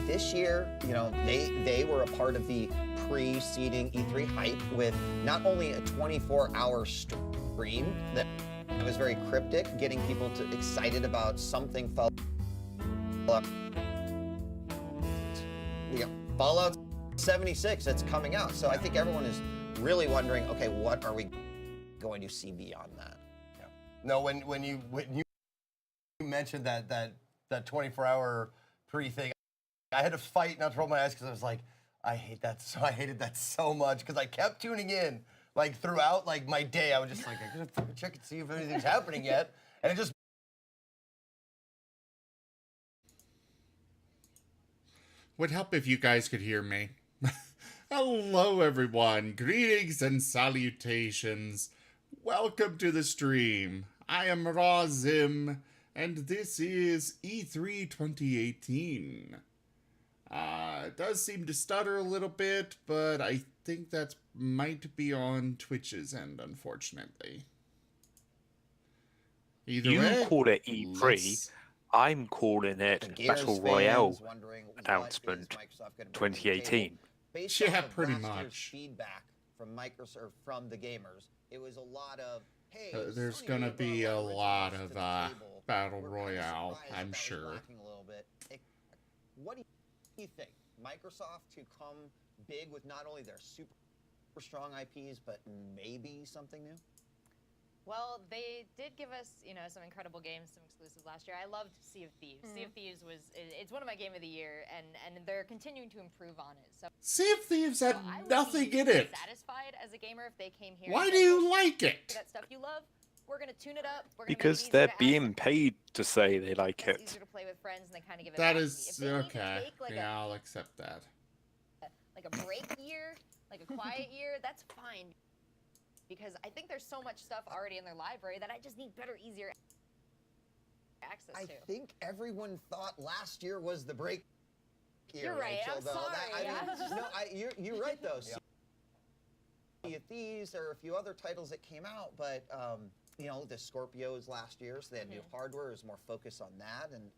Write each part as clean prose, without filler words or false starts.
This year, you know, they were a part of the preceding E3 hype with not only a 24-hour stream that was very cryptic, getting people excited about something Fallout 76 that's coming out. So I think everyone is really wondering, okay, what are we going to see beyond that? Yeah. No, when you mentioned that 24-hour pre-thing, I had to fight not to roll my eyes because I was like, I hated that so much because I kept tuning in like throughout like my day. I was just like, I gotta check and see if anything's happening yet, and it just. Would help if you guys could hear me. Hello, everyone. Greetings and salutations. Welcome to the stream. I am Razim, and this is E3 2018. It does seem to stutter a little bit, but I think that might be on Twitch's end, unfortunately. Either way, you call it E3, I'm calling it Battle Royale announcement 2018. Yeah, pretty much. Feedback from Microsoft, from the gamers, it was a lot of, hey, there's gonna be a lot of Battle Royale, I'm sure. What do you think? Microsoft to come big with not only their super strong IPs, but maybe something new? Well, they did give us, you know, some incredible games, some exclusives last year. I loved Sea of Thieves. Sea of Thieves it's one of my game of the year, and they're continuing to improve on it. So Sea of Thieves had nothing in it. Satisfied as a gamer if they came here. Why do you like it? That stuff you love. We're gonna tune it up. Because they're being paid to say they like it. It's easier to play with friends, and they kind of give it. That is okay. Yeah, I'll accept that. Like a break year, like a quiet year, that's fine. Because I think there's so much stuff already in their library that I just need better, easier access to. I think everyone thought last year was the break year. You're right. Rachel, I'm sorry. You're right though. Sea of Thieves, there are a few other titles that came out, but you know, the Scorpios last year, so they had new hardware. It was more focused on that, and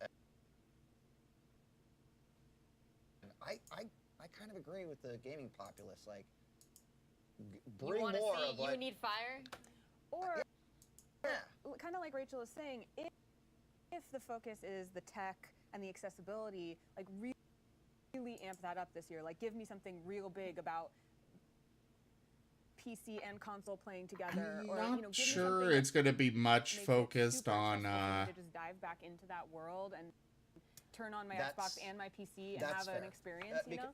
I kind of agree with the gaming populace. Like, bring more of you need fire, or kind of like Rachel is saying, if the focus is the tech and the accessibility, like really amp that up this year. Like, give me something real big about PC and console playing together. I'm not sure it's going to be much focused on. To just dive back into that world and turn on my Xbox and my PC and have an experience. You know.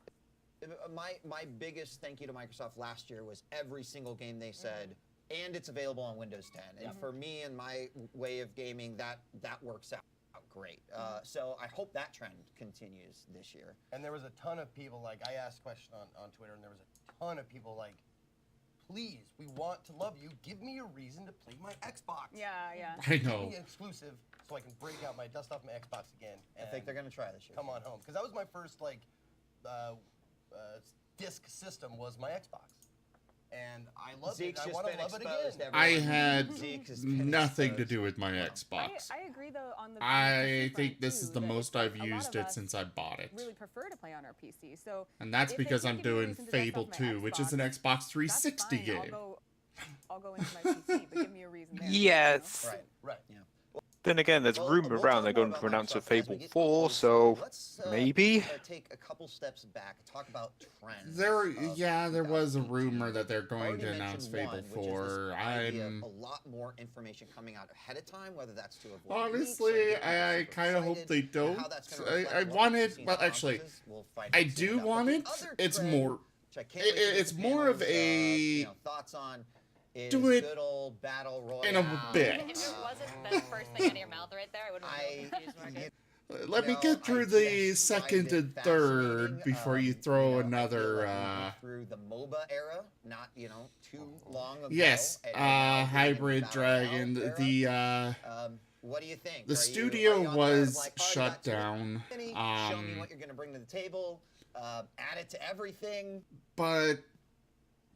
My biggest thank you to Microsoft last year was every single game they said, and it's available on Windows 10. And for me and my way of gaming, that works out great. So I hope that trend continues this year. And there was a ton of people, like, I asked a question on Twitter, and there was a ton of people like, please, we want to love you. Give me a reason to play my Xbox. Yeah. I know. Give me an exclusive so I can break out dust off my Xbox again. I think they're going to try this year. Come on home. Because that was my first, like, disc system was my Xbox. And I love it. I want to love it again. I had nothing to do with my Xbox. I agree, though, on the I think this is the most I've used it since I bought it. Really prefer to play on our PC. So and that's because I'm doing Fable 2, which is an Xbox 360 game. I'll go into my PC, but give me a reason there. Yes. Right. Yeah. Then again, there's a Well, rumor we'll around talk they're more going to about announce a Microsoft as we Fable get 4, closer. so Let's maybe. take a couple steps back and talk about trends. There, of yeah, there was a 2018. rumor that they're going Already to announce mentioned Fable one, which is this 4. idea of I'm a lot more information coming out ahead of time, whether that's to avoid leaks or honestly, get people I super kind of hope excited, they and don't. how that's gonna I reflect what want we've it. seen Well, at actually, conferences. We'll find I out soon do enough. But want the it. other It's trend, more. which I can't wait to get It's the more of panel's, a. thoughts on. Is Do it good old battle royale. in a bit. If it wasn't the first thing out of your mouth right there, I would have been I, confused, Marcus. Let me No, get through I the just second find it and third fascinating. before you You throw know, I feel another. like we've been through the MOBA era, not too long ago. Yes, and we're now getting into hybrid battle royale dragon. era. The What do you think? the Are studio you on the was like, shut that's down. Show me what you're going to bring to the table. Add it to everything. But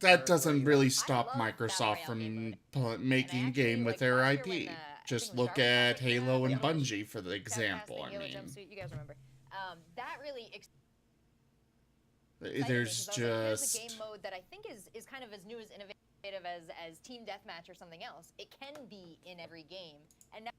that Where doesn't you really at? stop I love Microsoft Battle Royale from making actually, game with like, their last year IP. when, I Just think it was look Jarvis at had, like, Halo and yeah, Bungie for the Cat example. Pass, I the yellow mean, jumpsuit, you guys remember? That really there's excited me, 'cause I was like, here's just a game mode that I think is kind of as new as innovative as Team Deathmatch or something else. It can be in every game, and now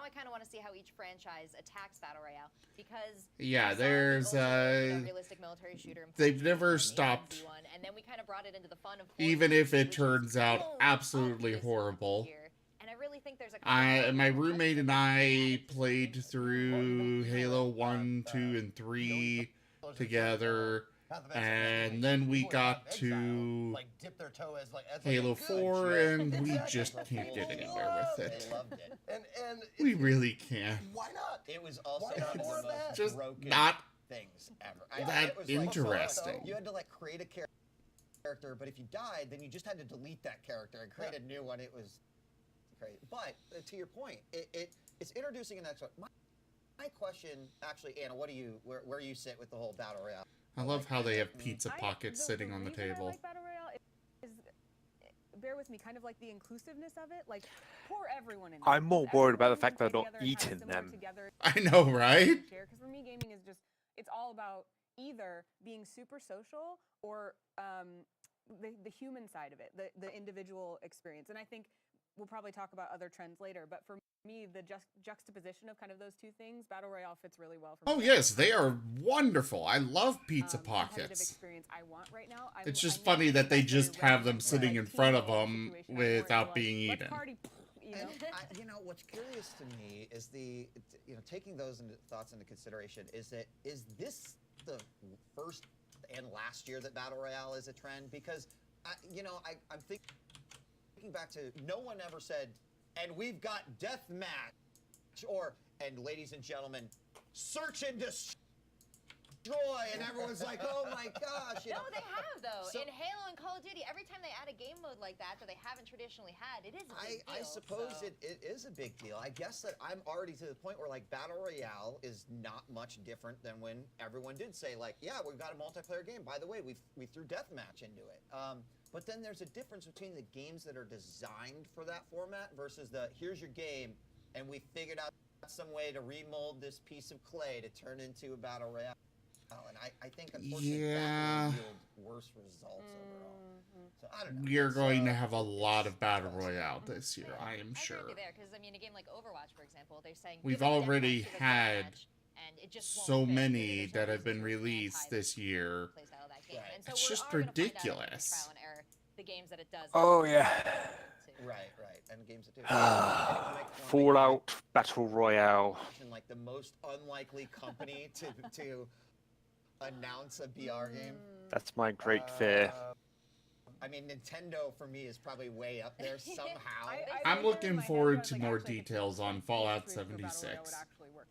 I kind of want to see how each franchise attacks Battle Royale, because yeah, we saw the there's ultimate, realistic military shooter in they've PUBG never and stopped. One, and then we kind of brought it into the fun of Even Fortnite, if it which turns is out blown up absolutely this horrible. year. And I really think there's a My roommate and I added to the played experience. through Halo 1, 2, and 3 together, and then we got to Halo 4, and we just can't get anywhere with it. They loved it. And We really can't. why not? It was also Why not one of more the of that? most Just broken not things ever. that it was interesting. You had to like create a character, but if you died, then you just had to delete that character and create a new one. It was crazy. But to your point, it's introducing an extra. My question, actually, Anna, where you sit with the whole battle royale? I love how they have pizza I- pockets sitting on the reason I table. like Battle Royale is, bear with me, kind of like the inclusiveness of it. Like, pour everyone in. I'm more worried about the fact they're not eating eating them. I know, right? Because for me, gaming is just, it's all about either being super social or the human side of it, the individual experience. And I think we'll probably talk about other trends later, but for me, the juxtaposition of kind of those two things, Battle Royale fits really well for me. Oh yes, they are wonderful. I love pizza Competitive pockets. experience I want right now. It's just I'm funny looking that they at just very have them relevant, sitting like, in front of team them situation where it's without like, being let's eaten. party, you know? And what's curious to me is taking those thoughts into consideration is this the first and last year that battle royale is a trend? Because I'm thinking back to no one ever said, and we've got deathmatch and ladies and gentlemen, search and destroy, and everyone's like, oh my gosh. No, they have though. So- in Halo and Call of Duty, every time they add a game mode like that they haven't traditionally had, it is a big deal. I suppose so. it is a big deal. I guess that I'm already to the point where like Battle Royale is not much different than when everyone did say like, yeah, we've got a multiplayer game. By the way, we threw deathmatch into it. But then there's a difference between the games that are designed for that format versus here's your game, and we figured out some way to remold this piece of clay to turn into a Battle Royale. And I think unfortunately that will yield worse results overall. So I don't know. We are going to have a lot of Battle Royale this year, I am I sure. agree with you there, because I mean, a game like Overwatch, for example, they're saying We've give us already deathmatch, give us had deathmatch, and it just won't So fit. many There's no that have reason been to released anti- this year. play style of that game. Right. And so It's we just are gonna find out in the ridiculous. trial and error the games that it does. Oh, have yeah. too. Right, and games that do. Fallout Battle Royale. Like the most unlikely company to announce a BR game. That's my great fear. I mean, Nintendo for me is probably way up there somehow. I'm looking forward to more details on Fallout 76.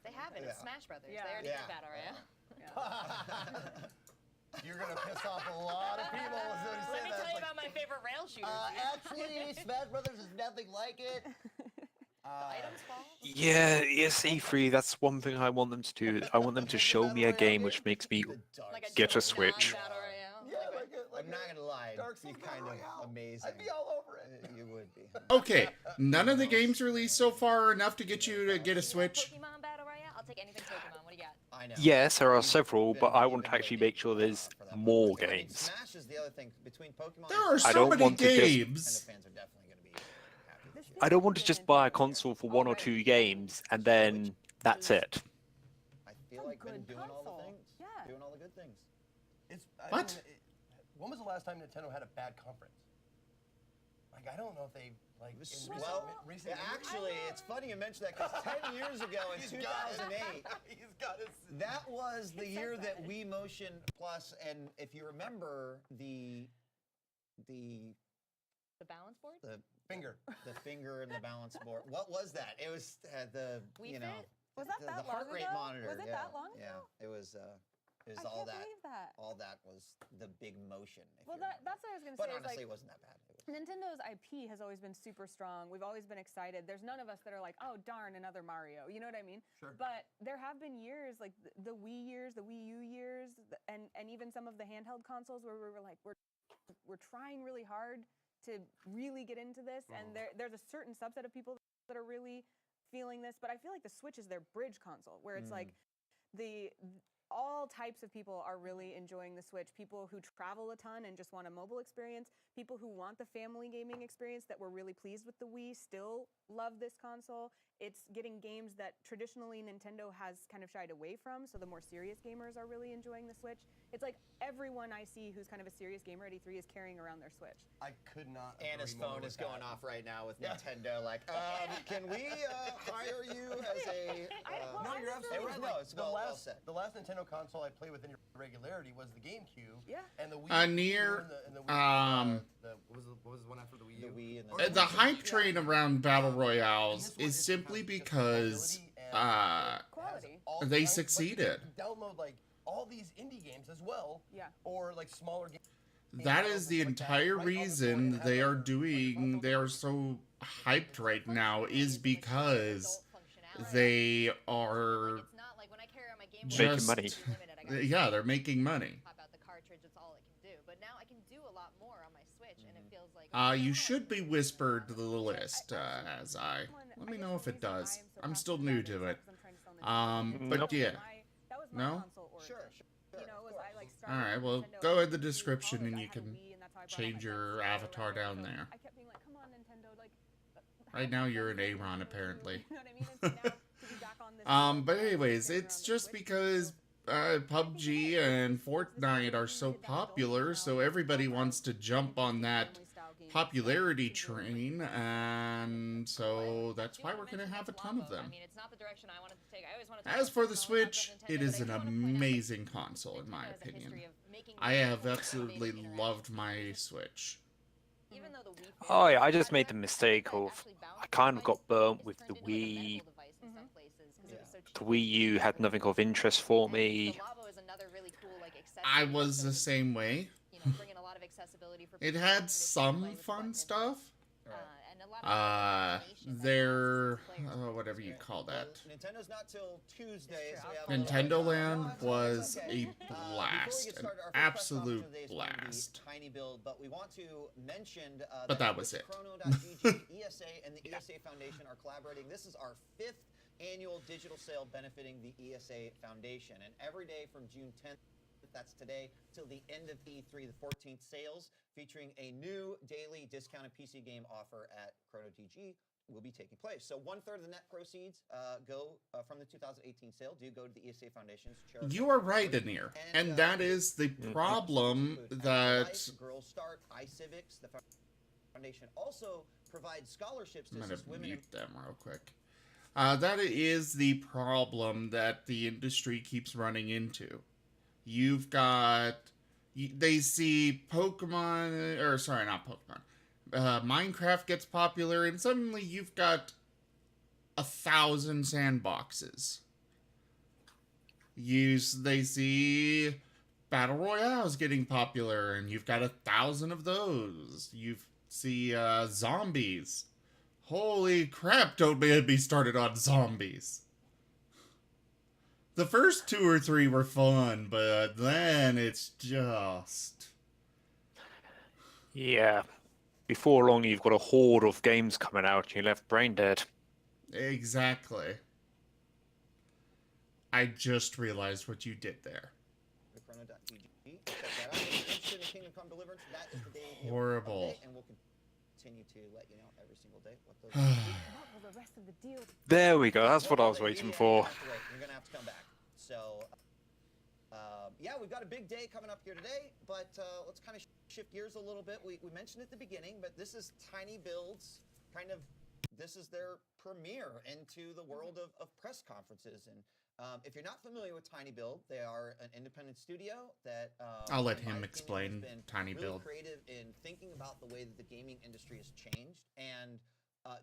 They have it. It's Smash Brothers. Yeah. They already Yeah. did Battle Royale. You're gonna piss off a lot of people as soon as you Let say me that. tell you It's about my favorite rail shooters. actually, Smash Brothers is nothing like it. Items fall. Yeah, E3. That's one thing I want them to do. I want them to show me a game which makes me The dark Like a Get a Dark Switch. Battle Royale. Yeah, like I'm not gonna lie, Dark it'd Souls be kind Battle of Royale. amazing. I'd be all over it. You would be. Okay, none of the games released so far are enough to get you to get a You want Switch. Pokemon Battle Royale? I'll take anything Pokemon. What do you got? I know. Yes, there are You've several, been- but I you've want to been actually waiting, make sure there's for that more moment. I mean, games. Smash is the other thing between Pokemon. There are and so don't many want to just- games. Nintendo fans are definitely going to be happy this year. I don't want to just buy a console for 1 or 2 games and then that's it. I feel like been good doing all the console. things. Yeah. Doing all the good things. What? When was the last time Nintendo had a bad conference? Like, I don't know if they, like, in recent, Well, recent actually, it's funny you mentioned that because 10 years ago in 2008, he's got his... that was the year says that that. Wii Motion Plus, and if you remember the The balance board? Finger. the finger and the balance board. What was that? It was the Wii you know Fit? Was that the that heart long rate ago? monitor. Was it yeah, that long ago? Yeah, it was I all can't that. believe that. All that was the big motion. If Well, you remember. that's what I was gonna But say. Is honestly, like, it wasn't that bad. It was, Nintendo's IP has always been super strong. We've always been excited. There's none of us that are like, oh darn, another Mario. You know what I mean? Sure. But there have been years, like the Wii years, the Wii U years, and even some of the handheld consoles where we were like, we're trying really hard to really get into this, and there's a certain subset of people that are really feeling this. But I feel like the Switch is their bridge console, where it's like all types of people are really enjoying the Switch. People who travel a ton and just want a mobile experience. People who want the family gaming experience that were really pleased with the Wii still love this console. It's getting games that traditionally Nintendo has kind of shied away from, so the more serious gamers are really enjoying the Switch. It's like everyone I see who's kind of a serious gamer at E3 is carrying around their Switch. I could not Anna's agree more phone with is that. going off right now with Nintendo. Like, can we hire you as a? No, you're absolutely right. No, Like, it's well said. The last Nintendo console I played with any regularity was the GameCube. Yeah. And the Wii. Near, and the Wii, what was the one after the Wii U? The Wii and Or the hype yeah. train around battle And royales this one is simply just because has Quality. all they kinds- succeeded. Like, you can download like all these indie games as well. Yeah. Or like smaller games. that is the entire reason they are doing, they are so hyped right now, is because they are It's not like when I carry on my Game Boy, Making it's money. limited. I gotta yeah, they're making money. pop out the cartridge. It's all it can do. But now I can do a lot more on my Switch, and it feels like. You should be whispered to the list as I. Let me know if it does. I'm still new to it. But Nope. yeah. That was my No? console origin. Sure. You know, was I like All right, started well, Nintendo go in in the description college. and I you had a can Wii, and that's how I brought all change my your friends to play avatar around. down So there. I kept being like, come on, Nintendo, like. Right help now me you're get an into Aaron, Nintendo, apparently. You know what I mean? And so now to be back on this But level, anyways, carrying it's around the just Switch, because PUBG and Fortnite are so popular, so everybody wants to jump on that popularity train, and so that's why we're gonna have a ton of I them. mean, it's not the direction I wanted to take. I always want to As for the Switch, it is an amazing console in my opinion. I have absolutely loved my Switch. Even though the Wii Fit Oh yeah, I had just made that, the mistake that of actually bounced I kind of device, got burnt it's with the turned into like a Wii. medical device in some places 'cause it was so cheap. The Wii U had nothing of interest for And me. the Labo is another really cool, like, I accessory was so the that, same way. you know, bringing a lot of accessibility for It people had who just some play with the fun button stuff. and a lot of animation that Their allows players to whatever use you it. call that. Well, Nintendo's not till Tuesday. It's So true. we have a little Nintendo bit of Land time. was Okay. a Before we blast, get an started, our first absolute press conference today is going to be blast. TinyBuild, but we want to mention But that was it. Chrono.gg, ESA, and the ESA Foundation are collaborating. This is our 5th annual digital sale benefiting the ESA Foundation, and every day from June 10th. That's today till the end of E3, the 14th sales featuring a new daily discounted PC game offer at Chrono.gg will be taking place. So 1/3 of the net proceeds go from the 2018 sale do go to the ESA Foundation's charity. You are right, Anir. And that is the problem that Girls Start, iCivics, the foundation also provides scholarships to I'm gonna assist women in mute them real quick. That is the problem that the industry keeps running into. You've got, they see Pokemon, or sorry, not Pokemon. Minecraft gets popular, and suddenly you've got 1,000 sandboxes. They see Battle Royales getting popular, and you've got 1,000 of those. You see zombies. Holy crap, don't get me started on zombies. The first 2 or 3 were fun, but then it's just... Yeah. Before long, you've got a horde of games coming out, and you're left brain dead. Exactly. I just realized what you did there. Chrono.gg. Check that out. If you're interested in Kingdom Come Deliverance, that is the day. Horrible. And we'll continue to let you know every single day what those. What will the rest of the deal? There we go. That's what I was waiting for. You're gonna have to come back. So, yeah, we've got a big day coming up here today, but let's kind of shift gears a little bit. We mentioned at the beginning, but this is TinyBuild's this is their premiere into the world of press conferences. And if you're not familiar with TinyBuild, they are an independent studio that I'll let in my him opinion, explain has been TinyBuild. Really creative in thinking about the way that the gaming industry has changed and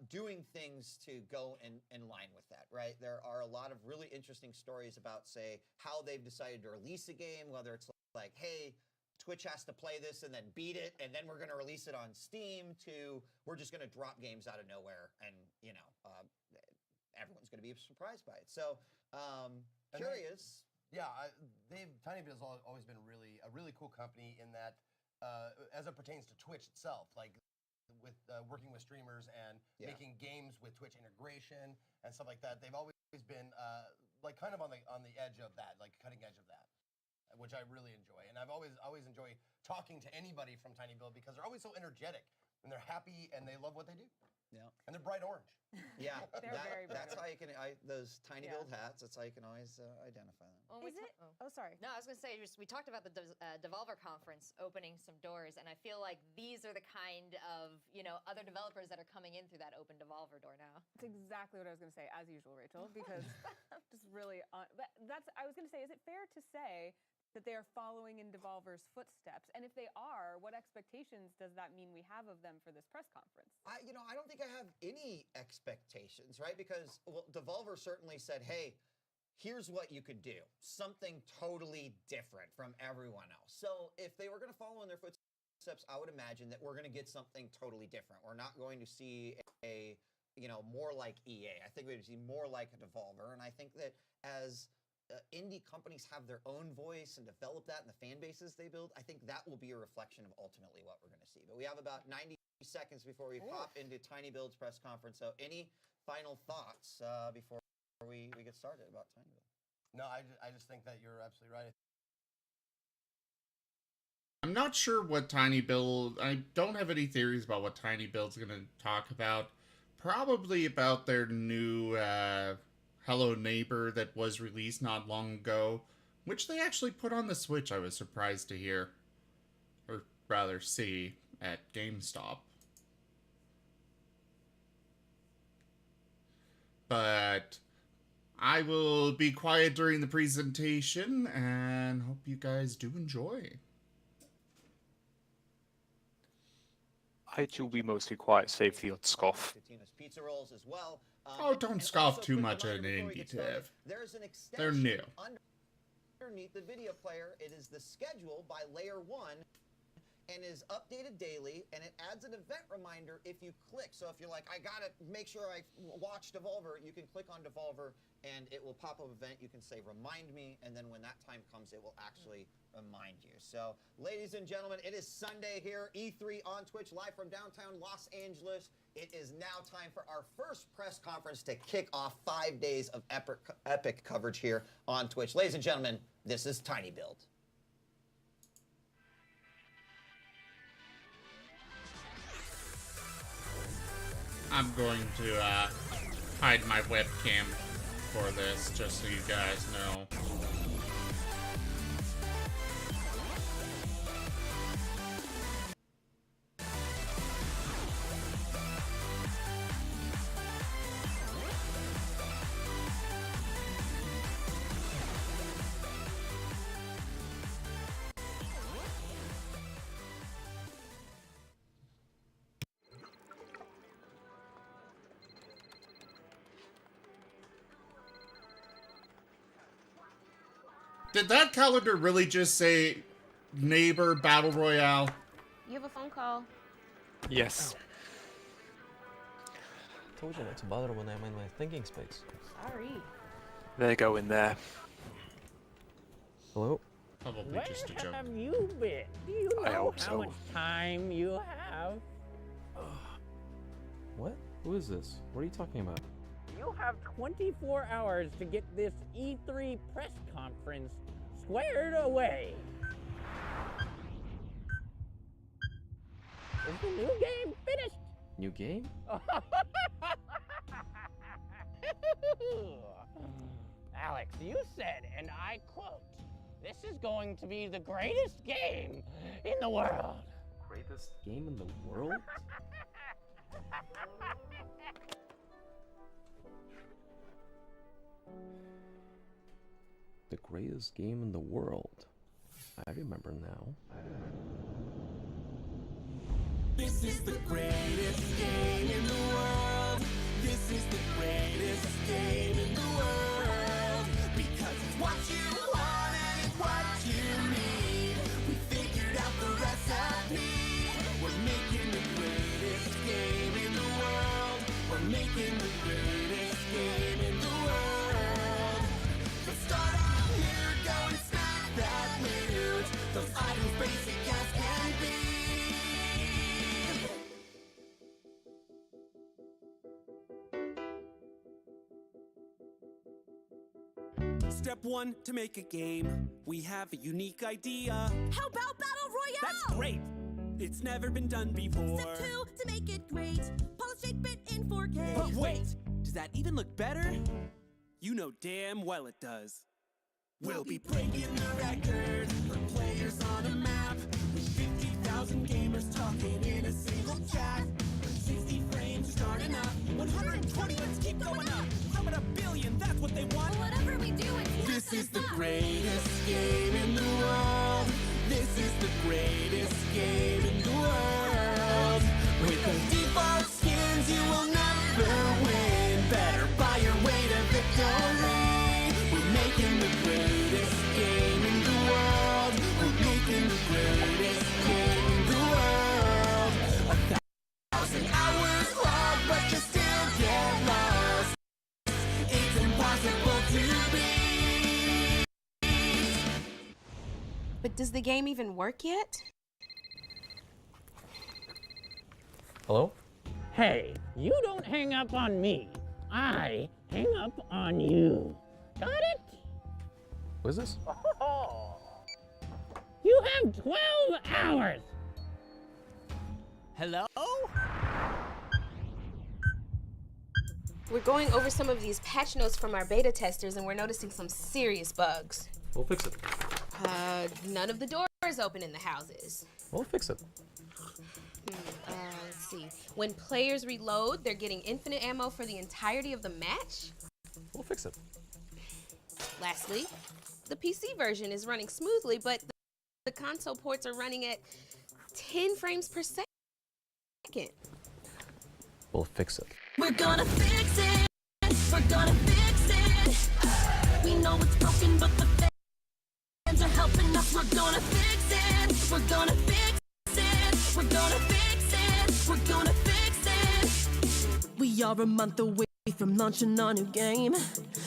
doing things to go in line with that, right? There are a lot of really interesting stories about, say, how they've decided to release a game, whether it's like, hey, Twitch has to play this and then beat it, and then we're going to release it on Steam, to we're just going to drop games out of nowhere, and, you know, everyone's going to be surprised by it. So, curious. TinyBuild's always been a really cool company in that, as it pertains to Twitch itself, like with working with streamers and making games with Twitch integration and stuff like that. They've always been like kind of on the edge of that, like cutting edge of that, which I really enjoy. And I've always enjoyed talking to anybody from TinyBuild because they're always so energetic and they're happy and they love what they do. Yeah. And they're bright orange. Yeah, They're very bright that's how you can those TinyBuild hats. That's how you can always identify them. When Is we it? Oh, sorry. No, I was going to say, just we talked about the Devolver Conference opening some doors, and I feel like these are the kind of, you know, other developers that are coming in through that open Devolver door now. That's exactly what I was going to say, as usual, Rachel, because just really, I was going to say, is it fair to say that they are following in Devolver's footsteps? And if they are, what expectations does that mean we have of them for this press conference? I don't think I have any expectations, right? Because, well, Devolver certainly said, hey, here's what you could do. Something totally different from everyone else. So if they were going to follow in their footsteps, I would imagine that we're going to get something totally different. We're not going to see a, you know, more like EA. I think we're going to see more like a Devolver. And I think that as indie companies have their own voice and develop that in the fan bases they build, I think that will be a reflection of ultimately what we're going to see. But we have about 90 seconds before we pop into TinyBuild's press conference. So any final thoughts before we get started about TinyBuild? No, I just think that you're absolutely right. I'm not sure what TinyBuild... I don't have any theories about what TinyBuild's going to talk about. Probably about their new Hello Neighbor that was released not long ago, which they actually put on the Switch, I was surprised to hear. Or rather see at GameStop. But I will be quiet during the presentation and hope you guys do enjoy. I shall be mostly quiet, save for the odd scoff. Pizza rolls as well. Oh, don't scoff too much at an indie dev. There's an They're extension new. underneath the video player. It is the schedule by Layer 1 and is updated daily, and it adds an event reminder if you click. So if you're like, I gotta make sure I watch Devolver, you can click on Devolver and it will pop up an event. You can say remind me, and then when that time comes, it will actually remind you. So ladies and gentlemen, it is Sunday here, E3 on Twitch, live from downtown Los Angeles. It is now time for our first press conference to kick off 5 days of epic coverage here on Twitch. Ladies and gentlemen, this is TinyBuild. I'm going to hide my webcam for this, just so you guys know. Did that calendar really just say Neighbor Battle Royale? You have a phone call. Yes. Told you not to bother when I'm in my thinking space. Sorry. They're going there. Hello? Probably Where just a joke. have you been? Do you I know hope how so. much time you have? What? Who is this? What are you talking about? You have 24 hours to get this E3 press conference squared away. Is the new game finished? New game? Alex, you said, and I quote, "This is going to be the greatest game in the world." Greatest game in the world? The greatest game in the world. I remember now. This is the greatest game in the world. This is the greatest game in the world. Because it's what you want and it's what you need. We figured out the recipe. We're making the greatest game in the world. We're making the greatest game in the world. So start out here, go and smack that loot. Those items basic as can be. Step one, to make a game, we have a unique idea. How about Battle Royale? That's great! It's never been done before. Step two, to make it great, polish 8-bit in 4K. But wait, does that even look better? You know damn well it does. We'll be breaking the record for players on a map. With 50,000 gamers talking in a single chat. 60 frames starting up, 120, let's keep going up. How about a billion? That's what they want. Whatever we do, it's This is the greatest game in the world. This is the greatest game in the world. With the default skins, you will never win. Better buy your way to victory. We're making the greatest game in the world. We're making the greatest game in the world. 1,000 hours logged, but you still get lost. It's impossible to beat. But does the game even work yet? Hello? Hey, you don't hang up on me. I hang up on you. Got it? Who is this? Oh. You have 12 hours. Hello? We're going over some of these patch notes from our beta testers, and we're noticing some serious bugs. We'll fix it. None of the doors open in the houses. We'll fix it. Let's see. When players reload, they're getting infinite ammo for the entirety of the match. We'll fix it. Lastly, the PC version is running smoothly, but the console ports are running at 10 frames per second. We'll fix it. We're gonna fix it. We're gonna fix it. We know it's broken, but the fans are helping us. We're gonna fix it. We're gonna fix it. We're gonna fix it. We're gonna fix it. We are a month away from launching our new game,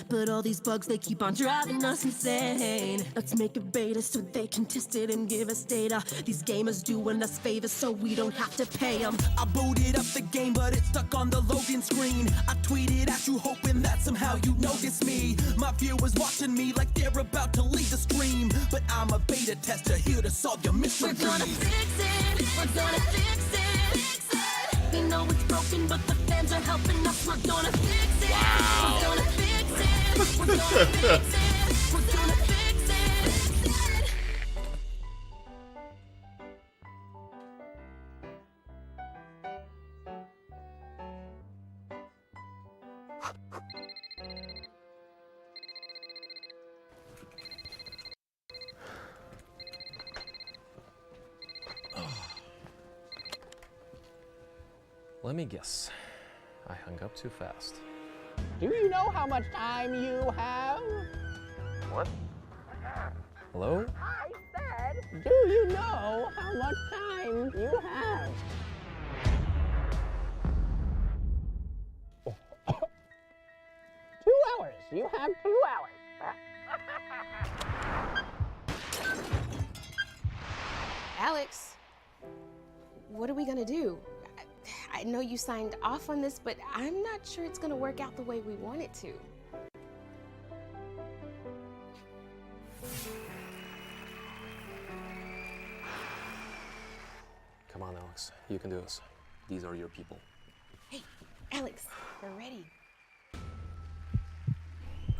but all these bugs, they keep on driving us insane. Let's make a beta so they can test it and give us data. These gamers doing us favors so we don't have to pay them. I booted up the game, but it's stuck on the loading screen. I tweeted at you hoping that somehow you notice me. My viewers watching me like they're about to leave the stream, but I'm a beta tester here to solve your mystery. We're gonna fix it. We're gonna fix it. Fix it. We know it's broken, but the fans are helping us. We're gonna fix it. Wow. We're gonna fix it. We're gonna fix it. We're gonna fix it. Let me guess. I hung up too fast. Do you know how much time you have? What? Hello? I said, do you know how much time you have? 2 hours. You have 2 hours. Alex, what are we gonna do? I know you signed off on this, but I'm not sure it's gonna work out the way we want it to. Come on, Alex. You can do this. These are your people. Alex, we're ready.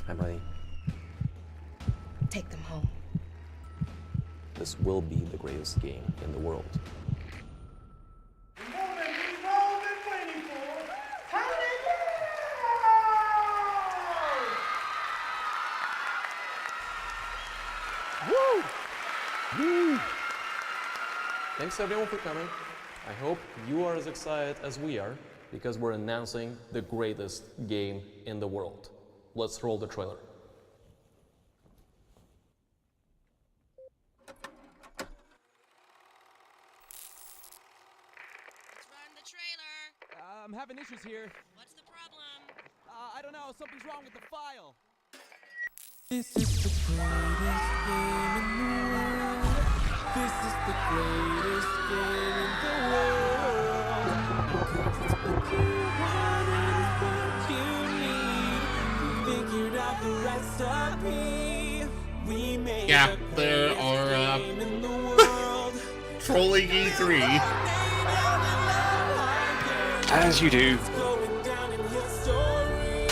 I'm ready. Take them home. This will be the greatest game in the world. Woo! Woo! Thanks everyone for coming. I hope you are as excited as we are because we're announcing the greatest game in the world. Let's roll the trailer. Let's run the trailer. I'm having issues here. What's the problem? I don't know. Something's wrong with the file. This is the greatest game in the world. This is the greatest game in the world. Because it's what you want and it's what you need. We figured out the recipe. We made Yeah, the there greatest are game in the world. trolling E3. As you do. It's going down in history.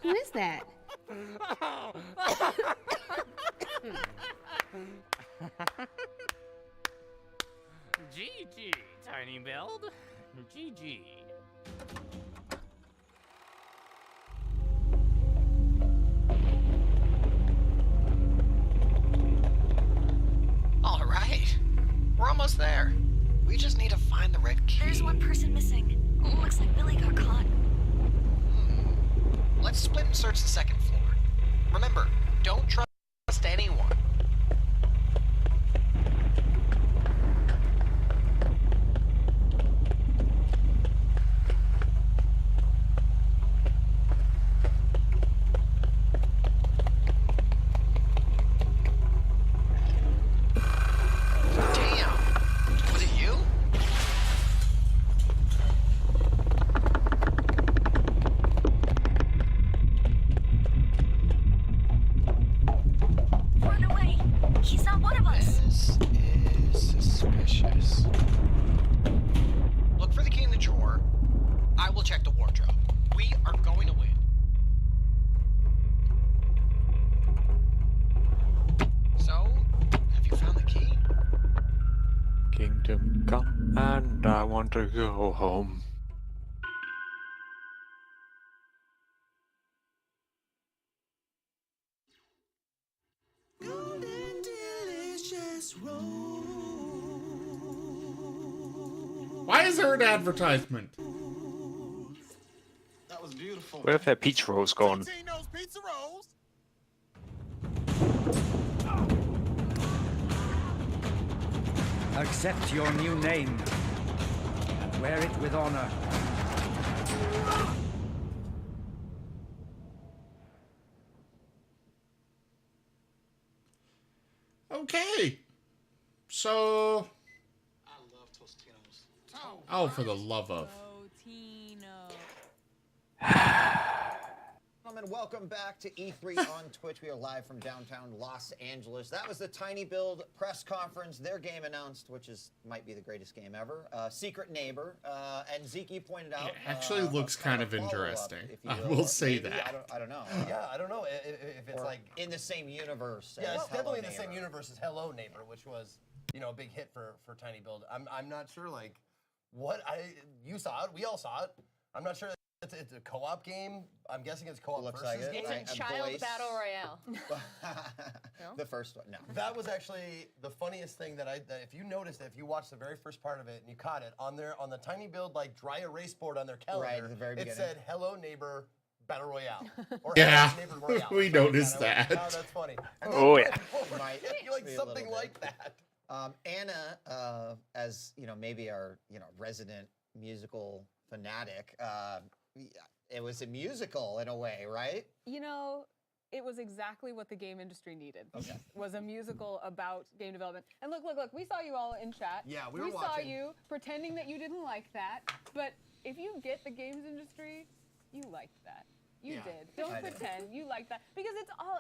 Who is that? GG, TinyBuild. GG. All right. We're almost there. We just need to find the red key. There's one person missing. Looks like Billy got caught. Let's split and search the second floor. Remember, don't trust anyone. Damn. Was it you? Run away. He's not one of us. This is suspicious. Look for the key in the drawer. I will check the wardrobe. We are going to win. So, have you found the key? Kingdom come and I want to go home. Golden delicious roll. Why is there an advertisement? That was beautiful. Where have their pizza rolls gone? Tino's Pizza Rolls. Accept your new name and wear it with honor. Okay. So. I love Tostinos. Oh, for the love of. Gentlemen, welcome back to E3 on Twitch. We are live from downtown Los Angeles. That was the TinyBuild press conference. Their game announced, which might be the greatest game ever. Secret Neighbor, and Zeke pointed out. It actually looks kind of interesting. I will say that. I don't know. Yeah, I don't know if it's Or like in the same universe. Yeah, as it's definitely in Hello the same Neighbor. universe as Hello Neighbor, which was, a big hit for TinyBuild. I'm not sure like what you saw it, we all saw it. I'm not sure it's a co-op game. I'm guessing it's co-op Looks versus like it. game. It's a child voice. battle royale. The first one, no. That was actually the funniest thing that if you noticed, if you watched the very first part of it and you caught it on the TinyBuild like dry erase board on their calendar, Right, at the very it beginning. said Hello Neighbor Battle Royale. Or Yeah, Hello Neighbor Royale. we Something like noticed I went, that. oh, that's funny. And Oh, then, yeah. Might like be a something little like bit. that. Anna, as maybe our resident musical fanatic, it was a musical in a way, right? It was exactly what the game industry needed. Okay. Was a musical about game development. And look, we saw you all in chat. Yeah, we were saw watching. you pretending that you didn't like that. But if you get the games industry, you liked that. You Yeah, did. Don't I did. pretend you like that because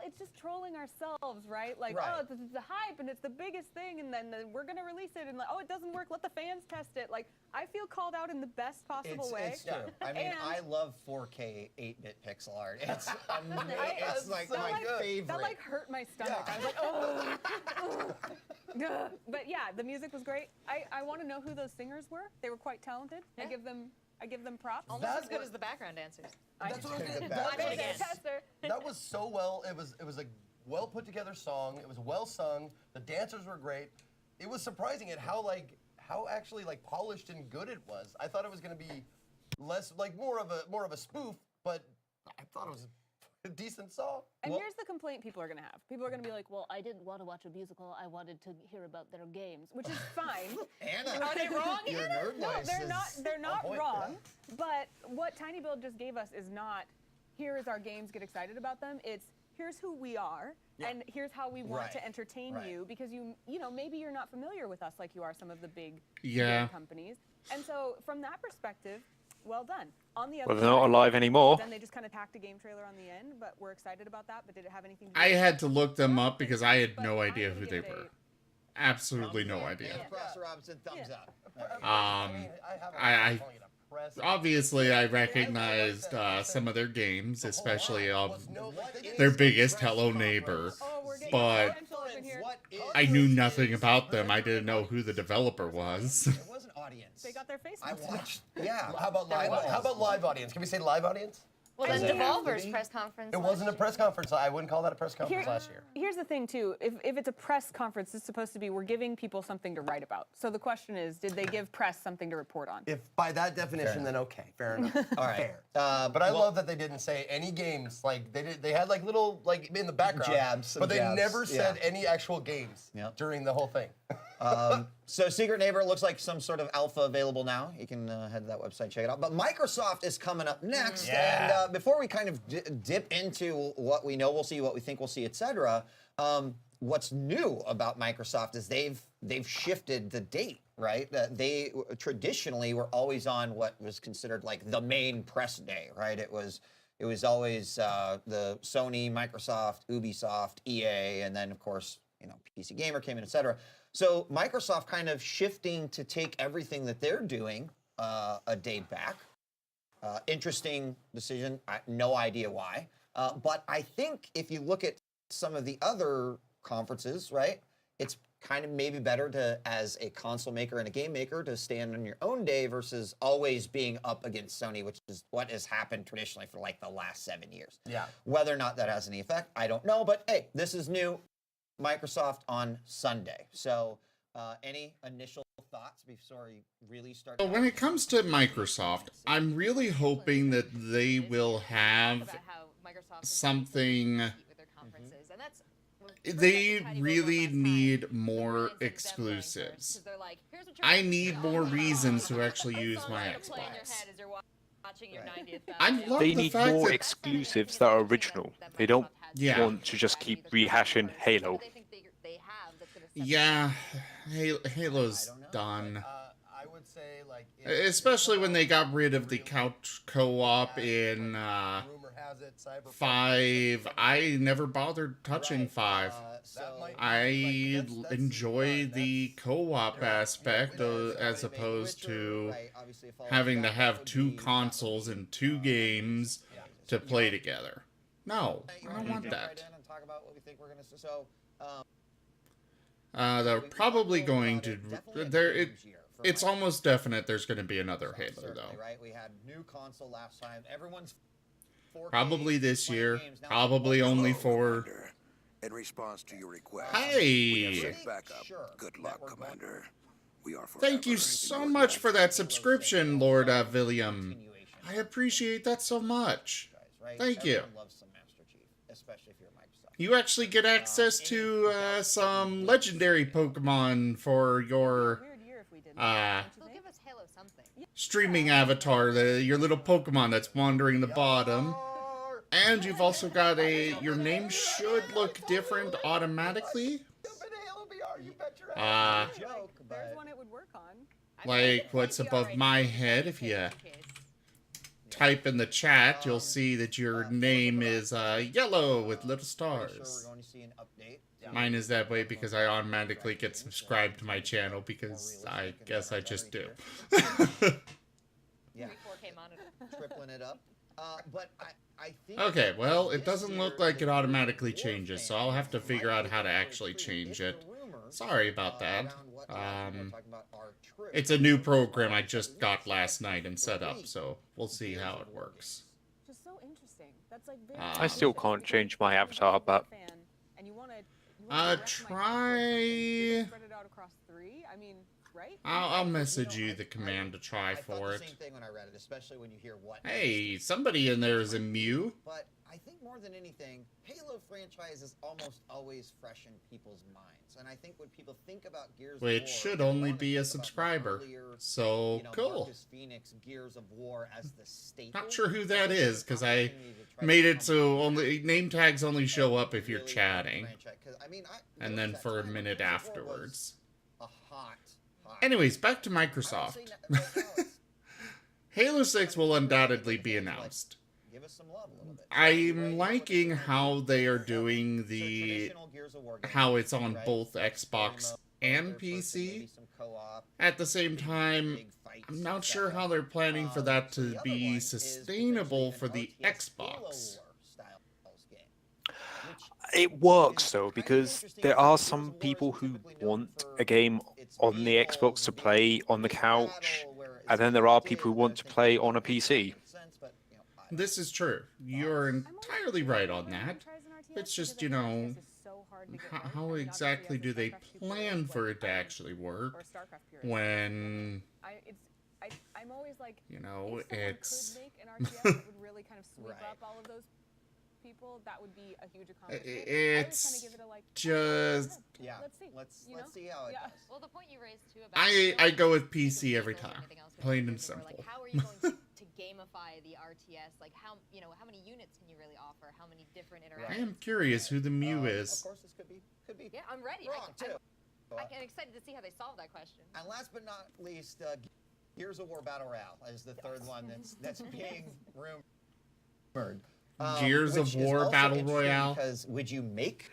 it's just trolling ourselves, right? Like, Right. oh, it's the hype and it's the biggest thing, and then we're gonna release it, and like, oh, it doesn't work. Let the fans test it. Like, I feel called out in the best possible way. It's true. I mean, And- I love 4K 8-bit pixel art. It's amazing. I- It's like that, my favorite. That like hurt my stomach. I was like, oh. Ugh. But yeah, the music was great. I want to know who those singers were. They were quite talented. Yeah. I give them props. Almost as good as the background dancers. That's what I was The gonna background that was- dancers. Tester. That was so well. It was a well put together song. It was well sung. The dancers were great. It was surprising at how actually polished and good it was. I thought it was gonna be less more of a spoof, but I thought it was a decent song. And here's the complaint people are going to have. People are going to be like, well, I didn't want to watch a musical. I wanted to hear about their games, which is fine. Anna, Are they wrong, your Anna? nerd No, voice they're is not on point. wrong. But what TinyBuild just gave us is not, here is our games, get excited about them. It's, here's who we are, and here's how we want to entertain you, because you know, maybe you're not familiar with us like you are some of the big game companies. And so from that perspective, well done. On the other Well, they're not alive anymore. Then they just kind of tacked a game trailer on the end, but we're excited about that. But did it have anything to do I with had to look them up because I had no I'm idea gonna who give they it a- were. Absolutely no idea. And Professor Robinson, thumbs up. I obviously I recognized some of their games, especially their biggest Hello Neighbor, but I knew nothing about them. I didn't know who the developer was. There was an audience. They got their face. I watched. Yeah. How about live? How about live audience? Can we say live audience? Well, then Does it have to Devolver's be? press conference. It wasn't a press conference. I wouldn't call that a press conference last year. Here's the thing, too. If it's a press conference, it's supposed to be we're giving people something to write about. So the question is, did they give press something to report on? If by that definition, then okay, fair enough. All right. But I love that they didn't say any games. Like they had little in the background Jabs, but they jabs, never said yeah. any actual games during the whole thing. So Secret Neighbor looks like some sort of alpha available now. You can head to that website, check it out. But Microsoft is coming up next. Yeah. And before we kind of dip into what we know we'll see, what we think we'll see, etc., what's new about Microsoft is they've shifted the date, right? They traditionally were always on what was considered like the main press day, right? It was always the Sony, Microsoft, Ubisoft, EA, and then of course, PC Gamer came in, etc. So Microsoft kind of shifting to take everything that they're doing a day back. Interesting decision. No idea why. But I think if you look at some of the other conferences, right, it's kind of maybe better to, as a console maker and a game maker, to stand on your own day versus always being up against Sony, which is what has happened traditionally for like the last 7 years. Yeah. Whether or not that has any effect, I don't know. But hey, this is new. Microsoft on Sunday. So any initial thoughts before you really start? When it comes to Microsoft, I'm really hoping that they will have something. They really need more exclusives. I need more reasons to actually use my Xbox. I love They the need fact more that exclusives that are original. They don't want to just keep rehashing Halo. Yeah, Halo's done. I would say Especially when they got rid of the couch co-op in rumor has it, Cyberpunk. 5. I never bothered touching 5. I enjoy the co-op aspect as opposed to having to have 2 consoles and 2 games to play together. No, I don't want that. They're probably going to. It's almost definite there's going to be another Halo, though. Right? We had new console last time. Everyone's 4K, Probably this year. games now. Probably only for. In response to your request, Hey! we have set backup. Good luck, Commander. We are Thank you so much for that subscription, Lord William. I appreciate that so much. Right? Thank you. Everyone loves some Master Chief, especially if you're Microsoft. You actually get access to some legendary Pokemon for your streaming avatar, your little Pokemon that's wandering the bottom. And you've also got your name should look different automatically. There's one it would work on. Like what's above my head if you type in the chat, you'll see that your name is yellow with little Sure, we're stars. going to see an update. Mine is that way because I automatically get subscribed to my channel because I guess I just do. Yeah. 4K monitor. Tripling it up. But I think. Okay, well, it this doesn't look year, like it the automatically War changes, so fans I'll have to might figure be out how able to actually agree change if it. the rumors, Sorry about that. around what a lot of people are talking about are true. It's a new program I just got last night and set up, so we'll see how it works. Just so interesting. That's like very I still can't change my avatar, but and you want to try. spread it out across 3. I mean, right? I'll message you the command to try I thought for the it. same thing when I read it, especially when you hear what. Hey, somebody in there is a Mew. But I think more than anything, Halo franchise is almost always fresh in people's minds, and I think when people think about Gears of War, Which should they only wanna be a think about the subscriber. earlier, So, cool. Marcus Phoenix Gears of War as the staple. Not sure who that This is, an because I opportunity to try to made it come so back only name tags only show up if you're really chatting. franchise, 'cause, I mean, And there then was for a that time when minute Gears of War afterwards. was a hot. Anyways, back to I would Microsoft. say right now it's- Halo 6 will undoubtedly be announced. give us some love a little bit. I'm liking how they are doing the how it's on both Xbox and PC. At the same time, I'm not sure how they're planning for that to be sustainable for the Xbox. it works though, because there are some people who want a game on the Xbox to play on the couch, and then there are people who want to play on a PC. This is true. You're entirely right on that. It's just, you know, how exactly do they plan for it to actually work when, I'm always like, you know, if someone it's... could make an RTS that would really kind of sweep up all of those people, that would be a huge accomplishment. It's just... Yeah, let's see. Let's see how it does. Well, the point you raised too about I go with PC every time. Plain and simple. like, how are you going to gamify the RTS? Like, how many units can you really offer? How many different I interactions? am curious who the Mew Of is. course, this could be. Yeah, I'm ready. Wrong, too. I'm excited to see how they solve that question. And last but not least, Gears of War Battle Royale is the third one that's being rumored. Gears of Which is War also Battle interesting Royale? Because would you make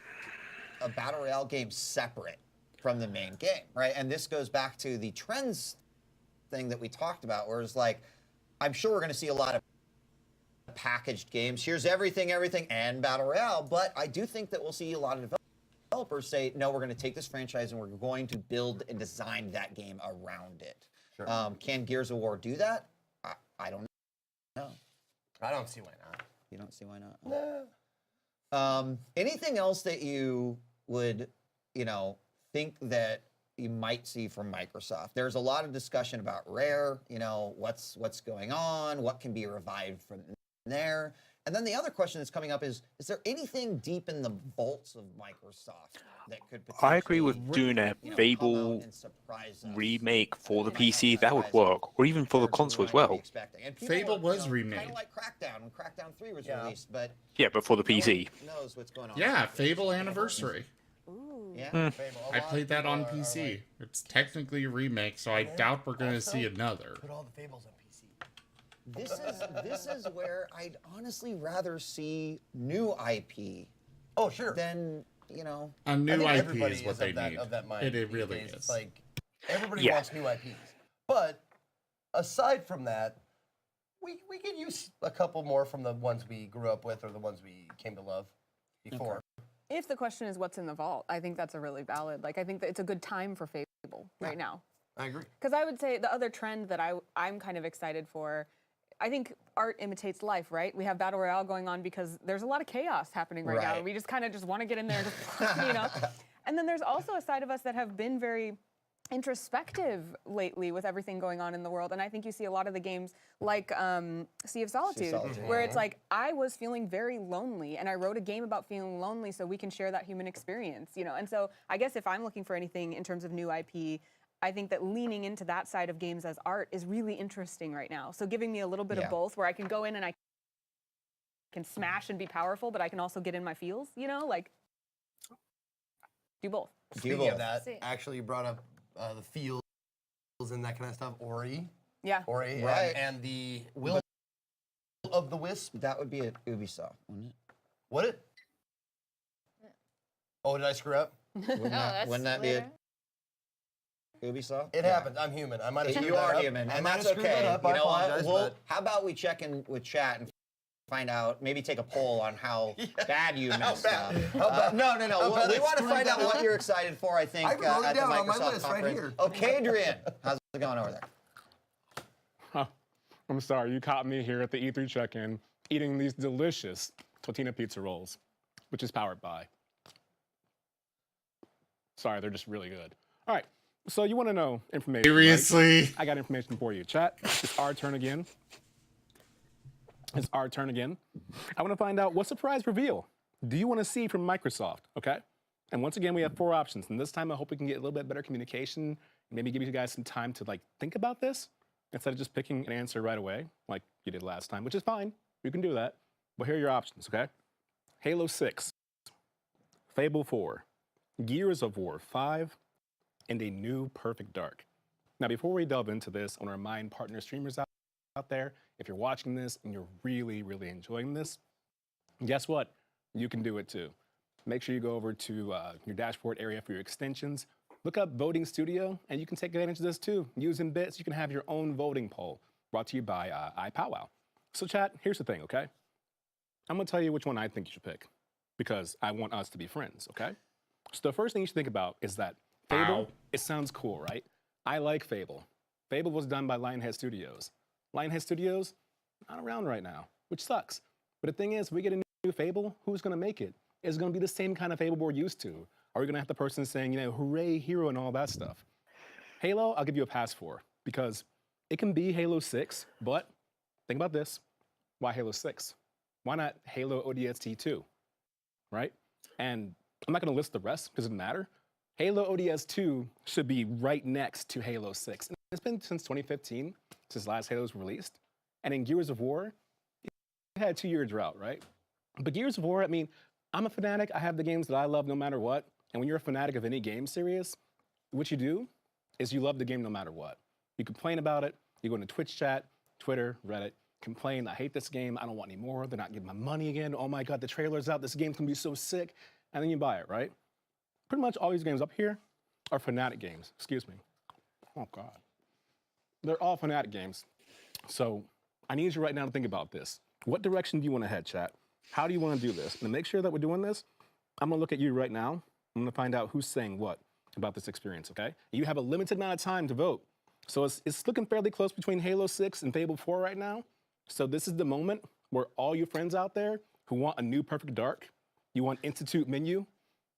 a Battle Royale game separate from the main game, right? And this goes back to the trends thing that we talked about, where it's like, I'm sure we're going to see a lot of packaged games. Here's everything, and Battle Royale. But I do think that we'll see a lot of developers say, no, we're going to take this franchise and we're going to build and design that game around it. Sure. Can Gears of War do that? I don't know. I don't see why not. You don't see why not? Anything else that you would, think that you might see from Microsoft? There's a lot of discussion about Rare, what's going on, what can be revived from there. And then the other question that's coming up is there anything deep in the vaults of Microsoft that could potentially... I agree with doing a Fable remake for the PC. That would work, or even for the console as well. Fable was remade. Kind of like Crackdown when Crackdown 3 was released, but... Yeah, but for the PC. knows what's going on. Yeah, Fable Anniversary. Yeah. I played that on PC. It's technically a remake, so I doubt we're going to see another. Put all the Fables on PC. This is where I'd honestly rather see new IP. Oh, sure. Than, A new I think IP everybody is what they need. Of that mind It these really days. is. It's like everybody Yeah. wants new IPs. But aside from that, we could use a couple more from the ones we grew up with or the ones we came to love before. If the question is what's in the vault, I think that's a really valid. Like, I think that it's a good time for Fable right now. I agree. Because I would say the other trend that I'm kind of excited for, I think art imitates life, right? We have Battle Royale going on because there's a lot of chaos happening right now. Right. We just kind of just want to get in there and just, And then there's also a side of us that have been very introspective lately with everything going on in the world. And I think you see a lot of the games like Sea of Solitude, where it's like, I was feeling very lonely and I wrote a game about feeling lonely so we can share that human experience, And so I guess if I'm looking for anything in terms of new IP, I think that leaning into that side of games as art is really interesting right now. So giving me a little bit of both, where I can go in and I can smash and be powerful, but I can also get in my feels, like do both. Speaking of that, actually you brought up the feels and that kind of stuff. Ori. Yeah. Ori. Right. And the Will of the Wisp? That would be at Ubisoft, wouldn't it? Would it? Oh, did I screw up? Wouldn't that be at Ubisoft? It happens. I'm human. I might have screwed You that are up. human, I and might that's have screwed that okay. up. I You know what? apologize, Well, but- how about we check in with chat and find out, maybe take a poll on how bad you messed up. No. We want to find out what you're excited for, I think, I wrote it at the down on my Microsoft list right conference. here. Okay, Adrian, how's it going over there? I'm sorry, you caught me here at the E3 check-in eating these delicious Totino pizza rolls, which is powered by. Sorry, they're just really good. All right, so you want to know information. Seriously? Right? I got information for you. Chat, it's our turn again. It's our turn again. I want to find out what surprise reveal do you want to see from Microsoft, okay? And once again, we have 4 options. And this time, I hope we can get a little bit better communication, maybe give you guys some time to like think about this instead of just picking an answer right away, like you did last time, which is fine. You can do that. But here are your options, okay? Halo 6, Fable 4, Gears of War 5, and a new Perfect Dark. Now, before we delve into this, I want to remind partner streamers out there, if you're watching this and you're really, really enjoying this, guess what? You can do it too. Make sure you go over to your dashboard area for your extensions. Look up Voting Studio, and you can take advantage of this too. Using bits, you can have your own voting poll brought to you by iPowwow. So chat, here's the thing, okay? I'm gonna tell you which one I think you should pick because I want us to be friends, okay? So the first thing you should think about is that Fable, it sounds cool, right? I like Fable. Fable was done by Lionhead Studios. Lionhead Studios, not around right now, which sucks. But the thing is, we get a new Fable, who's gonna make it? Is it gonna be the same kind of Fable we're used to? Are we gonna have the person saying, you know, hooray, hero, and all that stuff? Halo, I'll give you a pass for, because it can be Halo 6, but think about this. Why Halo 6? Why not Halo ODST 2, right? And I'm not gonna list the rest, because it doesn't matter. Halo ODS 2 should be right next to Halo 6. And it's been since 2015, since last Halo was released. And in Gears of War, it had a 2-year drought, right? But Gears of War, I mean, I'm a fanatic. I have the games that I love no matter what. And when you're a fanatic of any game series, what you do is you love the game no matter what. You complain about it. You go into Twitch chat, Twitter, Reddit, complain, I hate this game. I don't want any more. They're not giving my money again. Oh my God, the trailer's out. This game's gonna be so sick. And then you buy it, right? Pretty much all these games up here are Fnatic games. Excuse me. Oh God. They're all Fnatic games. So I need you right now to think about this. What direction do you want to head, chat? How do you want to do this? And to make sure that we're doing this, I'm gonna look at you right now. I'm gonna find out who's saying what about this experience, okay? You have a limited amount of time to vote. So it's looking fairly close between Halo 6 and Fable 4 right now. So this is the moment where all you friends out there who want a new Perfect Dark, you want Institute menu,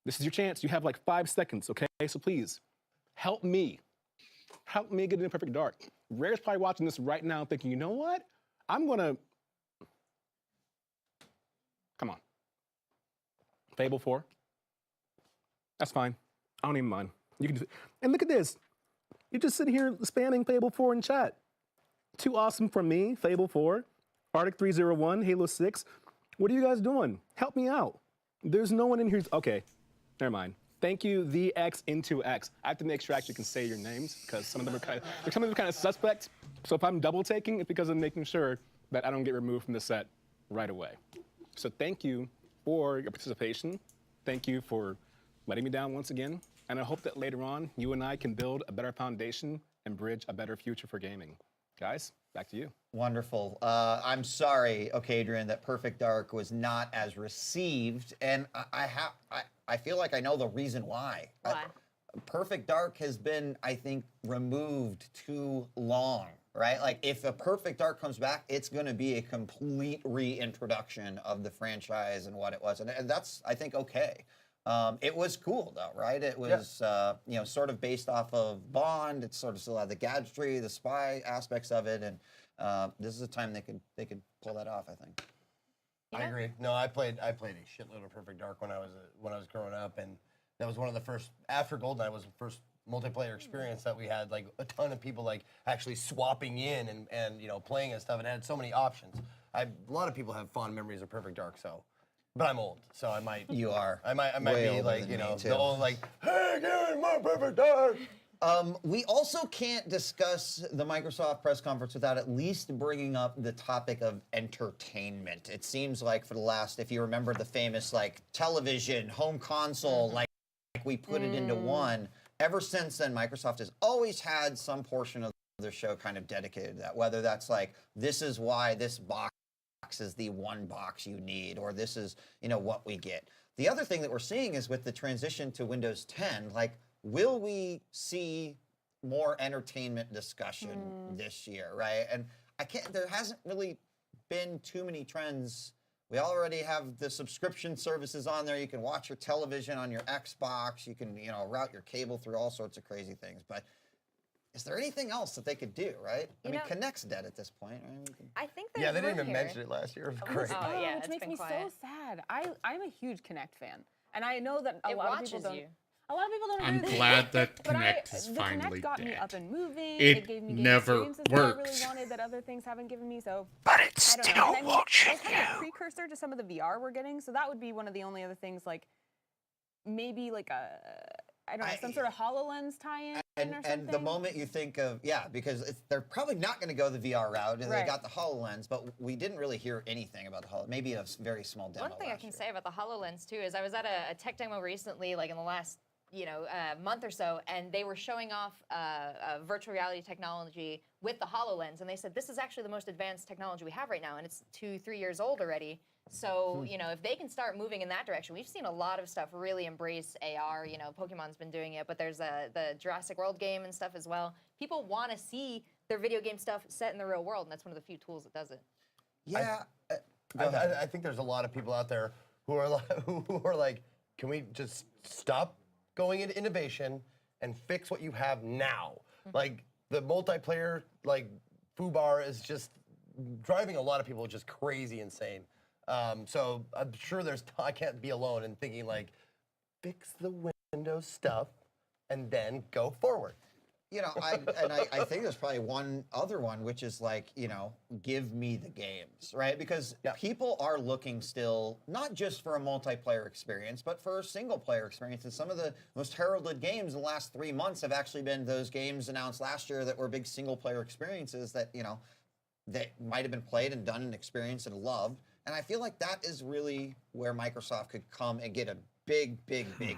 this is your chance. You have like 5 seconds, okay? So please, help me. Help me get in Perfect Dark. Rare's probably watching this right now thinking, you know what? I'm gonna, come on. Fable 4. That's fine. I don't even mind. You can do it. And look at this. You're just sitting here spamming Fable 4 in chat. Too awesome from me, Fable 4, Arctic 301, Halo 6. What are you guys doing? Help me out. There's no one in here. Okay, never mind. Thank you, the X into X. I have to make sure I actually can say your names because some of them are kind of suspect. So if I'm double taking, it's because I'm making sure that I don't get removed from the set right away. So thank you for your participation. Thank you for letting me down once again. And I hope that later on, you and I can build a better foundation and bridge a better future for gaming. Guys, back to you. Wonderful. I'm sorry, Adrian, that Perfect Dark was not as received, and I feel like I know the reason why. Why? Perfect Dark has been, I think, removed too long, right? Like, if a Perfect Dark comes back, it's going to be a complete reintroduction of the franchise and what it was, and that's, I think, okay. It was cool though, right? It was, you know, sort of based off of Bond. It sort of still had the gadgetry, the spy aspects of it, and this is a time they could pull that off, I think. I agree. No, I played a shitload of Perfect Dark when I was growing up, and that was one of the first. After GoldenEye was the first multiplayer experience that we had, like a ton of people like actually swapping in and you know playing and stuff, and it had so many options. A lot of people have fond memories of Perfect Dark, so. But I'm old, so I might. You are. I might way be older like, than you me, know, too. the old like, hey, give me more Perfect Dark. We also can't discuss the Microsoft press conference without at least bringing up the topic of entertainment. It seems like for the last, if you remember the famous like television, home console, like we put it into one. Ever since then, Microsoft has always had some portion of their show kind of dedicated to that, whether that's like, this is why this box is the one box you need, or this is, you know, what we get. The other thing that we're seeing is with the transition to Windows 10, like, will we see more entertainment discussion this year, right? And there hasn't really been too many trends. We already have the subscription services on there. You can watch your television on your Xbox. You can, you know, route your cable through all sorts of crazy things. But is there anything else that they could do, right? I mean, Kinect's dead at this point. Right? I think there's they didn't room even here. mention it last year. It was great. Oh, yeah, which it's makes been me quiet. so sad. I'm a huge Kinect fan, and I know that a It lot of people watches don't. you. A lot of people don't I'm agree with glad me. that But Kinect is the finally Kinect got me dead. up and moving. It gave me game never experiences that I worked. really wanted that other things haven't given me. So, But it's I don't know. still And I mean, watching it's kind of a you. precursor to some of the VR we're getting. So that would be one of the only other things, like maybe like I don't know, some sort of HoloLens tie-in or something. And the moment you think of, because they're probably not going to go the VR route, and they got the HoloLens, but we didn't really hear anything about the HoloLens. Maybe a very small demo. One thing I can say about the HoloLens too is I was at a tech demo recently, like in the last month or so, and they were showing off virtual reality technology with the HoloLens, and they said this is actually the most advanced technology we have right now, and it's 2-3 years old already. So, if they can start moving in that direction, we've seen a lot of stuff really embrace AR. Pokemon's been doing it, but there's the Jurassic World game and stuff as well. People want to see their video game stuff set in the real world, and that's one of the few tools that does it. Yeah. I think there's a lot of people out there who are like, can we just stop going into innovation and fix what you have now? Like the multiplayer, like FUBAR is just driving a lot of people just crazy insane. So I'm sure I can't be alone in thinking like, fix the Windows stuff and then go forward. I think there's probably one other one, which is like, give me the games, right? Because people are looking still, not just for a multiplayer experience, but for a single player experience. And some of the most heralded games in the last 3 months have actually been those games announced last year that were big single player experiences that, that might have been played and done and experienced and loved. And I feel like that is really where Microsoft could come and get a big A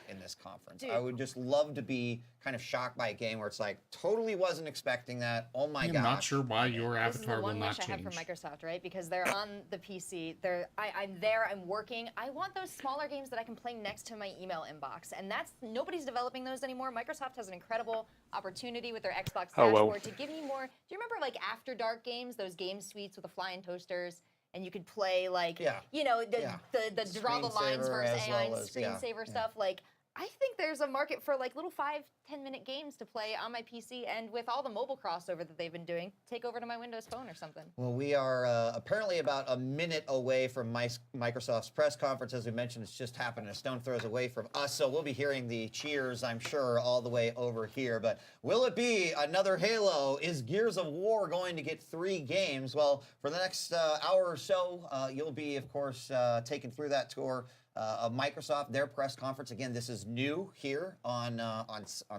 in this conference. Dude. I would just love to be kind of shocked by a game where it's like, totally wasn't expecting that. Oh my gosh. I'm not sure why your This is the avatar will one not wish I have change. from Microsoft, right? Because they're on the PC. I'm there. I'm working. I want those smaller games that I can play next to my email inbox, and nobody's developing those anymore. Microsoft has an incredible opportunity with their Xbox dashboard to give me more. Do you remember like After Dark games? Those game suites with the flying toasters. And you could play like, the draw the lines versus AI and screensaver stuff. Like, I think there's a market for like little 5-10 minute games to play on my PC, and with all the mobile crossover that they've been doing, take over to my Windows phone or something. Well, we are apparently about a minute away from Microsoft's press conference. As we mentioned, it's just happened a stone throws away from us, so we'll be hearing the cheers, I'm sure, all the way over here. But will it be another Halo? Is Gears of War going to get 3 games? Well, for the next hour or so, you'll be, of course, taken through that tour of Microsoft, their press conference. Again, this is new here on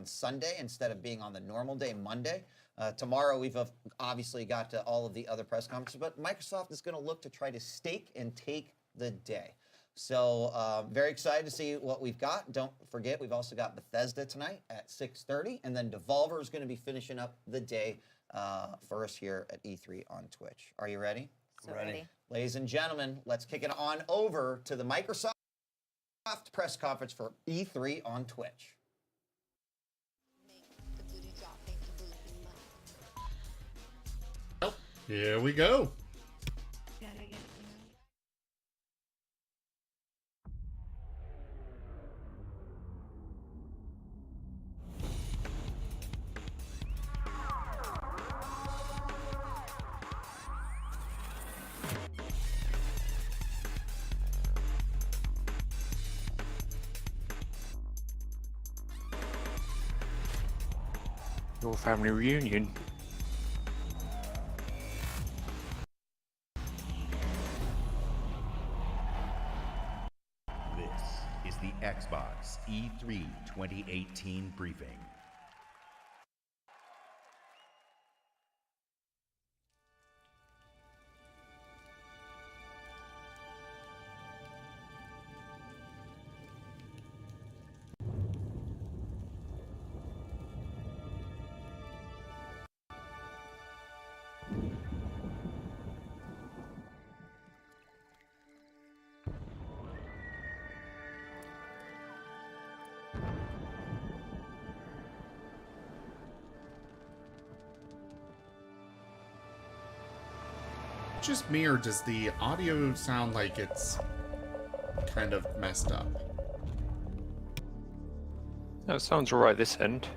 Sunday instead of being on the normal day, Monday. Tomorrow, we've obviously got all of the other press conferences, but Microsoft is going to look to try to stake and take the day. So very excited to see what we've got. Don't forget, we've also got Bethesda tonight at 6:30, and then Devolver is going to be finishing up the day for us here at E3 on Twitch. Are you ready? So ready. Ladies and gentlemen, let's kick it on over to the Microsoft press conference for E3 on Twitch. Oh, here we go. Your family reunion. This is the Xbox E3 2018 briefing. just me, or does the audio sound like it's kind of messed up? That sounds alright this end.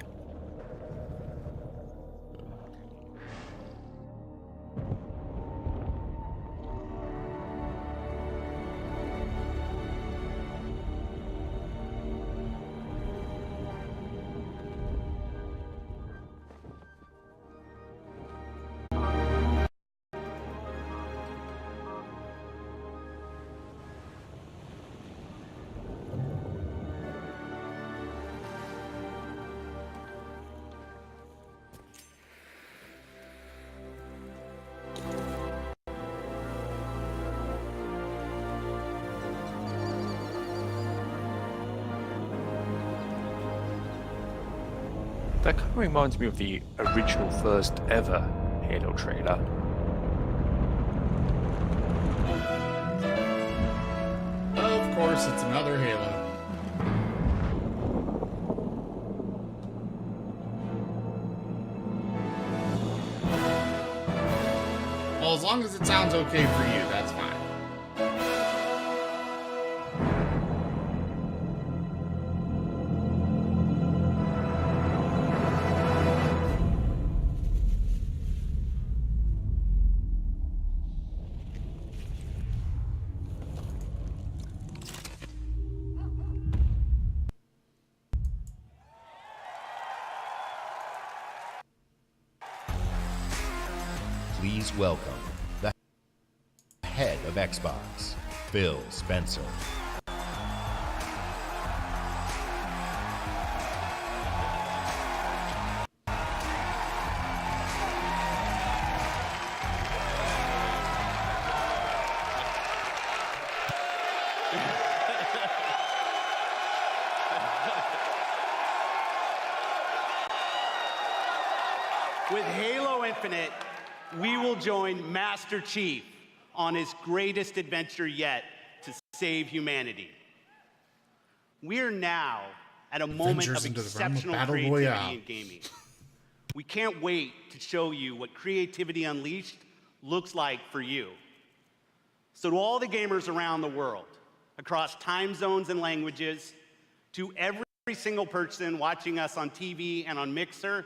That kind of reminds me of the original first ever Halo trailer. Of course, it's another Halo. Well, as long as it sounds okay for you, that's fine. Please welcome the head of Xbox, Phil Spencer. With Halo Infinite, we will join Master Chief on his greatest adventure yet to save humanity. We're now at a moment Ventures of into the realm of exceptional Battle creativity Royale. in gaming. We can't wait to show you what Creativity Unleashed looks like for you. So to all the gamers around the world, across time zones and languages, to every single person watching us on TV and on Mixer,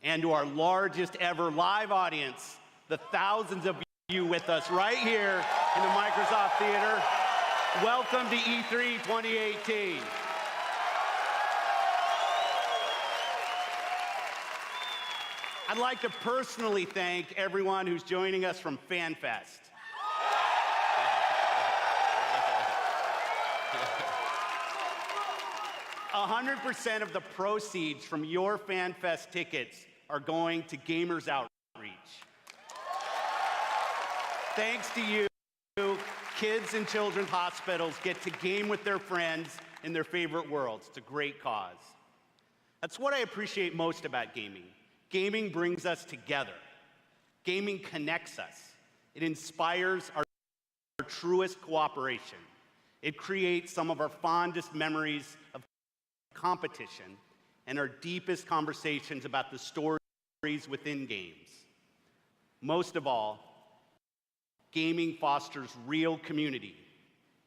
and to our largest ever live audience, the thousands of you with us right here in the Microsoft Theater, welcome to E3 2018. I'd like to personally thank everyone who's joining us from FanFest. A 100% of the proceeds from your FanFest tickets are going to Gamers Outreach. Thanks to you, kids in children's hospitals get to game with their friends in their favorite worlds. It's a great cause. That's what I appreciate most about gaming. Gaming brings us together. Gaming connects us. It inspires our truest cooperation. It creates some of our fondest memories of competition and our deepest conversations about the stories within games. Most of all, gaming fosters real community.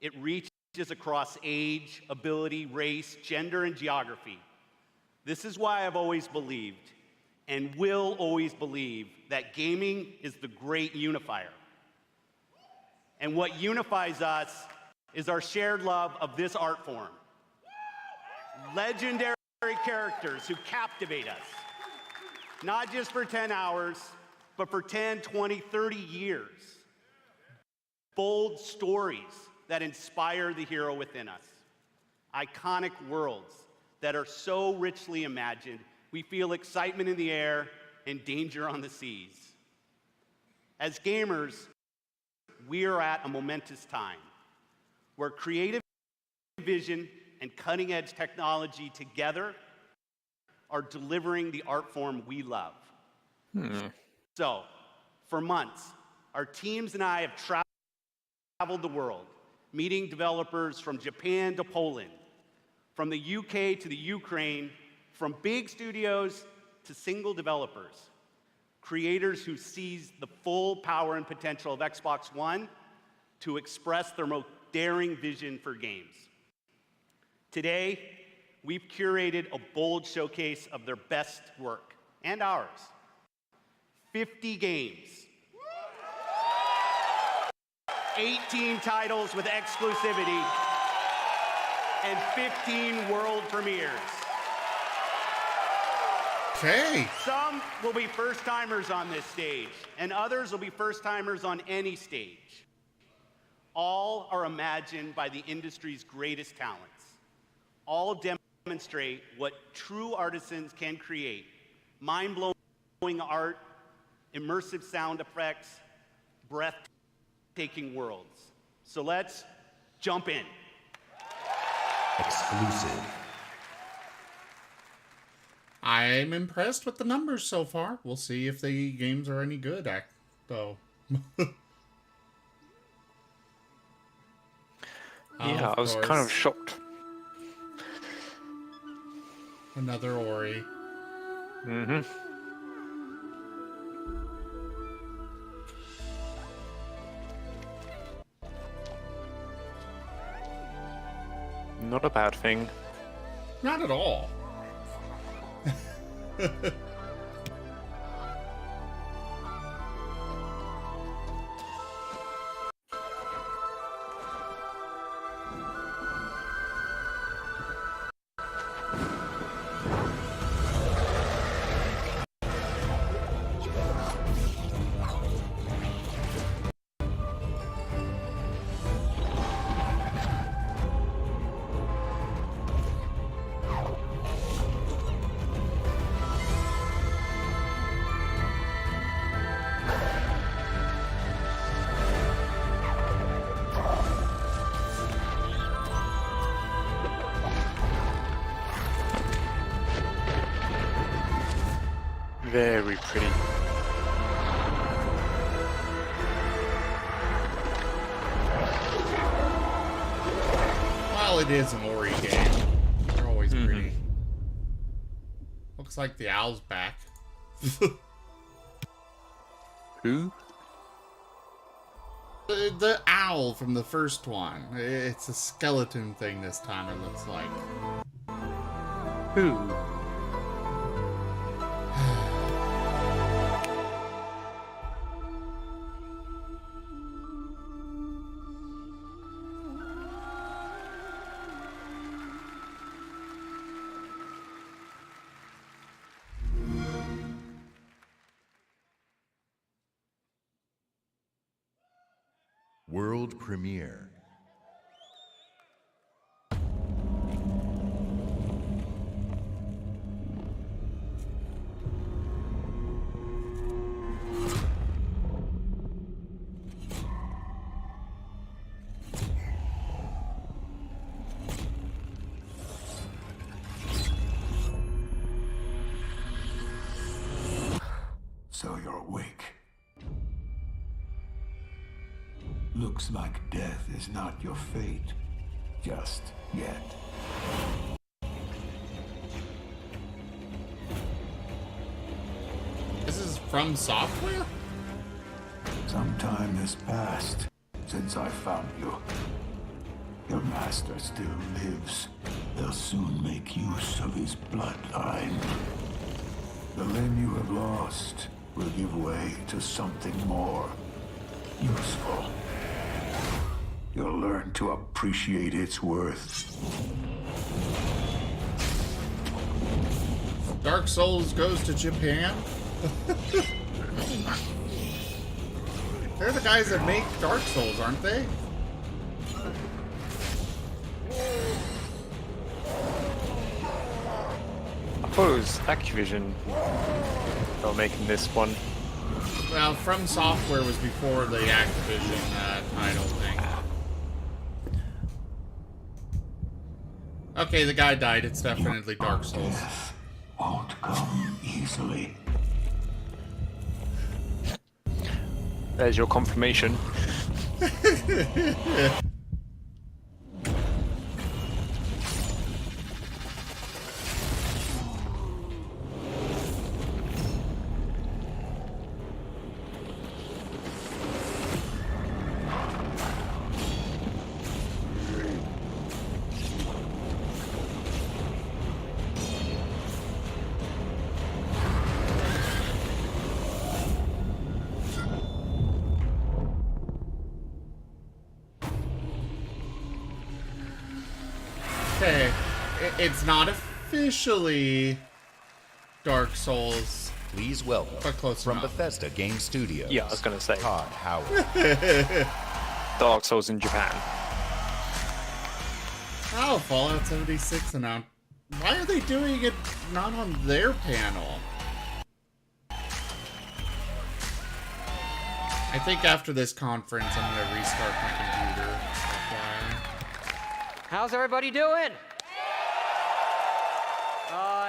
It reaches across age, ability, race, gender, and geography. This is why I've always believed, and will always believe, that gaming is the great unifier. And what unifies us is our shared love of this art form. Legendary characters who captivate us, not just for 10 hours, but for 10, 20, 30 years. Bold stories that inspire the hero within us. Iconic worlds that are so richly imagined, we feel excitement in the air and danger on the seas. As gamers, we are at a momentous time where creative vision and cutting-edge technology together are delivering the art form we love. So, for months, our teams and I have traveled the world, meeting developers from Japan to Poland, from the UK to the Ukraine, from big studios to single developers, Creators who seize the full power and potential of Xbox One to express their most daring vision for games. Today, we've curated a bold showcase of their best work, and ours. 50 games. 18 titles with exclusivity, and 15 world premieres. Okay. Some will be first-timers on this stage, and others will be first-timers on any stage. All are imagined by the industry's greatest talents. All demonstrate what true artisans can create: mind-blowing art, immersive sound effects, breathtaking worlds. So let's jump in. Exclusive. I'm impressed with the numbers so far. We'll see if the games are any good, though. Yeah, I was kind of shocked. Another Ori. Mm-hmm. Not a bad thing. Not at all. Very pretty. Well, it is an Ori game. They're always pretty. Looks like the owl's back. Who? The owl from the first one. It's a skeleton thing this time, it looks like. Who? World premiere. So you're awake. Looks like death is not your fate. Just yet. This is from software? Some time has passed since I found you. Your master still lives. They'll soon make use of his bloodline. The limb you have lost will give way to something more useful. You'll learn to appreciate its worth. Dark Souls goes to Japan? They're the guys that make Dark Souls, aren't they? I thought it was Activision that were making this one. Well, From Software was before the Activision title thing. Okay, the guy died. It's definitely Dark Souls. Won't come easily. There's your confirmation. Okay, it's not officially Dark Souls. Please welcome But close from enough. Bethesda Game Studios. Yeah, I was gonna say. Todd Howard. Dark Souls in Japan. Oh, Fallout 76 announced. Why are they doing it not on their panel? I think after this conference, I'm gonna restart my computer. How's everybody doing?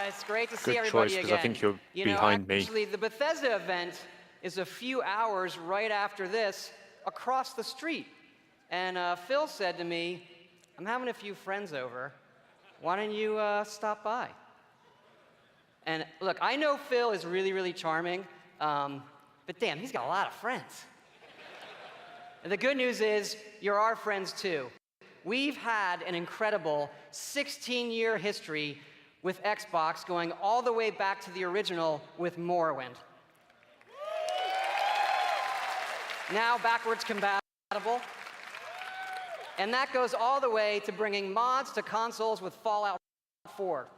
It's great to see Good everybody choice, again. 'cause I think you're behind me. Actually, the Bethesda event is a few hours right after this, across the street. And Phil said to me, "I'm having a few friends over. Why don't you stop by?" And look, I know Phil is really, really charming, but damn, he's got a lot of friends. And the good news is, you're our friends too. We've had an incredible 16-year history with Xbox, going all the way back to the original with Morrowind. Now backwards compatible. And that goes all the way to bringing mods to consoles with Fallout 4.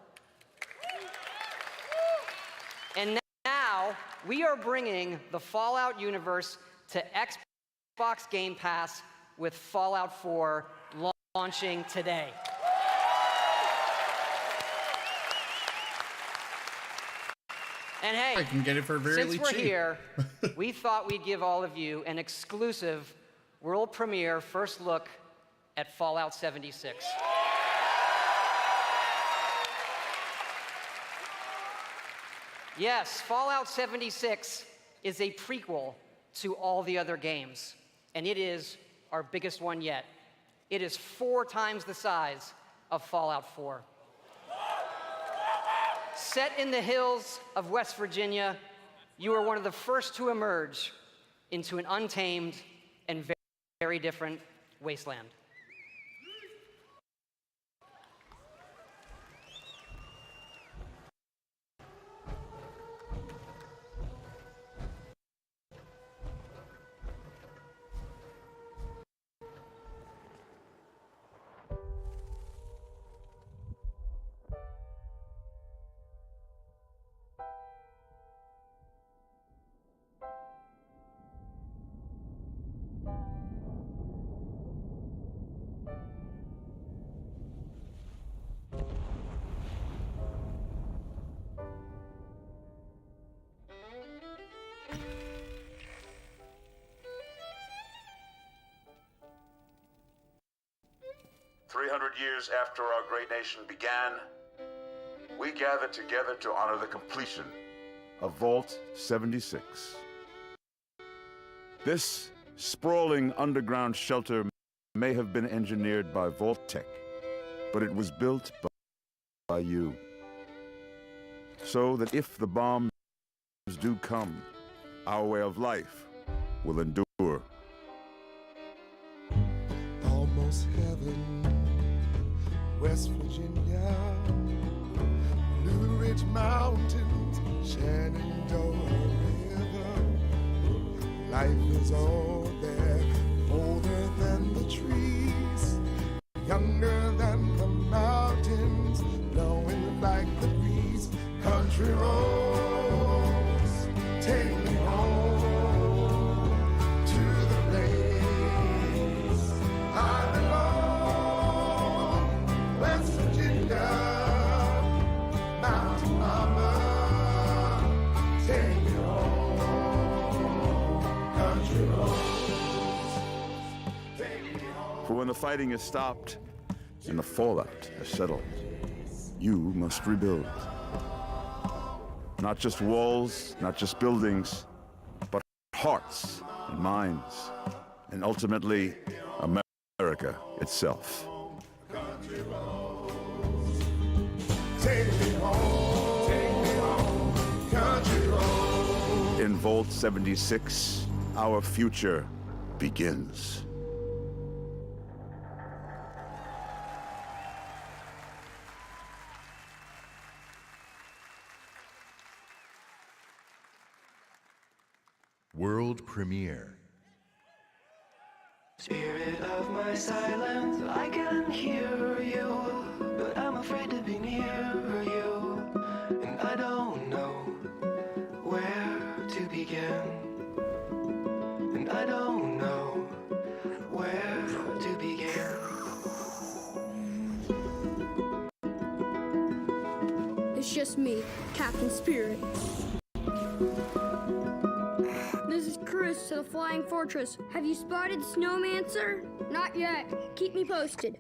And now we are bringing the Fallout universe to Xbox Game Pass with Fallout 4 launching today. And hey, I can get it for really since we're cheap. here, we thought we'd give all of you an exclusive world premiere first look at Fallout 76. Yes, Fallout 76 is a prequel to all the other games, and it is our biggest one yet. It is 4 times the size of Fallout 4. Set in the hills of West Virginia, you are one of the first to emerge into an untamed and very different wasteland. Years after our great nation began, we gathered together to honor the completion of Vault 76. This sprawling underground shelter may have been engineered by Vault Tech, but it was built by you. So that if the bombs do come, our way of life will endure. Almost heaven, West Virginia, Blue Ridge Mountains, Shenandoah River. Life is all there, older than the trees, younger than the mountains, blowing like the breeze. Country roads, take me home to the place I belong. West Virginia, Mountain Mama, take me home. Country roads, take me home. For when the fighting is stopped and the fallout has settled, you must rebuild. Not just walls, not just buildings, but hearts and minds, and ultimately, America itself. Take me home, country road. In Vault 76, our future begins. World premiere. Spirit of my silence, I can hear you, afraid to be near you, and I don't know where to begin. And I don't know where to begin. It's just me, Captain Spirit. This is Chris to the Flying Fortress. Have you spotted Snowmancer? Not yet. Keep me posted.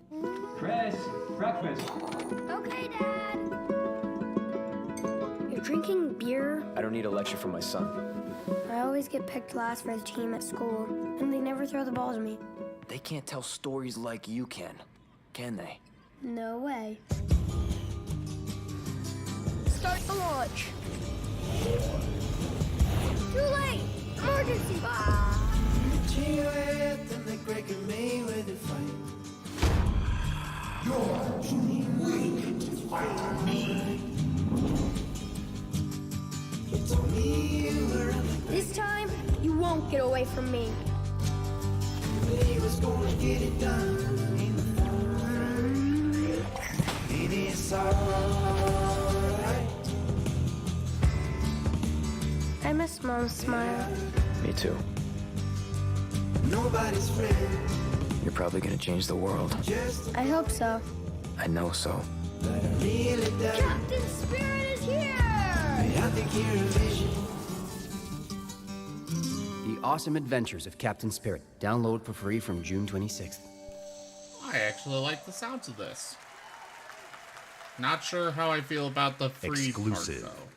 Chris, breakfast. Okay, Dad. You're drinking beer? I don't need a lecture from my son. I always get picked last for the team at school, and they never throw the ball to me. They can't tell stories like you can they? No way. Start the launch. Too late! Emergency! You're too weak to fight me. This time, you won't get away from me. He was gonna get it done. It is alright. I miss Mom's smile. Me too. Nobody's friend. You're probably gonna change the world. I hope so. I know so. Captain Spirit is here! I think you're a vision. The Awesome Adventures of Captain Spirit. Download for free from June 26th. I actually like the sounds of this. Not sure how I feel about the free Exclusive. part, though.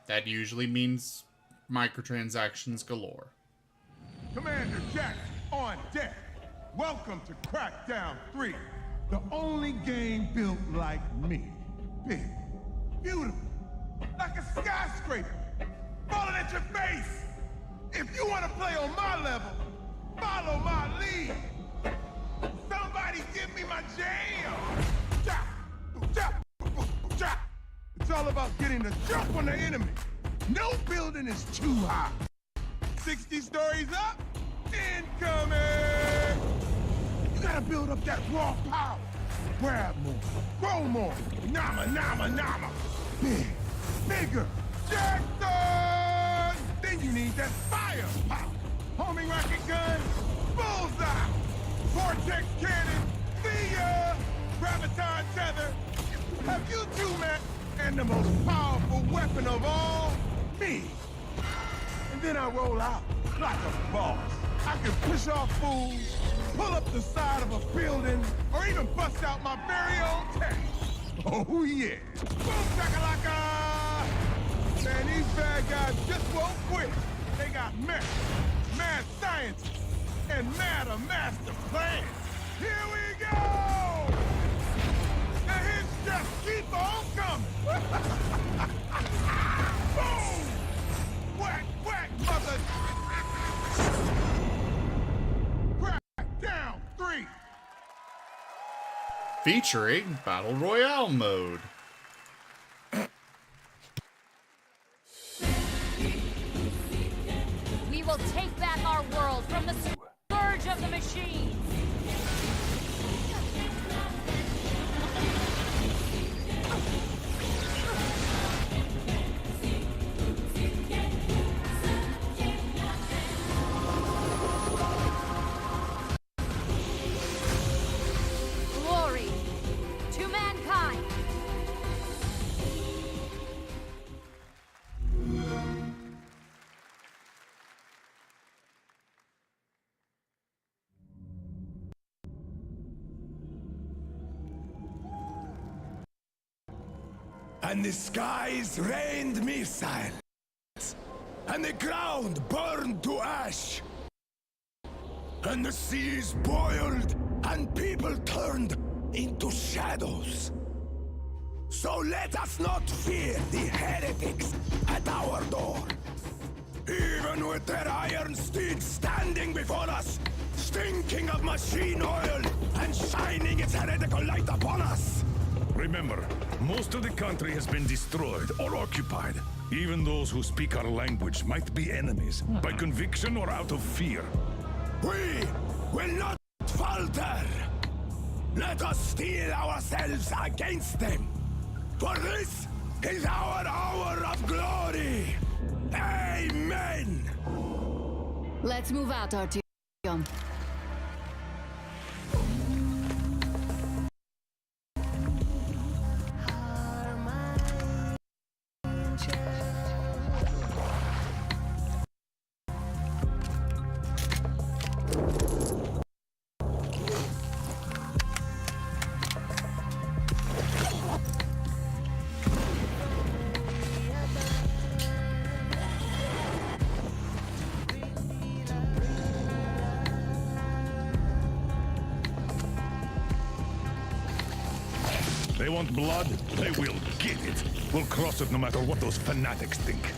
That usually means microtransactions galore. Commander Jack on deck. Welcome to Crackdown 3, the only game built like me. Big, beautiful, like a skyscraper, falling at your face. If you want to play on my level, follow my lead. Somebody give me my jam. Chop, chop, chop. It's all about getting the jump on the enemy. No building is too high. 60 stories up, incoming. You gotta build up that raw power. Grab more, grow more. Nama, nama, nama. Big, bigger. Jackson! Then you need that firepower. Homing rocket gun, bullseye. Vortex cannon, see ya. Graviton tether. Have you two met? And the most powerful weapon of all, me. And then I roll out like a boss. I can push off fools, pull up the side of a building, or even bust out my very own tank. Oh yeah. Boom shakalaka! Man, these bad guys just won't quit. They got mad scientists, and mad a master plan. Here we go! The hits just keep on coming. Boom! Whack, whack, mother! Crackdown 3! Featuring Battle Royale mode. We will take back our world from the scourge of the machines. Glory to mankind. And the skies rained missiles, and the ground burned to ash, and the seas boiled, and people turned into shadows. So let us not fear the heretics at our door. Even with their iron steeds standing before us, stinking of machine oil and shining its heretical light upon us. Remember, most of the country has been destroyed or occupied. Even those who speak our language might be enemies, by conviction or out of fear. We will not falter! Let us steel ourselves against them. For this is our hour of glory. Amen. Let's move out, Artyom. They want blood, they will get it. We'll cross it no matter what those fanatics think.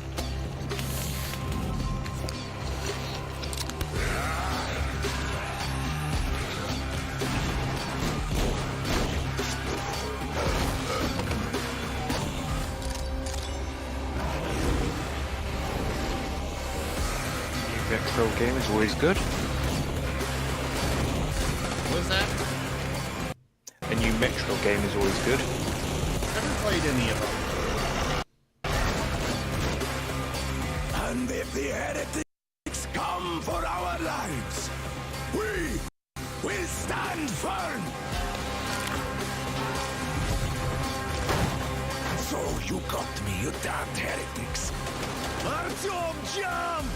Retro game is always good. What was that? A new Metro game is always good. Haven't played any of them. And if the heretics come for our lives, we will stand firm. So you got me, you damned heretics. Artyom, jump!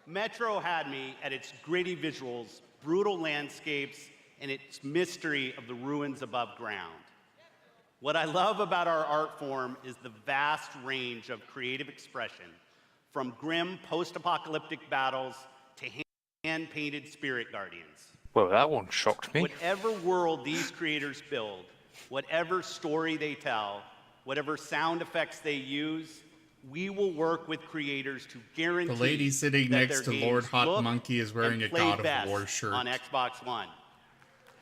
Metro had me at its gritty visuals, brutal landscapes, and its mystery of the ruins above ground. What I love about our art form is the vast range of creative expression, from grim post-apocalyptic battles to hand-painted spirit guardians. Well, that one shocked me. Whatever world these creators build, whatever story they tell, whatever sound effects they use, we will work with creators to guarantee The lady sitting that next their to Lord games Hot look Monkey is wearing and a play God of best War shirt on Xbox One.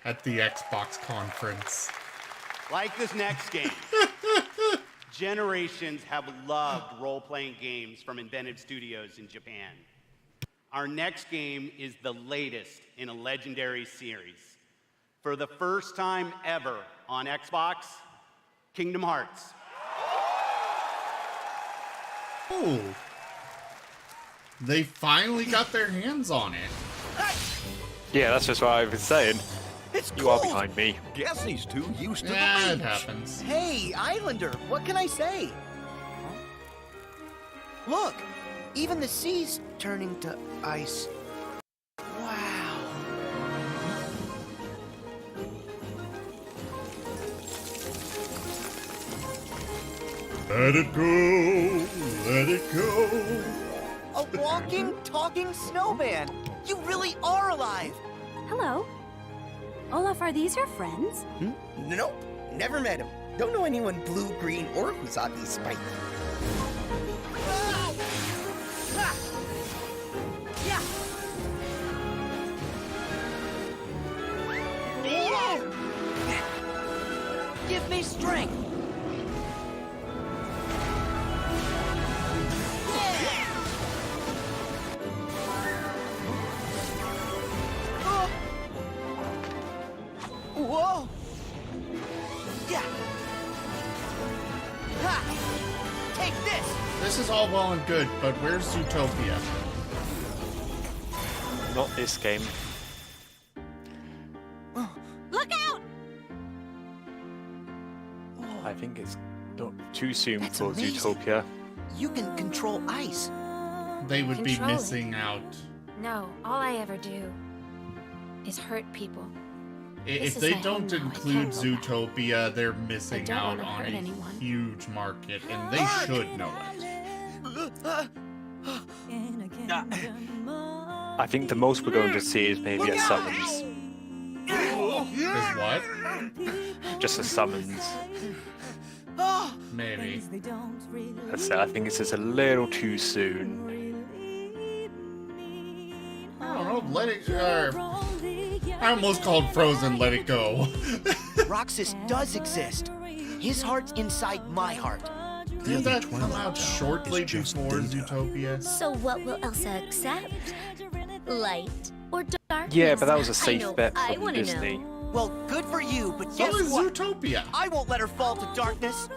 at the Xbox conference. Like this next game, generations have loved role-playing games from inventive studios in Japan. Our next game is the latest in a legendary series. For the first time ever on Xbox, Kingdom Hearts. Oh. They finally got their hands on it. Yeah, that's just what I've been saying. It's You are cold. behind me. Guess these two used to Yeah, the it beach. happens. Hey, Islander, what can I say? Look, even the sea's turning to ice. Wow. Let it go, let it go. A walking, talking snowman. You really are alive. Hello. Olaf, are these your friends? Nope, never met him. Don't know anyone blue, green, or Kusaki Spike. Yeah. Give me strength. Whoa! Yeah! Ha! Take this! This is all well and good, but where's Zootopia? Not this game. Look out! I think it's not too soon That's for amazing. Zootopia. You can control ice. They would be Control it. missing out. No, all I ever do is hurt people. If This is they my home don't now, I include can't go back. Zootopia, they're missing don't out wanna on hurt a anyone. huge market, and they should know it. I think the most we're going to see is maybe a summons. Is what? Just a summons. Maybe. That's it. I think it's just a little too soon. I don't know. Let it. I almost called Frozen Let It Go. Roxas does exist. His heart's inside my heart. Did that come out shortly before Zootopia? So what will Elsa accept? Light or darkness? Yeah, but that was a safe I know, bet I from wanna Disney. know. Well, good for you, but So guess is what? Zootopia. I won't let her fall to darkness.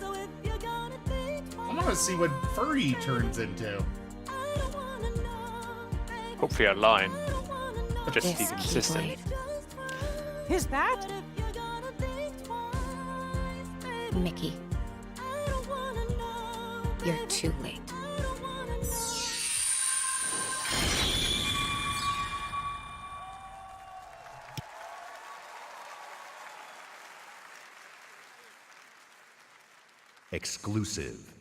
I want to see what Furry turns into. Hopefully online. Just to be consistent. Is that? Mickey, you're too late. Exclusive.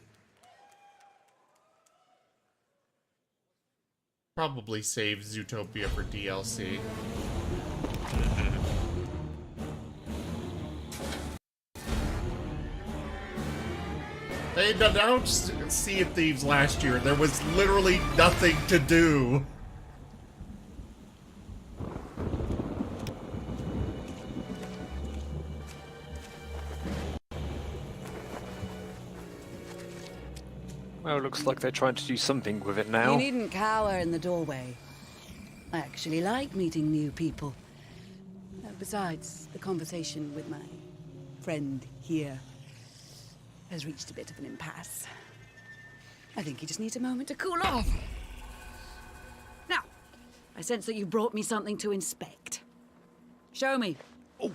Probably save Zootopia for DLC. They announced Sea of Thieves last year. There was literally nothing to do. Well, it looks like they're trying to do something with it now. You needn't cower in the doorway. I actually like meeting new people. Besides, the conversation with my friend here has reached a bit of an impasse. I think he just needs a moment to cool off. Now, I sense that you brought me something to inspect. Show me. Oh.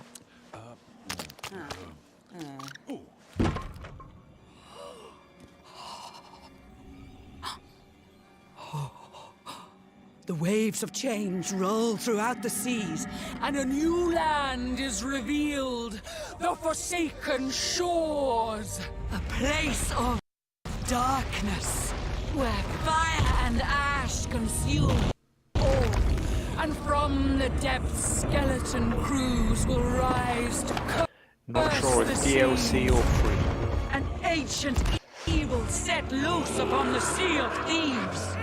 The waves of change roll throughout the seas, and a new land is revealed. The Forsaken Shores. A place of darkness, where fire and ash consume all. And from the depths, skeleton crews will rise to curse Not sure the if DLC seas. or free. An ancient evil set loose upon the Sea of Thieves.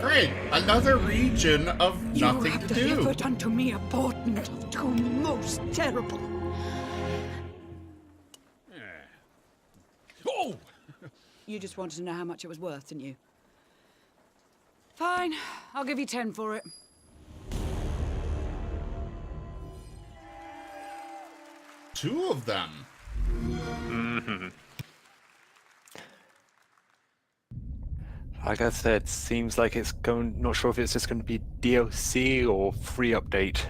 Great, another region of nothing You have to do. delivered unto me a portent of doom most terrible. Oh! You just wanted to know how much it was worth, didn't you? Fine, I'll give you 10 for it. Two of them. Mm-hmm. Like I said, seems like it's going. Not sure if it's just going to be DLC or free update.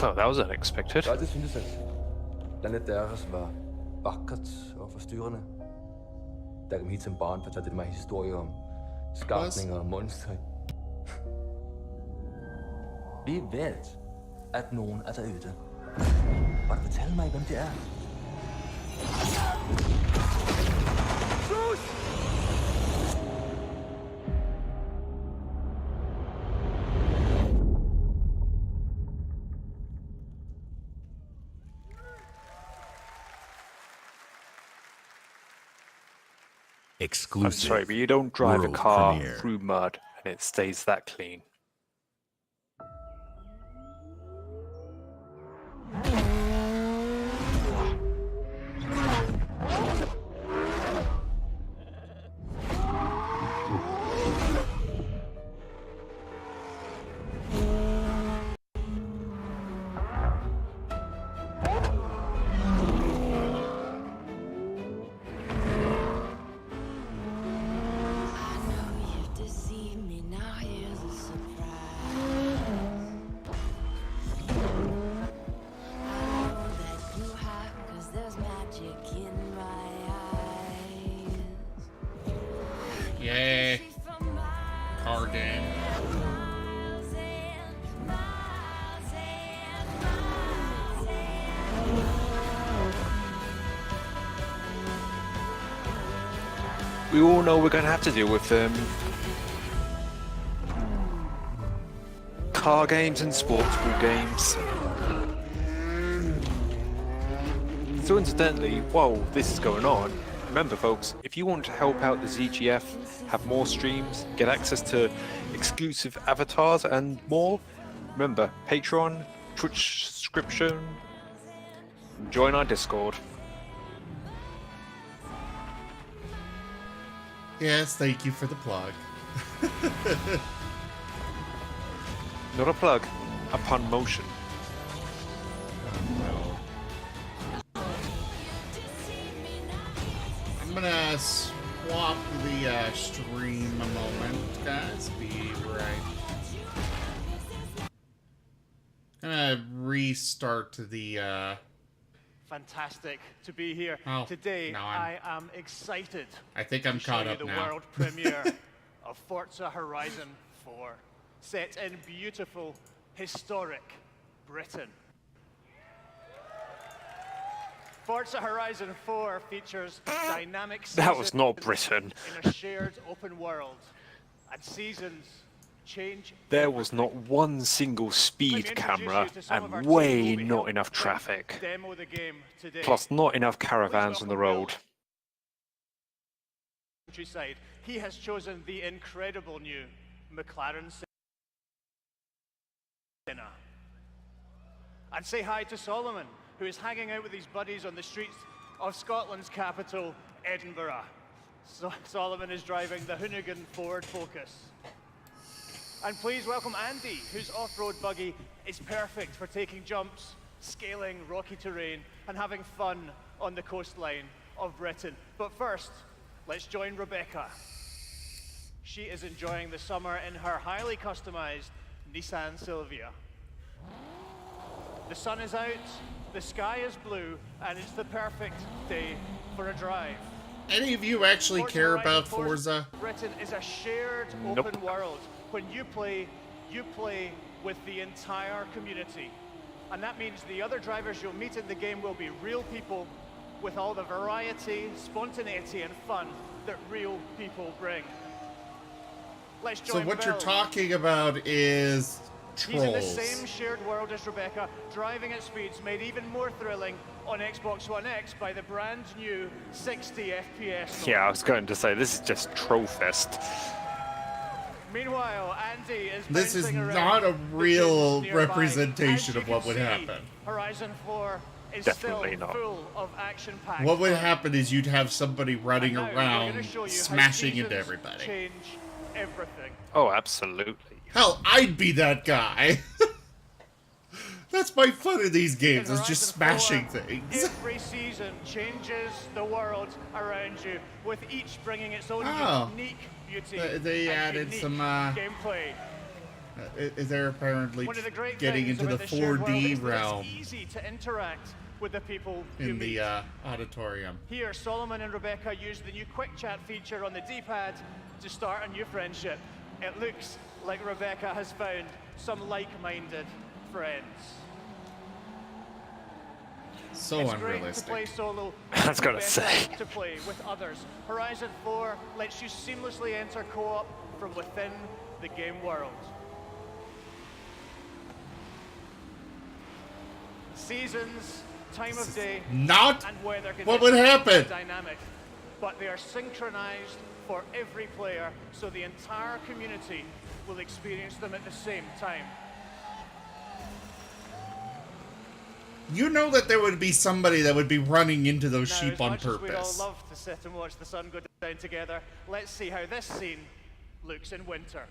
Oh, that was unexpected. Jeg har altid syntes, at Planet deres var vakkert og forstyrrende. Da jeg hit som barn fortalte de mig historier om skabninger og monstre. Vi ved, at nogen er derude. Bare fortæl mig, hvem det er. Sus! Exclusive. I'm sorry, but you don't drive World a car premiere. through mud and it stays that clean. we all know we're going to have to deal with car games and sports ball games. So incidentally, while this is going on, remember folks, if you want to help out the ZGF, have more streams, get access to exclusive avatars and more, remember Patreon, Twitch subscription, join our Discord. Yes, thank you for the plug. Not a plug, a pun motion. I'm gonna swap the stream a moment, guys. Be right. Gonna restart the. Fantastic to be here today. No, I am excited. I think I'm to show caught you up the now. world premiere of Forza Horizon 4, set in beautiful, historic Britain. Forza Horizon 4 features dynamic That was not seasons Britain. in a shared open world, and seasons change. There was not one single speed camera and way not enough traffic. Demo the game today. Plus not enough caravans on the road. Countryside. He has chosen the incredible new McLaren Senna. And say hi to Solomon, who is hanging out with his buddies on the streets of Scotland's capital, Edinburgh. Solomon is driving the Hoonigan Ford Focus. And please welcome Andy, whose off-road buggy is perfect for taking jumps, scaling rocky terrain, and having fun on the coastline of Britain. But first, let's join Rebecca. She is enjoying the summer in her highly customized Nissan Silvia. The sun is out, the sky is blue, and it's the perfect day for a drive. Any of you actually care about Forza? Britain is a shared open world. When you play with the entire community. And that means the other drivers you'll meet in the game will be real people with all the variety, spontaneity, and fun that real people bring. Let's join So what Bill. you're talking about is He's in the trolls. same shared world as Rebecca, driving at speeds made even more thrilling on Xbox One X by the brand new 60 FPS mode. Yeah, I was going to say, this is just Trollfest. Meanwhile, Andy is This is bouncing around not a the real gyms nearby. representation As you of what can would see, happen. Horizon 4 is Definitely still not. full of action-packed What would fun. happen is you'd have somebody running And now we're around, gonna show you how smashing seasons into everybody. Change everything. Oh, absolutely. Hell, I'd be that guy. That's my fun in these games, is just smashing things. Every season changes the world around you, with each bringing its own Oh. unique beauty. They and added unique some, gameplay. They're apparently One of the great getting things into the about shared world 4D is that realm It's easy to interact with the people you in meet. the auditorium. Here, Solomon and Rebecca use the new quick chat feature on the D-pad to start a new friendship. It looks like Rebecca has found some like-minded friends. So It's great to unrealistic. play solo. I was gonna Better say. to play with others. Horizon 4 lets you seamlessly enter co-op from within the game world. Seasons, time of day, not and weather what would conditions happen. are dynamic, but they are synchronized for every player, so the entire community will experience them at the same time. You know that there would be somebody that would be running into those Now, sheep as on much as we'd all purpose. love to sit and watch the sun go down together, let's see how this scene looks in winter.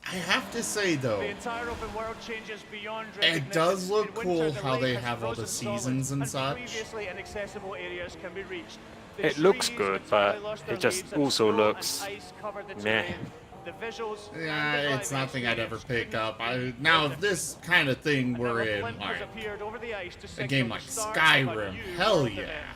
I have to say though, The entire open world changes beyond it does look In winter, cool the how they lake has have all the frozen solid, seasons and such. Previously inaccessible areas can be reached. The It looks trees good, entirely but lost their it just leaves and also snow looks and ice covered the meh. terrain. The visuals Yeah, and the it's driving nothing I'd ever experience pick up. Now, if this kind of thing were in blimp has like appeared over the ice to a signal game the like start of a Skyrim, new hell world yeah. event.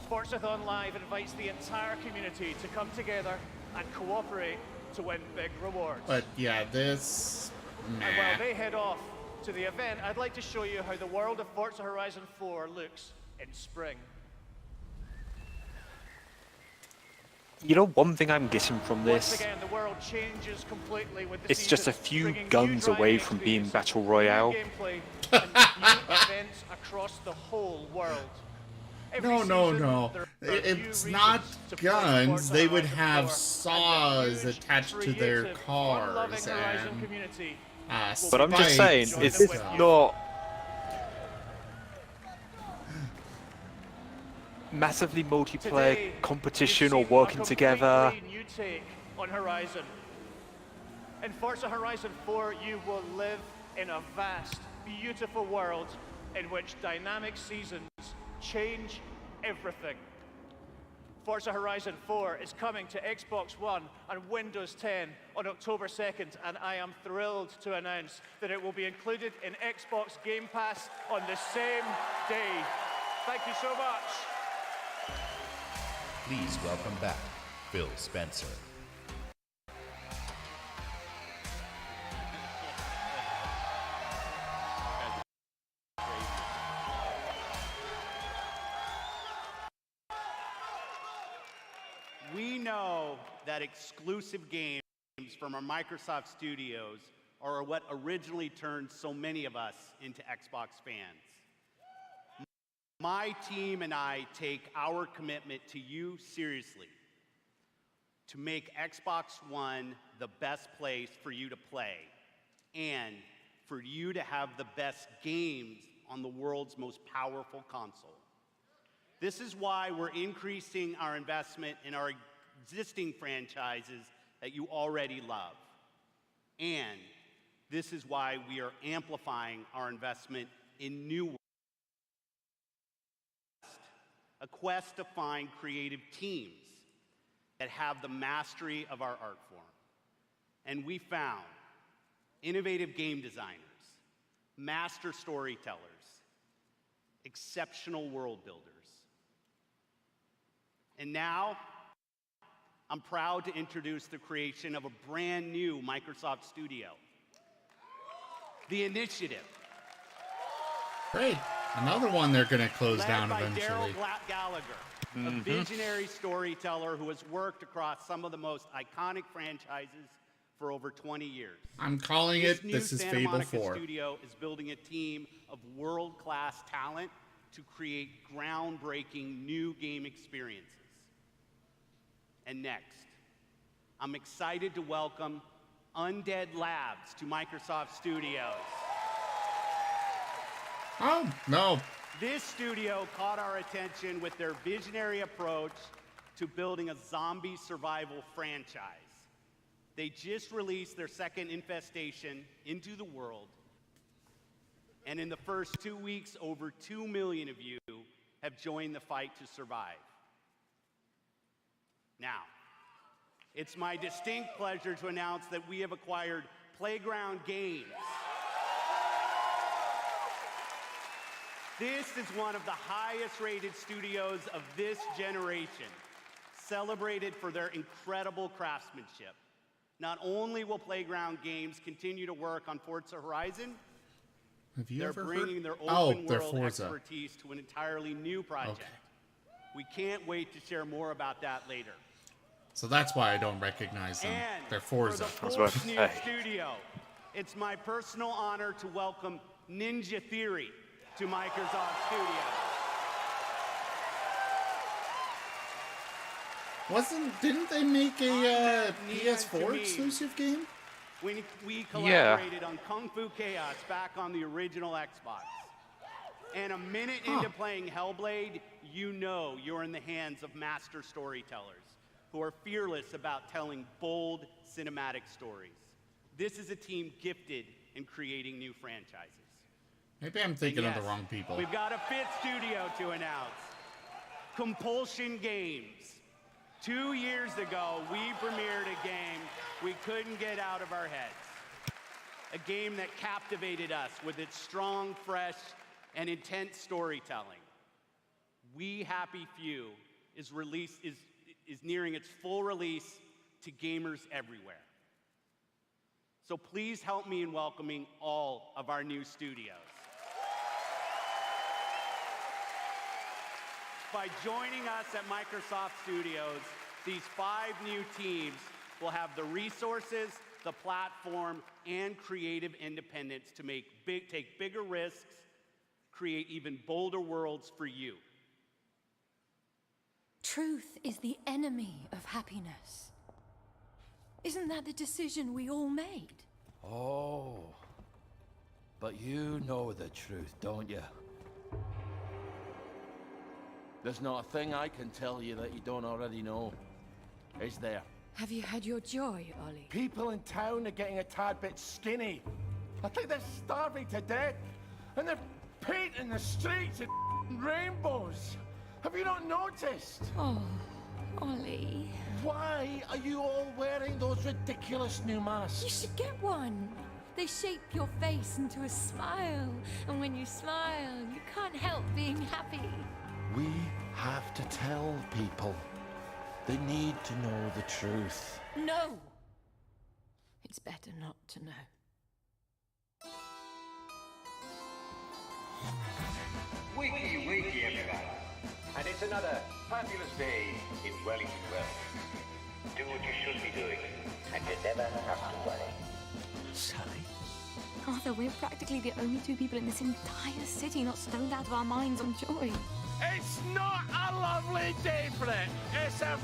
Forzathon Live invites the entire community to come together and cooperate to win big rewards. But yeah, this, And while they head off to the event, I'd like to show you how the world of Forza Horizon 4 looks in spring. You know, one thing I'm getting from Once this, again, the world changes completely with the it's just a season, few bringing new guns driving away from being experiences, Battle new Royale. gameplay, and new events across the whole world. Every No, no, season, no. there are It's new not reasons to play guns. Forza They would Horizon have 4, saws and the huge, attached to their creative, cars fun-loving Horizon and community But I'm just saying, spikes it's and stuff. not massively multiplayer Today, competition you've or seen a working together. completely new take on Horizon. In Forza Horizon 4, you will live in a vast, beautiful world in which dynamic seasons change everything. Forza Horizon 4 is coming to Xbox One and Windows 10 on October 2nd, and I am thrilled to announce that it will be included in Xbox Game Pass on the same day. Thank you so much. Please welcome back Phil Spencer. We know that exclusive games from our Microsoft studios are what originally turned so many of us into Xbox fans. My team and I take our commitment to you seriously to make Xbox One the best place for you to play and for you to have the best games on the world's most powerful console. This is why we're increasing our investment in our existing franchises that you already love. And this is why we are amplifying our investment in new worlds. A quest to find creative teams that have the mastery of our art form. And we found innovative game designers, master storytellers, exceptional world builders. And now, I'm proud to introduce the creation of a brand new Microsoft studio, The Initiative. Great. Another one they're going to close Led down by eventually. Daryl Gallagher, a visionary storyteller who has worked across some of the most iconic franchises for over 20 years. I'm calling This it, new this is Santa Fable Monica 4. studio is building a team of world-class talent to create groundbreaking new game experiences. And next, I'm excited to welcome Undead Labs to Microsoft Studios. Oh, no. This studio caught our attention with their visionary approach to building a zombie survival franchise. They just released their second Infestation into the world, and in the first 2 weeks, over 2 million of you have joined the fight to survive. Now, it's my distinct pleasure to announce that we have acquired Playground Games. This is one of the highest rated studios of this generation, celebrated for their incredible craftsmanship. Not only will Playground Games continue to work on Forza Horizon, Have you they're ever bringing heard? their Oh, open they're world Forza. expertise to an entirely new project. Okay. We can't wait to share more about that later. So that's why I don't recognize them. And They're Forza. for the fourth new studio, it's my personal honor to welcome Ninja Theory to Microsoft Studios. Didn't they make a PS4 exclusive game? We collaborated on Kung Fu Chaos back on the original Xbox. And a minute into playing Hellblade, you know you're in the hands of master storytellers who are fearless about telling bold cinematic stories. This is a team gifted in creating new franchises. Maybe I'm thinking And of the yes, wrong people. We've got a fifth studio to announce. Compulsion Games. 2 years ago, we premiered a game we couldn't get out of our heads. A game that captivated us with its strong, fresh, and intense storytelling. We Happy Few is nearing its full release to gamers everywhere. So please help me in welcoming all of our new studios. By joining us at Microsoft Studios, these 5 new teams will have the resources, the platform, and creative independence to take bigger risks, create even bolder worlds for you. Truth is the enemy of happiness. Isn't that the decision we all made? Oh, but you know the truth, don't you? There's not a thing I can tell you that you don't already know. Is there? Have you had your joy, Ollie? People in town are getting a tad bit skinny. I think they're starving to death. And they're painting the streets in rainbows. Have you not noticed? Oh, Ollie. Why are you all wearing those ridiculous new masks? You should get one. They shape your face into a smile. And when you smile, you can't help being happy. We have to tell people. They need to know the truth. No! It's better not to know. Wakey, wakey, everyone. And it's another fabulous day in Wellington Wells. Do what you should be doing, and you never have to worry. Sally? Arthur, we're practically the only 2 people in this entire city not stoned out of our minds on joy. It's not a lovely day for it. It's a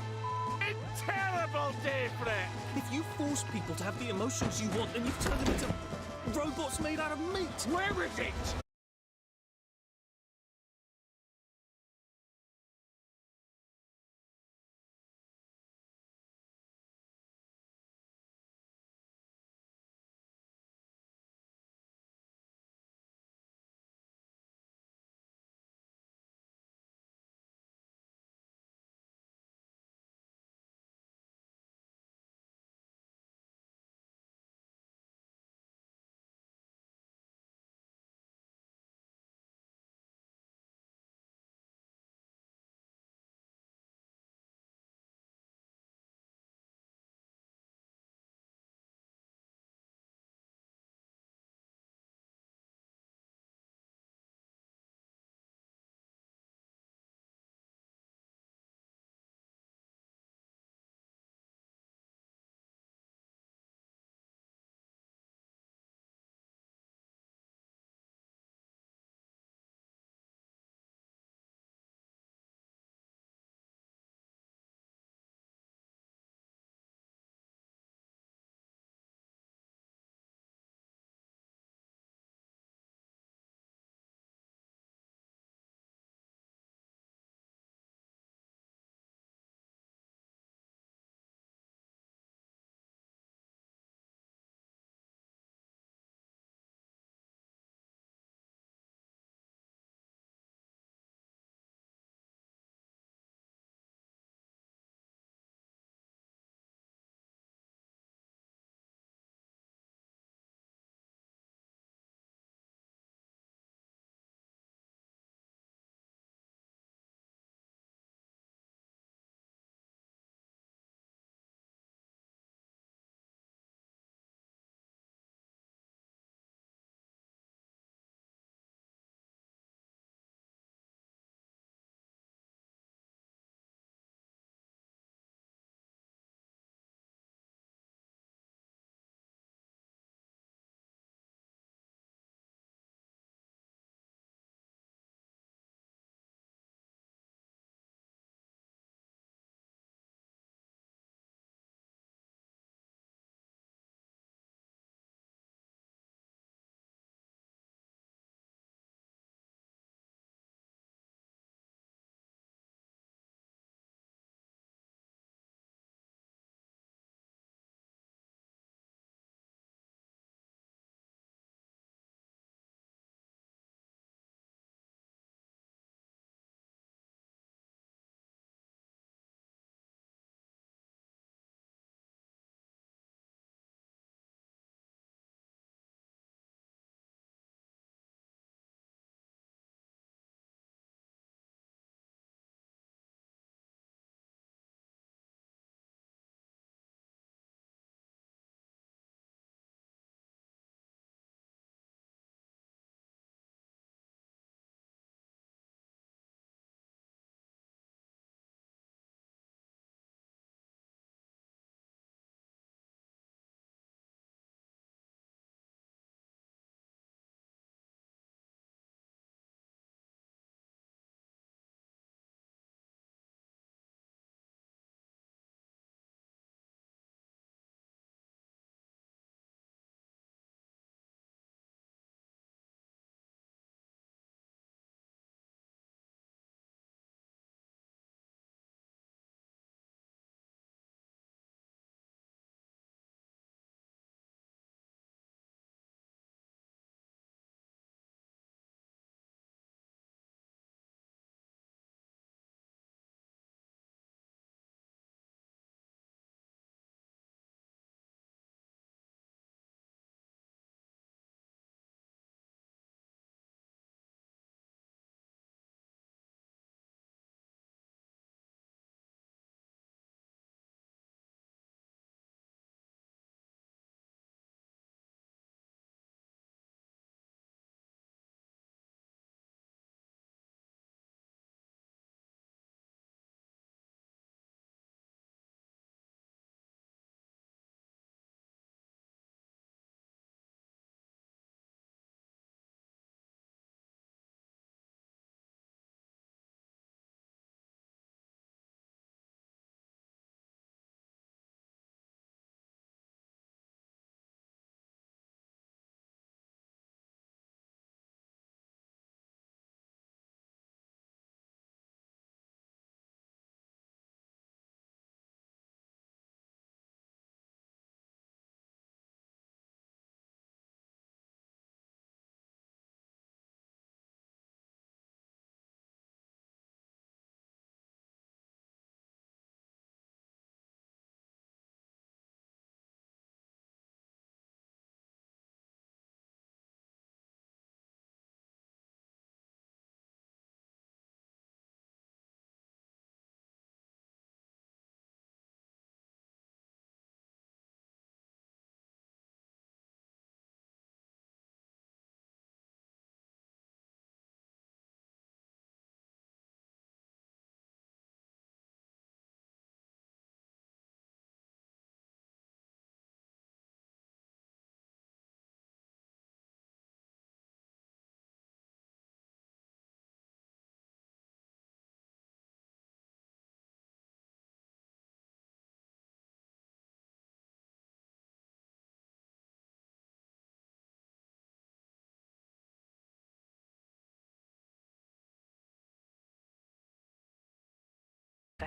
terrible day for it. If you force people to have the emotions you want, then you've turned them into robots made out of meat. Where is it?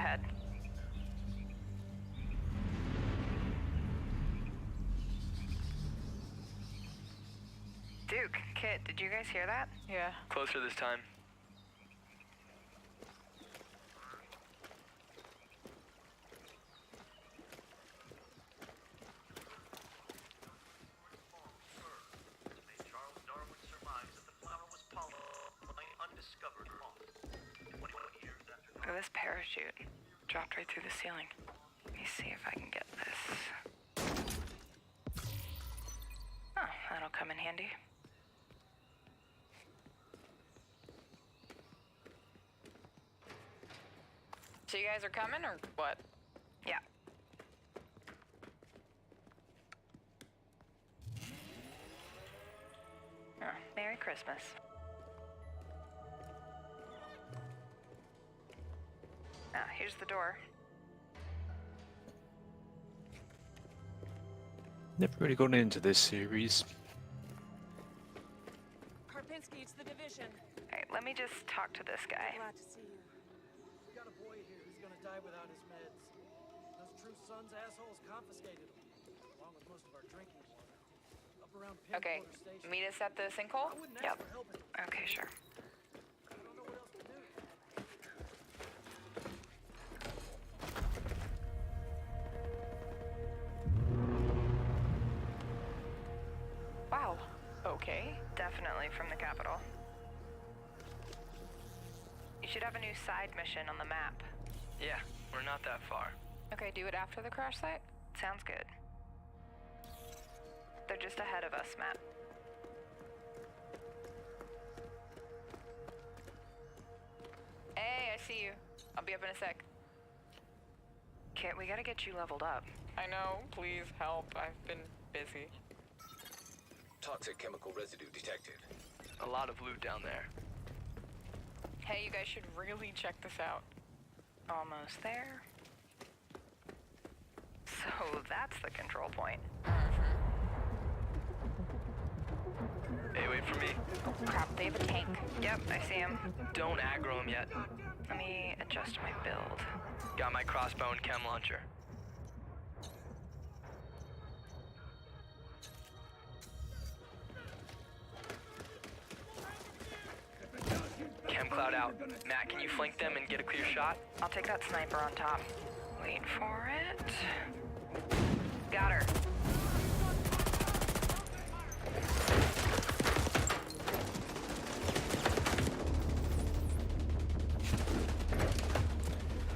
ahead. Duke, Kit, did you guys hear that? Yeah. Closer this time. Look at this parachute. Dropped right through the ceiling. Let me see if I can get this. Oh, that'll come in handy. So you guys are coming or what? Yeah. Oh, Merry Christmas. Ah, here's the door. Never really gone into this series. Karpinski, it's the division. Alright, let me just talk to this guy. Glad to see you. We got a boy here who's gonna die without his meds. Those True Sons assholes confiscated him, along with most of our drinking water. Up around Okay, Pinwater Station. meet us at the sinkhole? Yep. Okay, sure. Wow. Okay. Definitely from the capital. You should have a new side mission on the map. Yeah, we're not that far. Okay, do it after the crash site? Sounds good. They're just ahead of us, Matt. Hey, I see you. I'll be up in a sec. Kit, we gotta get you leveled up. I know, please help. I've been busy. Toxic chemical residue detected. A lot of loot down there. Hey, you guys should really check this out. Almost there. So that's the control point. Hey, wait for me. Crap, they have a tank. Yep, I see him. Don't aggro him yet. Let me adjust my build. Got my crossbow and chem launcher. Chem cloud out. Matt, can you flank them and get a clear shot? I'll take that sniper on top. Wait for it. Got her.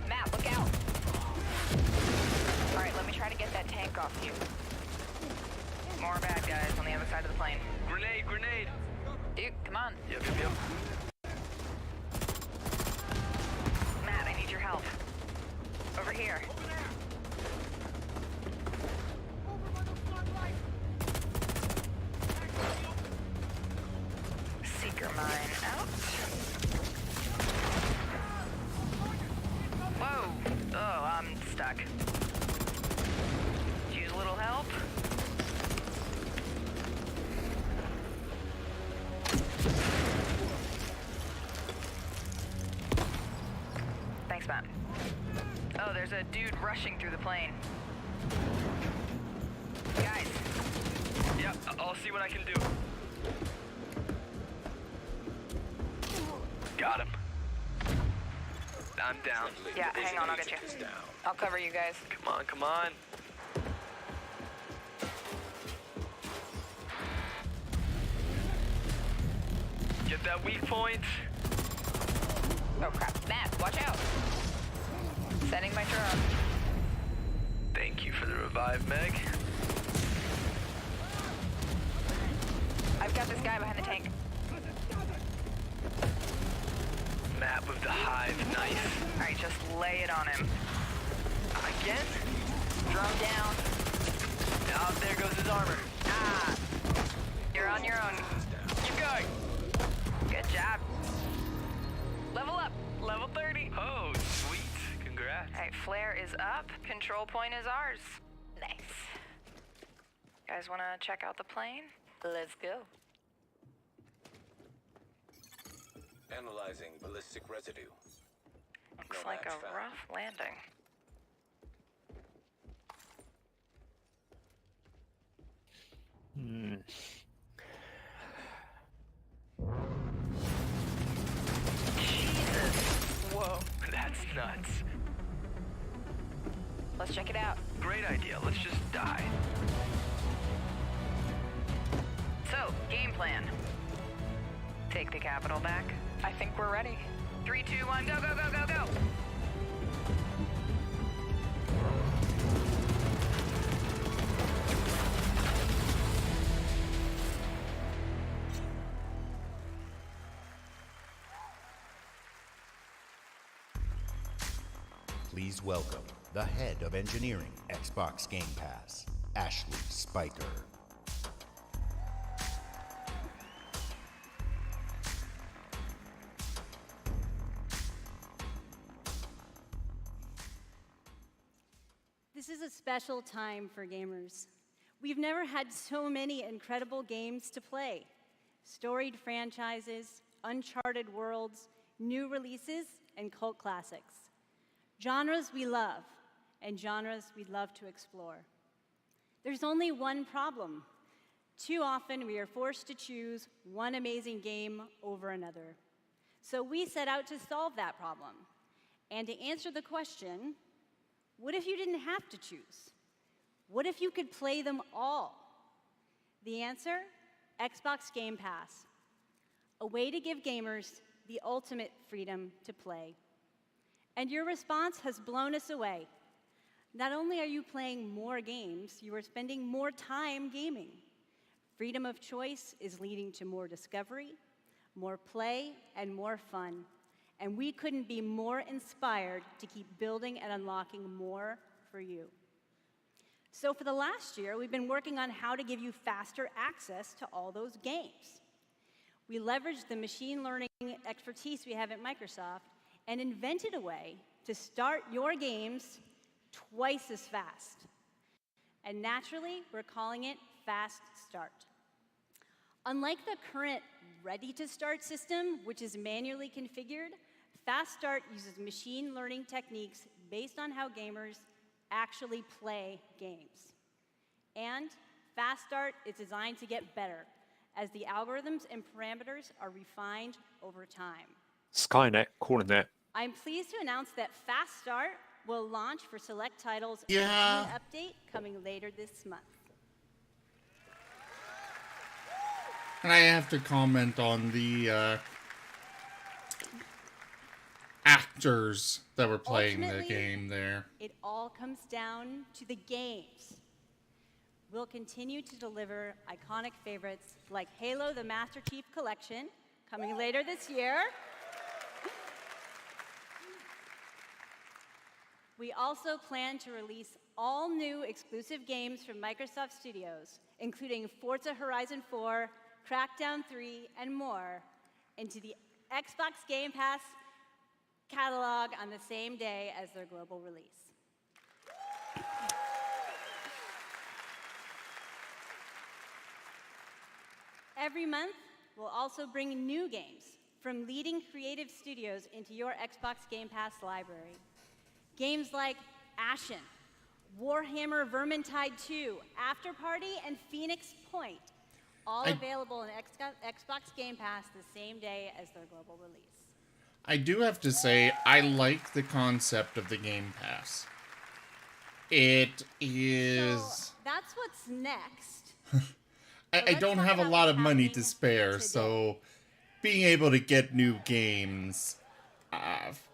Matt, look out. Alright, let me try to get that tank off you. More bad guys on the other side of the plane. Grenade, grenade! Dude, come on. Yep, yep, yep. Matt, I need your help. Over here. Seeker mine out. Whoa! Oh, I'm stuck. Use a little help. Thanks, Matt. Oh, there's a dude rushing through the plane. Guys. Yep, I'll see what I can do. Got him. I'm down. Yeah, hang on, I'll get you. I'll cover you guys. Come on, come on. Get that weak point. Oh crap, Matt, watch out. Setting my drone. Thank you for the revive, Meg. I've got this guy behind the tank. Map of the hive, nice. Alright, just lay it on him. Again? Drone down. Oh, there goes his armor. Ah! You're on your own. Keep going. Good job. Level up. Level 30. Oh, sweet. Congrats. Alright, flare is up. Control point is ours. Nice. Guys wanna check out the plane? Let's go. Analyzing ballistic residue. Looks like a rough landing. Jesus. Whoa, that's nuts. Let's check it out. Great idea. Let's just die. So, game plan. Take the capital back. I think we're ready. 3, 2, 1, go, go, go, go, go! Please welcome the head of engineering, Xbox Game Pass, Ashley Spiker. This is a special time for gamers. We've never had so many incredible games to play. Storied franchises, uncharted worlds, new releases, and cult classics. Genres we love, and genres we'd love to explore. There's only one problem. Too often we are forced to choose one amazing game over another. So we set out to solve that problem. And to answer the question, what if you didn't have to choose? What if you could play them all? The answer? Xbox Game Pass. A way to give gamers the ultimate freedom to play. And your response has blown us away. Not only are you playing more games, you are spending more time gaming. Freedom of choice is leading to more discovery, more play, and more fun. And we couldn't be more inspired to keep building and unlocking more for you. So for the last year, we've been working on how to give you faster access to all those games. We leveraged the machine learning expertise we have at Microsoft and invented a way to start your games twice as fast. And naturally, we're calling it Fast Start. Unlike the current Ready to Start system, which is manually configured, Fast Start uses machine learning techniques based on how gamers actually play games. And Fast Start is designed to get better as the algorithms and parameters are refined over time. Skynet calling that. I'm pleased to announce that Fast Start will launch for select titles Yeah. in an update coming later this month. And I have to comment on the actors that were playing the Ultimately, game there. It all comes down to the games. We'll continue to deliver iconic favorites like Halo the Master Chief Collection, coming later this year. We also plan to release all new exclusive games from Microsoft Studios, including Forza Horizon 4, Crackdown 3, and more, into the Xbox Game Pass catalog on the same day as their global release. Every month, we'll also bring new games from leading creative studios into your Xbox Game Pass library. Games like Ashen, Warhammer Vermintide 2, After Party, and Phoenix Point, all available in Xbox Game Pass the same day as their global release. I do have to say, I like the concept of the Game Pass. It is... So that's what's next. I don't have a lot of money to spare, so being able to get new games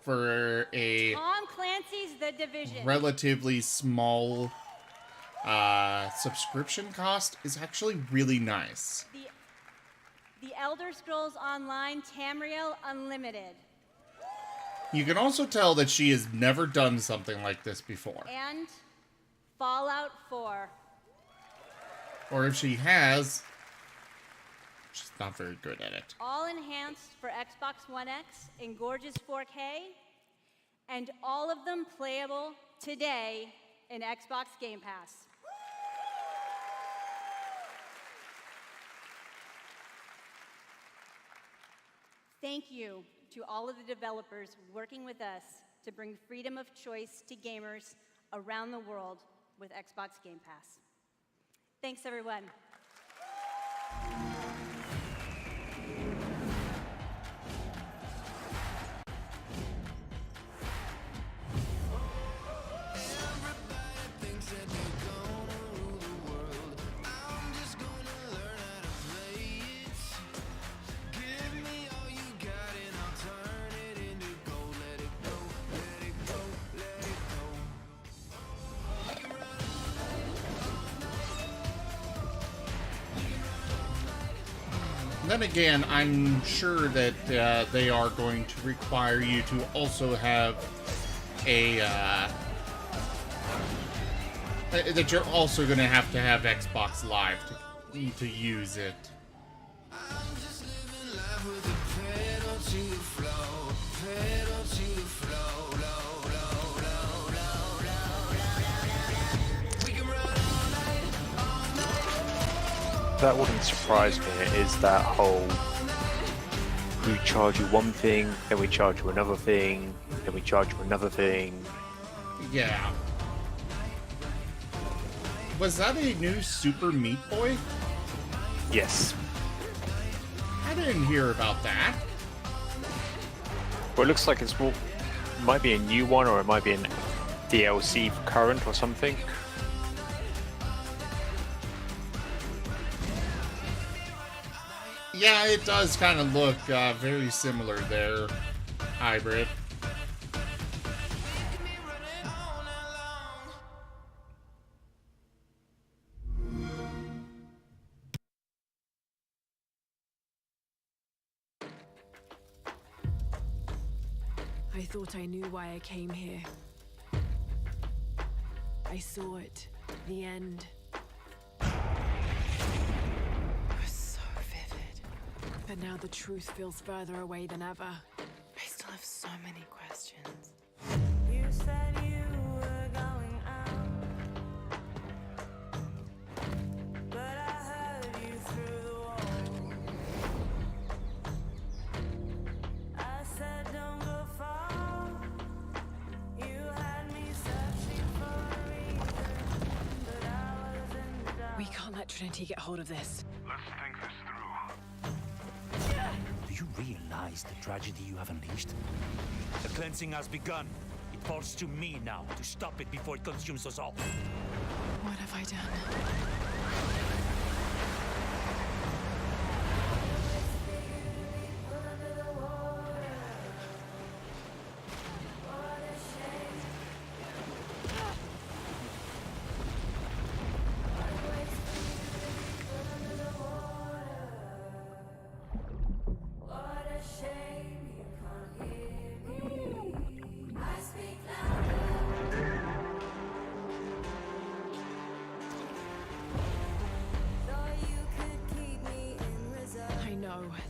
for a Tom Clancy's The Division. relatively small subscription cost is actually really nice. The Elder Scrolls Online Tamriel Unlimited. You can also tell that she has never done something like this before. And Fallout 4. Or if she has, she's not very good at it. All enhanced for Xbox One X in gorgeous 4K, and all of them playable today in Xbox Game Pass. Thank you to all of the developers working with us to bring freedom of choice to gamers around the world with Xbox Game Pass. Thanks, everyone. Then again, I'm sure that they are going to require you to also have a that you're also going to have Xbox Live to use it. That wouldn't surprise me, is that whole we charge you one thing, then we charge you another thing, then we charge you another thing. Yeah. Was that a new Super Meat Boy? Yes. I didn't hear about that. Well, it looks like it's more, might be a new one, or it might be an DLC for current or something. Yeah, it does kind of look very similar there, Hybrid. I thought I knew why I came here. I saw it. The end. But now the truth feels further away than ever. I still have so many questions. You said you were going out, but I heard you through the wall. I said don't go far. You had me searching for a reason, but I was in the dark. We can't let Trinity get hold of this. Let's think this through. Do you realize the tragedy you have unleashed? The cleansing has begun. It falls to me now to stop it before it consumes us all. What have I done?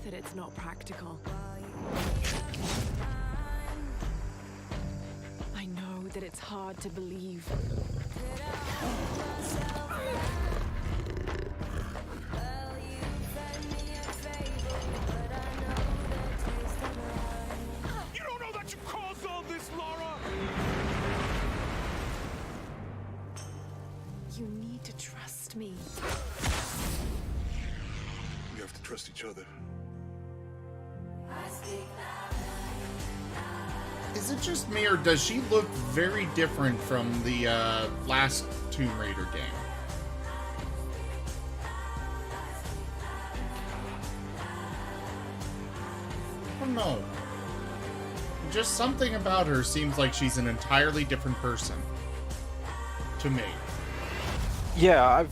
That it's not practical. I know that it's hard to believe. You don't know that you caused all this, Laura! You need to trust me. We have to trust each other. Is it just me, or does she look very different from the last Tomb Raider game? I don't know. Just something about her seems like she's an entirely different person. To me. Yeah,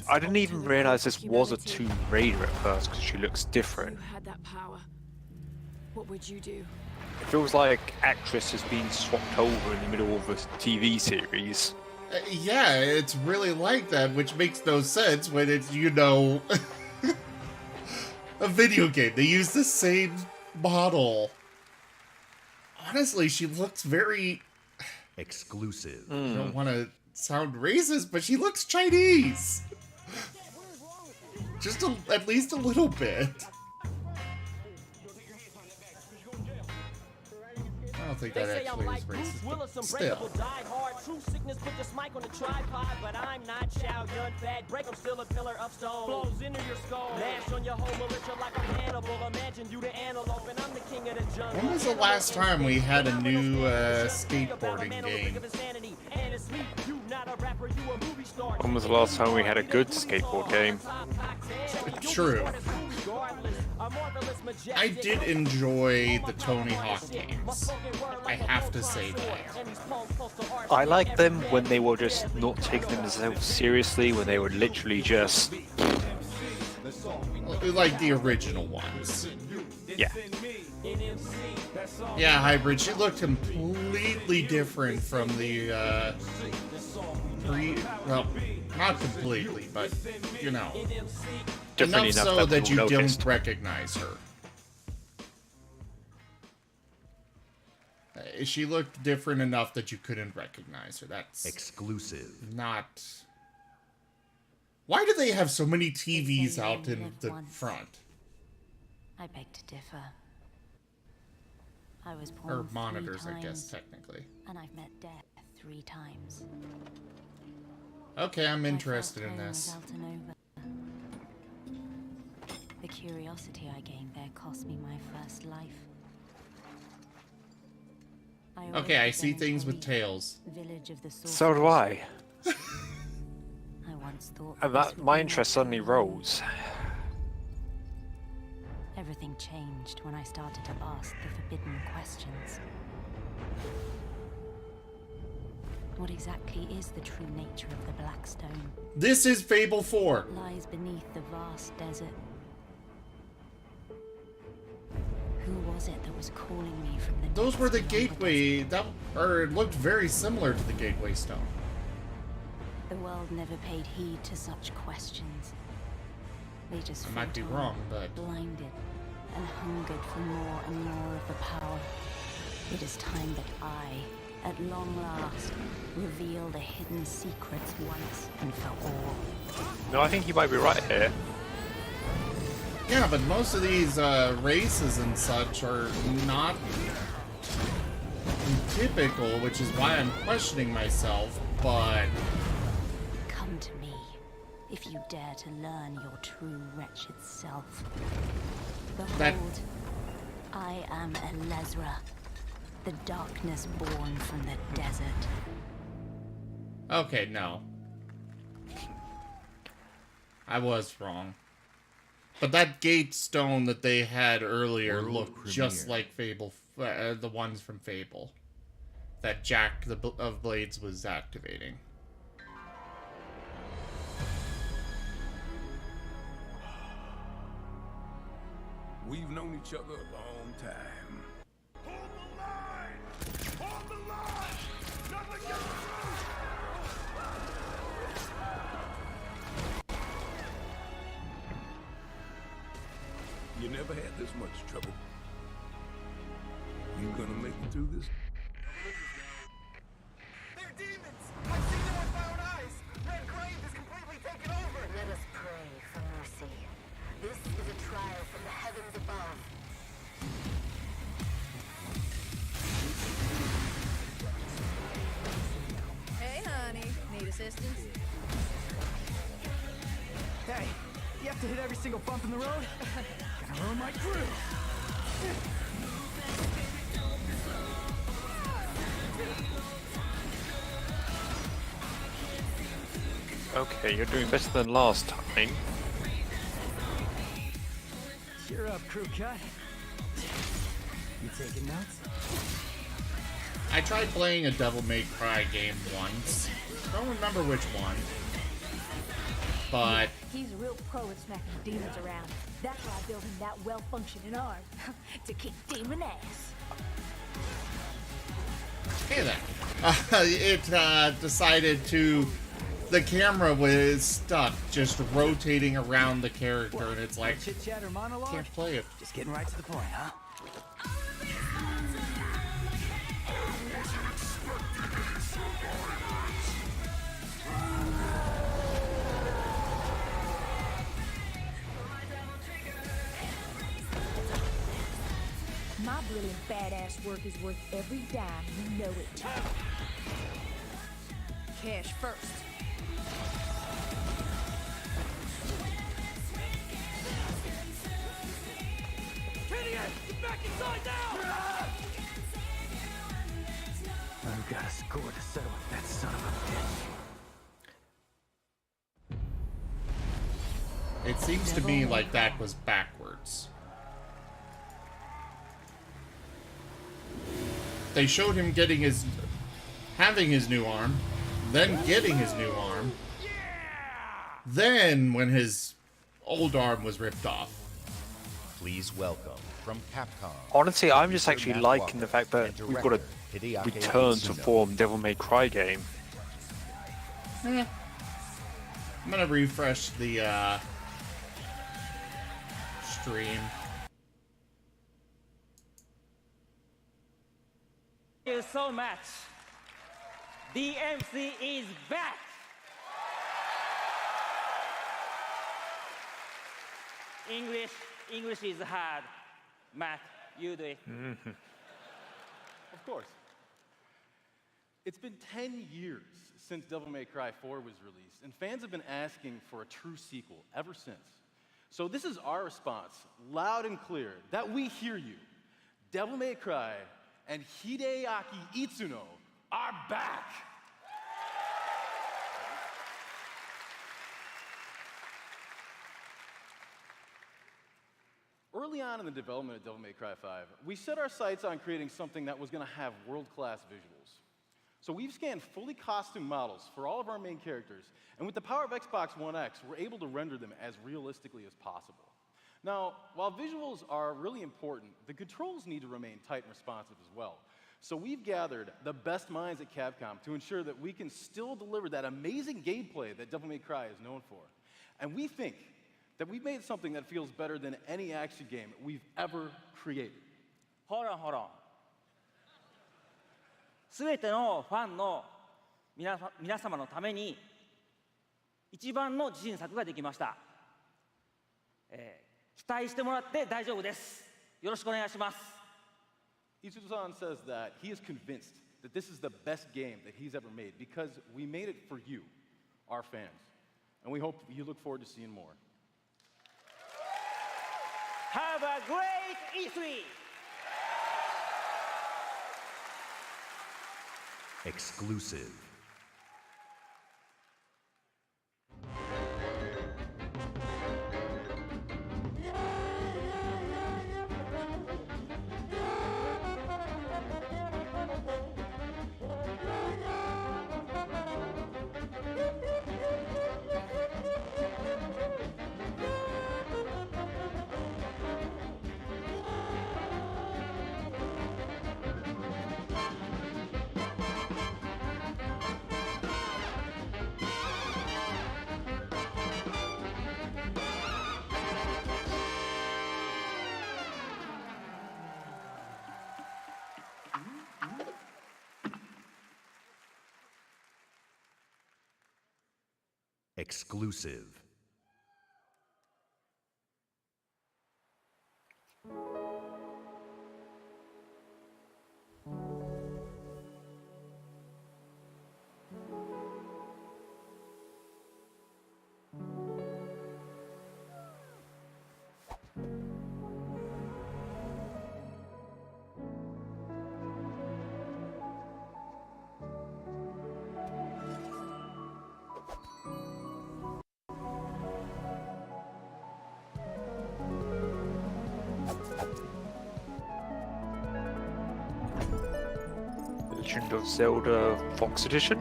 I didn't even realize this was a Tomb Raider at first, because she looks different. You had that power. What would you do? It feels like actress has been swapped over in the middle of a TV series. Yeah, it's really like that, which makes no sense when it's, you know, a video game. They use the same model. Honestly, she looks very... exclusive. I don't want to sound racist, but she looks Chinese. Just at least a little bit. Oh, don't think that actually is racist, but still. True sickness, put this mic on the tripod, but I'm not Chow Yun Fat. Break 'em, still a pillar of stone. Flows into your skull. Mash on your whole militia like a Hannibal. Imagine you the antelope, and I'm the king of the jungle. When was the last time we had a new skateboarding game? When was the last time we had a good skateboard game? True. I did enjoy the Tony Hawk games. I have to say that. I liked them when they were just not taking themselves seriously, when they were literally just... like the original ones. Yeah. Yeah, Hybrid, she looked completely different from the, well, not completely, but, you know, Different enough so that you don't recognize her. She looked different enough that you couldn't recognize her. That's exclusive. Not... Why do they have so many TVs out in the front? I beg to differ. I was born Or monitors, 3 times, I guess, technically. And I've met death 3 times. Okay, I'm interested in this. The curiosity I gained there cost me my first life. Okay, I see things with tails. So do I. I once thought And that my interest suddenly rose. everything changed when I started to ask the forbidden questions. What exactly is the true nature of the Blackstone? This is Fable 4. Lies beneath the vast desert. Who was it that was calling me from the... Those were the gateway, or it looked very similar to the gateway stone. The world never paid heed to such questions. They just I might be fought on, wrong, but... blinded and hungered for more and more of the power. It is time that I, at long last, reveal the hidden secrets once and for all. No, I think you might be right here. Yeah, but most of these races and such are not typical, which is why I'm questioning myself, but... Come to me, if you dare to learn your true wretched self. Behold, I am Elezra, the darkness born from the desert. Okay, no. I was wrong. But that gate stone that they had earlier looked just like Fable, the ones from Fable. That Jack of Blades was activating. We've known each other a long time. Hold the line! Hold the line! Nothing gets You never had this much trouble. You gonna make it through this? They're demons! I've seen them with my own eyes! Red Grave is completely taken over! Let us pray for mercy. This is a trial from the heavens above. Hey, honey. Need assistance? Hey, you have to hit every single bump in the road? Gonna ruin my crew. Okay, you're doing better than last time. Cheer up, crew cut. You taking notes? I tried playing a Devil May Cry game once. Don't remember which one. But... He's a real pro at smacking demons around. That's why I built him that well-functioning arm. To kick demon ass. Hey there. It decided to... The camera was stuck, just rotating around the character, and it's like... Chit-chat or monologue? Can't play it. Just getting right to the point, huh? My brilliant badass work is worth every dime. You know it. Cash first. Get back inside now! I've got a score to settle with that son of a bitch. It seems to me like that was backwards. They showed him having his new arm, then getting his new arm, then when his old arm was ripped off. Please welcome from Capcom. Honestly, I'm just actually liking the fact that we've got a return to form Devil May Cry game. I'm gonna refresh the stream. Thank you so much. DMC is back. English is hard. Matt, you do it. Of course. It's been 10 years since Devil May Cry 4 was released, and fans have been asking for a true sequel ever since. So this is our response, loud and clear, that we hear you. Devil May Cry and Hideaki Itsuno are back! Early on in the development of Devil May Cry 5, we set our sights on creating something that was going to have world-class visuals. So we've scanned fully costumed models for all of our main characters, and with the power of Xbox One X, we're able to render them as realistically as possible. Now, while visuals are really important, the controls need to remain tight and responsive as well. So we've gathered the best minds at Capcom to ensure that we can still deliver that amazing gameplay that Devil May Cry is known for. And we think that we've made something that feels better than any action game we've ever created. Hold on. すべてのファンの皆様のために一番の自信作ができました。期待してもらって大丈夫です。よろしくお願いします。Itsuno-san says that he is convinced that this is the best game that he's ever made because we made it for you, our fans. And we hope you look forward to seeing more. Have a great E3! Exclusive. Exclusive. Legend of Zelda Fox Edition.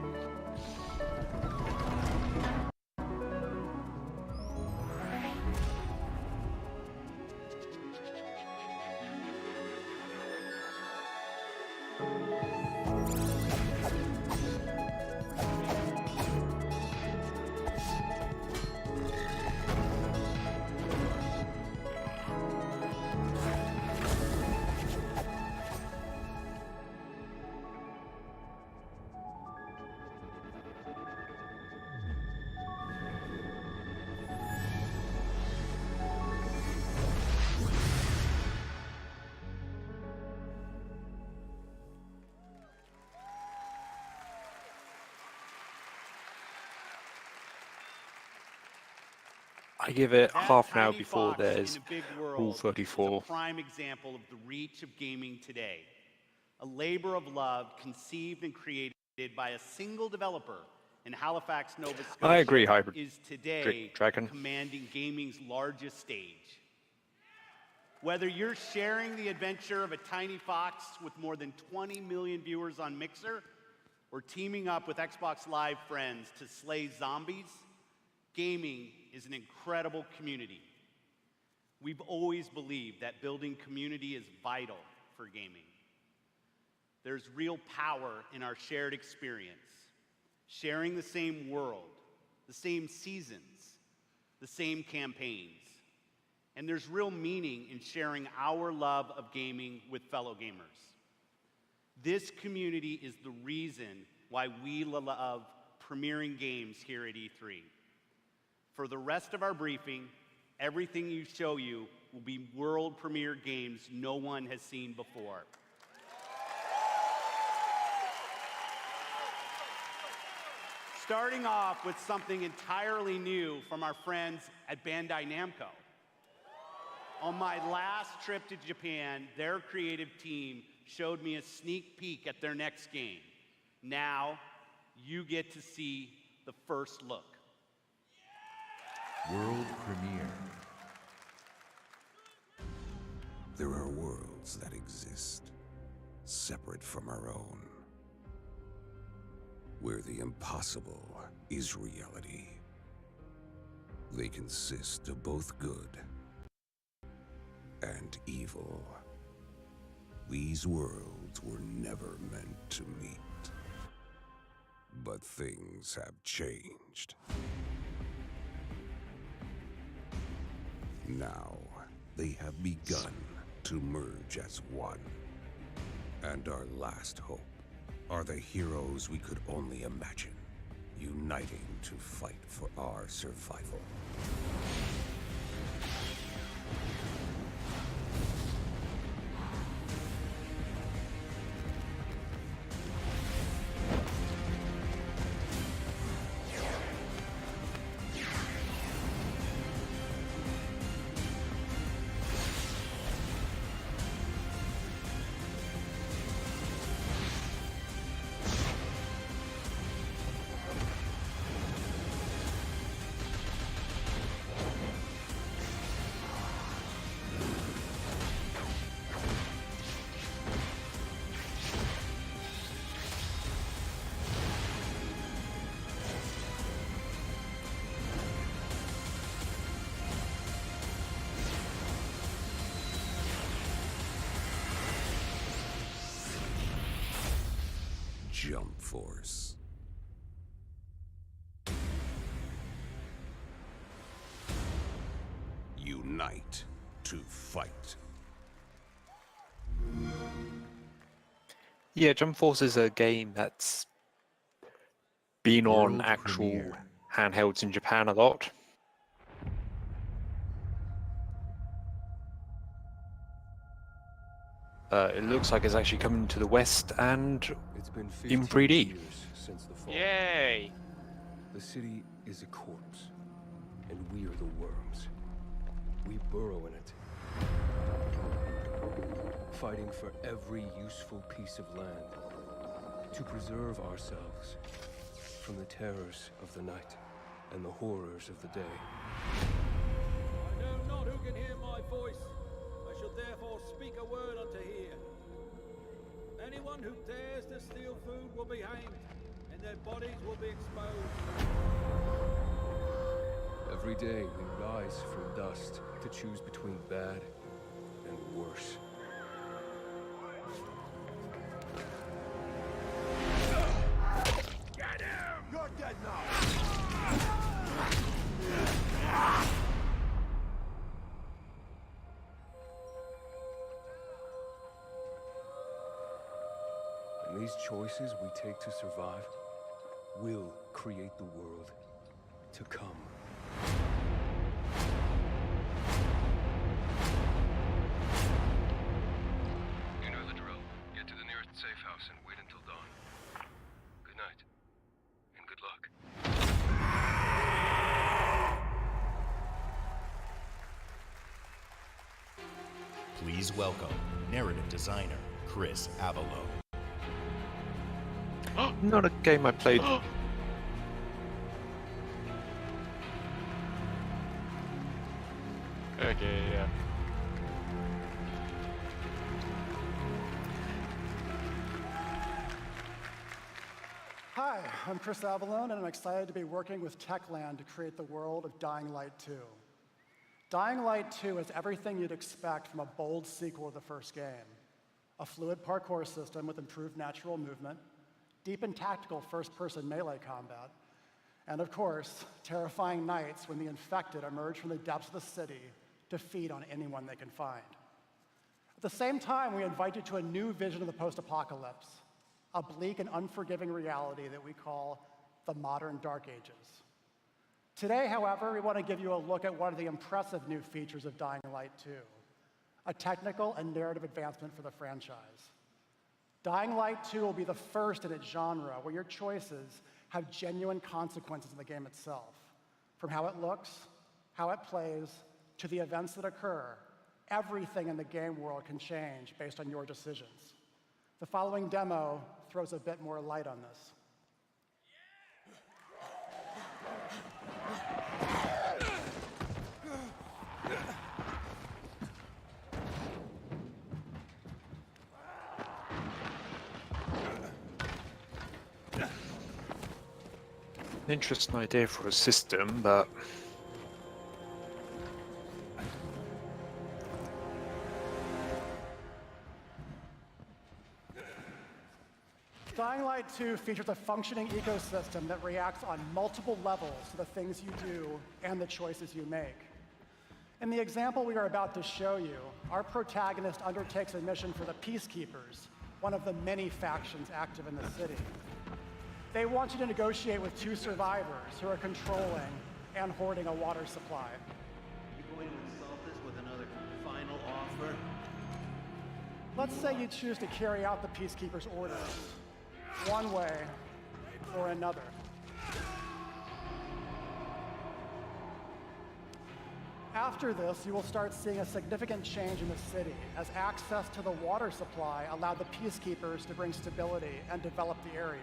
I give it That half an hour tiny before fox there's in a big Rule world is 34. a prime example of the reach of gaming today. A labor of love conceived and created by a single developer in Halifax, Nova Scotia, I agree, Hybrid is today Dragon. commanding gaming's largest stage. Whether you're sharing the adventure of a tiny fox with more than 20 million viewers on Mixer, or teaming up with Xbox Live friends to slay zombies, gaming is an incredible community. We've always believed that building community is vital for gaming. There's real power in our shared experience, sharing the same world, the same seasons, the same campaigns. And there's real meaning in sharing our love of gaming with fellow gamers. This community is the reason why we love premiering games here at E3. For the rest of our briefing, everything you show you will be world premiere games no one has seen before. Starting off with something entirely new from our friends at Bandai Namco. On my last trip to Japan, their creative team showed me a sneak peek at their next game. Now, you get to see the first look. World premiere. There are worlds that exist, separate from our own, where the impossible is reality. They consist of both good and evil. These worlds were never meant to meet. But things have changed. Now, they have begun to merge as one. And our last hope are the heroes we could only imagine, uniting to fight for our survival. Jump Force. Unite to fight. Yeah, Jump Force is a game that's been on World actual premiere. handhelds in Japan a lot. It looks like it's actually coming to the West and It's been in 15 3D. years since the fall. Yay! The city is a corpse, and we are the worms. We burrow in it, fighting for every useful piece of land to preserve ourselves from the terrors of the night and the horrors of the day. I know not who can hear my voice. I shall therefore speak a word unto here. Anyone who dares to steal food will be hanged, and their bodies will be exposed. Every day we rise from dust to choose between bad and worse. Get him! You're dead now! And these choices we take to survive will create the world to come. You know the drill. Get to the nearest safe house and wait until dawn. Good night. And good luck. Please welcome narrative designer Chris Avalo. Not a game I played. Okay, yeah. Hi, I'm Chris Avalone, and I'm excited to be working with Techland to create the world of Dying Light 2. Dying Light 2 is everything you'd expect from a bold sequel to the first game. A fluid parkour system with improved natural movement, deep and tactical first-person melee combat, and of course, terrifying nights when the infected emerge from the depths of the city to feed on anyone they can find. At the same time, we invite you to a new vision of the post-apocalypse, a bleak and unforgiving reality that we call the modern Dark Ages. Today, however, we want to give you a look at one of the impressive new features of Dying Light 2, a technical and narrative advancement for the franchise. Dying Light 2 will be the first in its genre where your choices have genuine consequences in the game itself. From how it looks, how it plays, to the events that occur, everything in the game world can change based on your decisions. The following demo throws a bit more light on this. Interesting idea for a system, but Dying Light 2 features a functioning ecosystem that reacts on multiple levels to the things you do and the choices you make. In the example we are about to show you, our protagonist undertakes a mission for the Peacekeepers, one of the many factions active in the city. They want you to negotiate with two survivors who are controlling and hoarding a water supply. You going to insult us with another final offer? Let's say you choose to carry out the Peacekeepers' orders, one way or another. After this, you will start seeing a significant change in the city as access to the water supply allowed the Peacekeepers to bring stability and develop the area.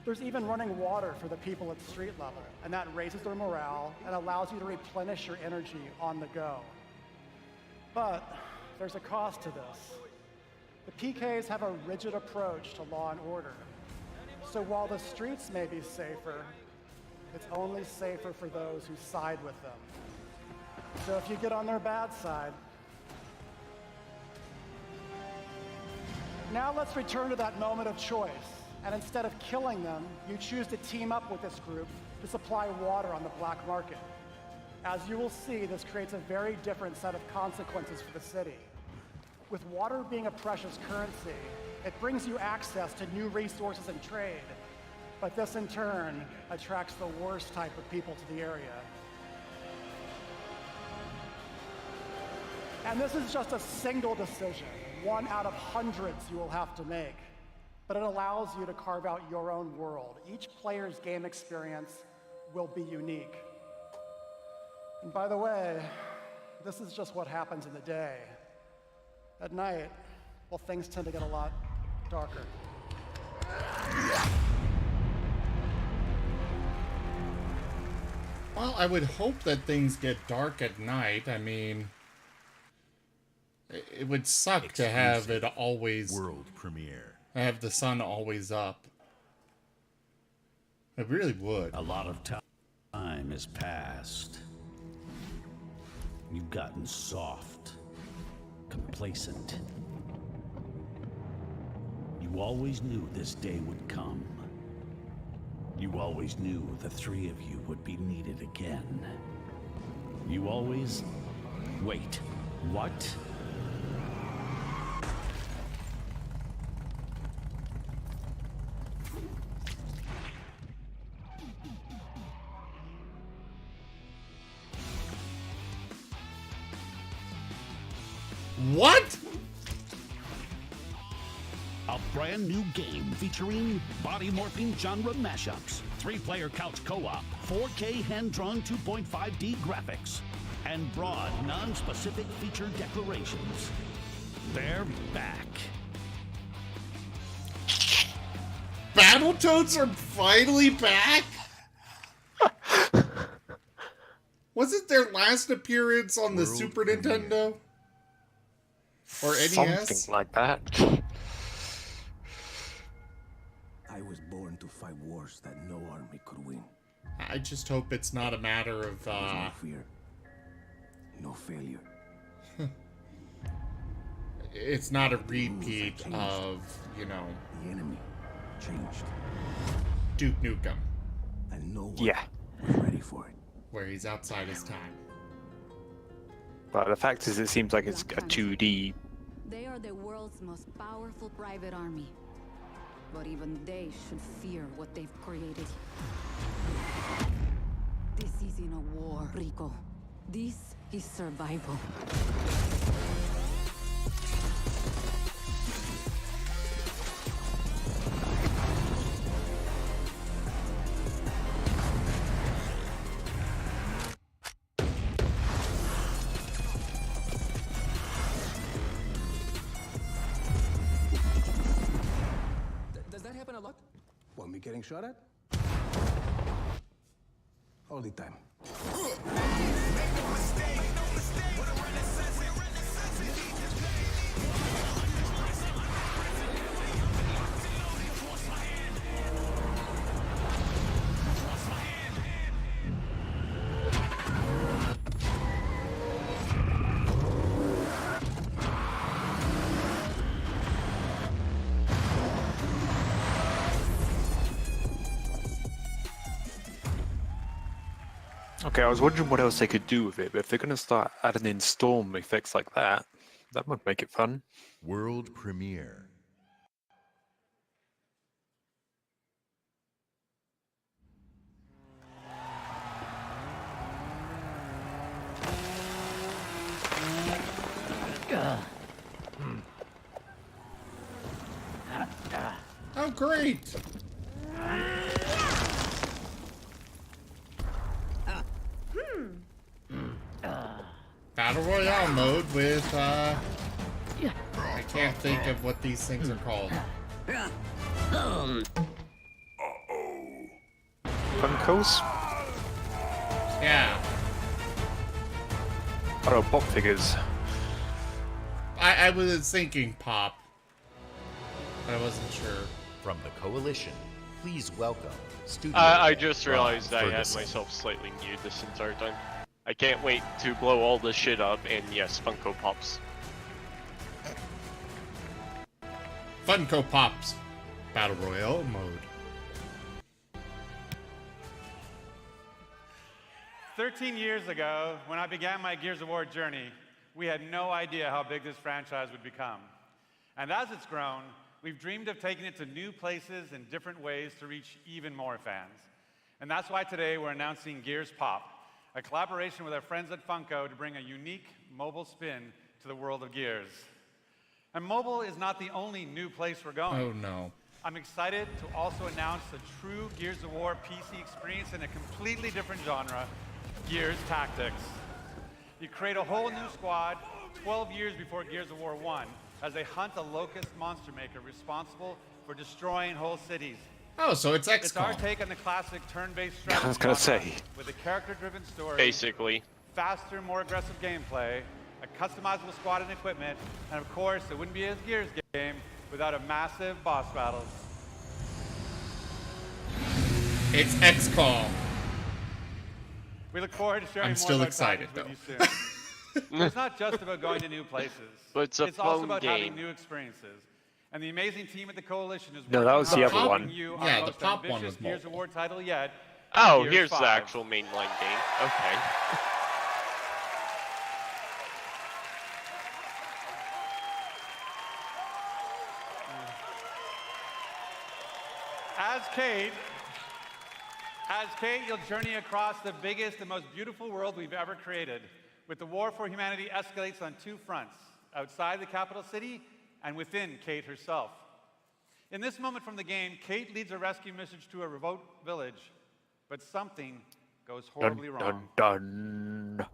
There's even running water for the people at street level, and that raises their morale and allows you to replenish your energy on the go. But there's a cost to this. The PKs have a rigid approach to law and order. So while the streets may be safer, it's only safer for those who side with them. So if you get on their bad side. Now let's return to that moment of choice. And instead of killing them, you choose to team up with this group to supply water on the black market. As you will see, this creates a very different set of consequences for the city. With water being a precious currency, it brings you access to new resources and trade, but this in turn attracts the worst type of people to the area. And this is just a single decision, one out of hundreds you will have to make. But it allows you to carve out your own world. Each player's game experience will be unique. And by the way, this is just what happens in the day. At night, well, things tend to get a lot darker. Well, I would hope that things get dark at night. I mean, it would suck to have it always... World premiere. Have the sun always up. It really would. A lot of time has passed. You've gotten soft, complacent. You always knew this day would come. You always knew the three of you would be needed again. You always... Wait, what? What? A brand new game featuring body morphing genre mashups, 3-player couch co-op, 4K hand-drawn 2.5D graphics, and broad, non-specific feature declarations. They're back. Battletoads are finally back? Wasn't their last appearance on the Super Nintendo? Or NES? Something like that. I was born to fight wars that no army could win. I just hope it's not a matter of, No fear. No failure. It's not a repeat of, you know... The enemy changed. Duke Nukem. And no one was ready for it. Where he's outside his time. But the fact is, it seems like it's a 2D. They are the world's most powerful private army. But even they should fear what they've created. This isn't a war, Rico. This is survival. Does that happen a lot? Want me getting shot at? All the time. Okay, I was wondering what else they could do with it, but if they're going to start adding in storm effects like that, that would make it fun. World premiere. Oh, great! Battle Royale mode with, I can't think of what these things are called. Funkos? Yeah. Oh, pop figures. I was thinking pop, but I wasn't sure. From the Coalition, please welcome Studio. I just realized Rob I had Ferguson. myself slightly muted this entire time. I can't wait to blow all this shit up, and yes, Funko Pops. Funko Pops. Battle Royale mode. 13 years ago, when I began my Gears of War journey, we had no idea how big this franchise would become. And as it's grown, we've dreamed of taking it to new places and different ways to reach even more fans. And that's why today we're announcing Gears Pop, a collaboration with our friends at Funko to bring a unique mobile spin to the world of Gears. And mobile is not the only new place we're going. Oh no. I'm excited to also announce the true Gears of War PC experience in a completely different genre, Gears Tactics. You create a whole new squad 12 years before Gears of War 1 as they hunt a locust monster maker responsible for destroying whole cities. Oh, so it's XCOM. It's our take on the classic turn-based strategy I was gonna genre say. with a character-driven story, Basically. faster, more aggressive gameplay, a customizable squad and equipment, and of course, it wouldn't be a Gears game without a massive boss battles. It's XCOM. We look forward to sharing I'm more still about excited, Tactics with you soon. It's not just about going to new places. But it's a also fun about game. having new experiences. And the amazing team at the Coalition is No, that was the working other hard one. to bring you Yeah, our the most pop one ambitious was Gears mobile. Award title yet. Oh, Gears here's 5. the actual mainline game. Okay. As Kate, you'll journey across the biggest and most beautiful world we've ever created, with the war for humanity escalates on two fronts, outside the capital city and within Kate herself. In this moment from the game, Kate leads a rescue mission to a remote village, but something goes horribly Dun, wrong. dun, dun.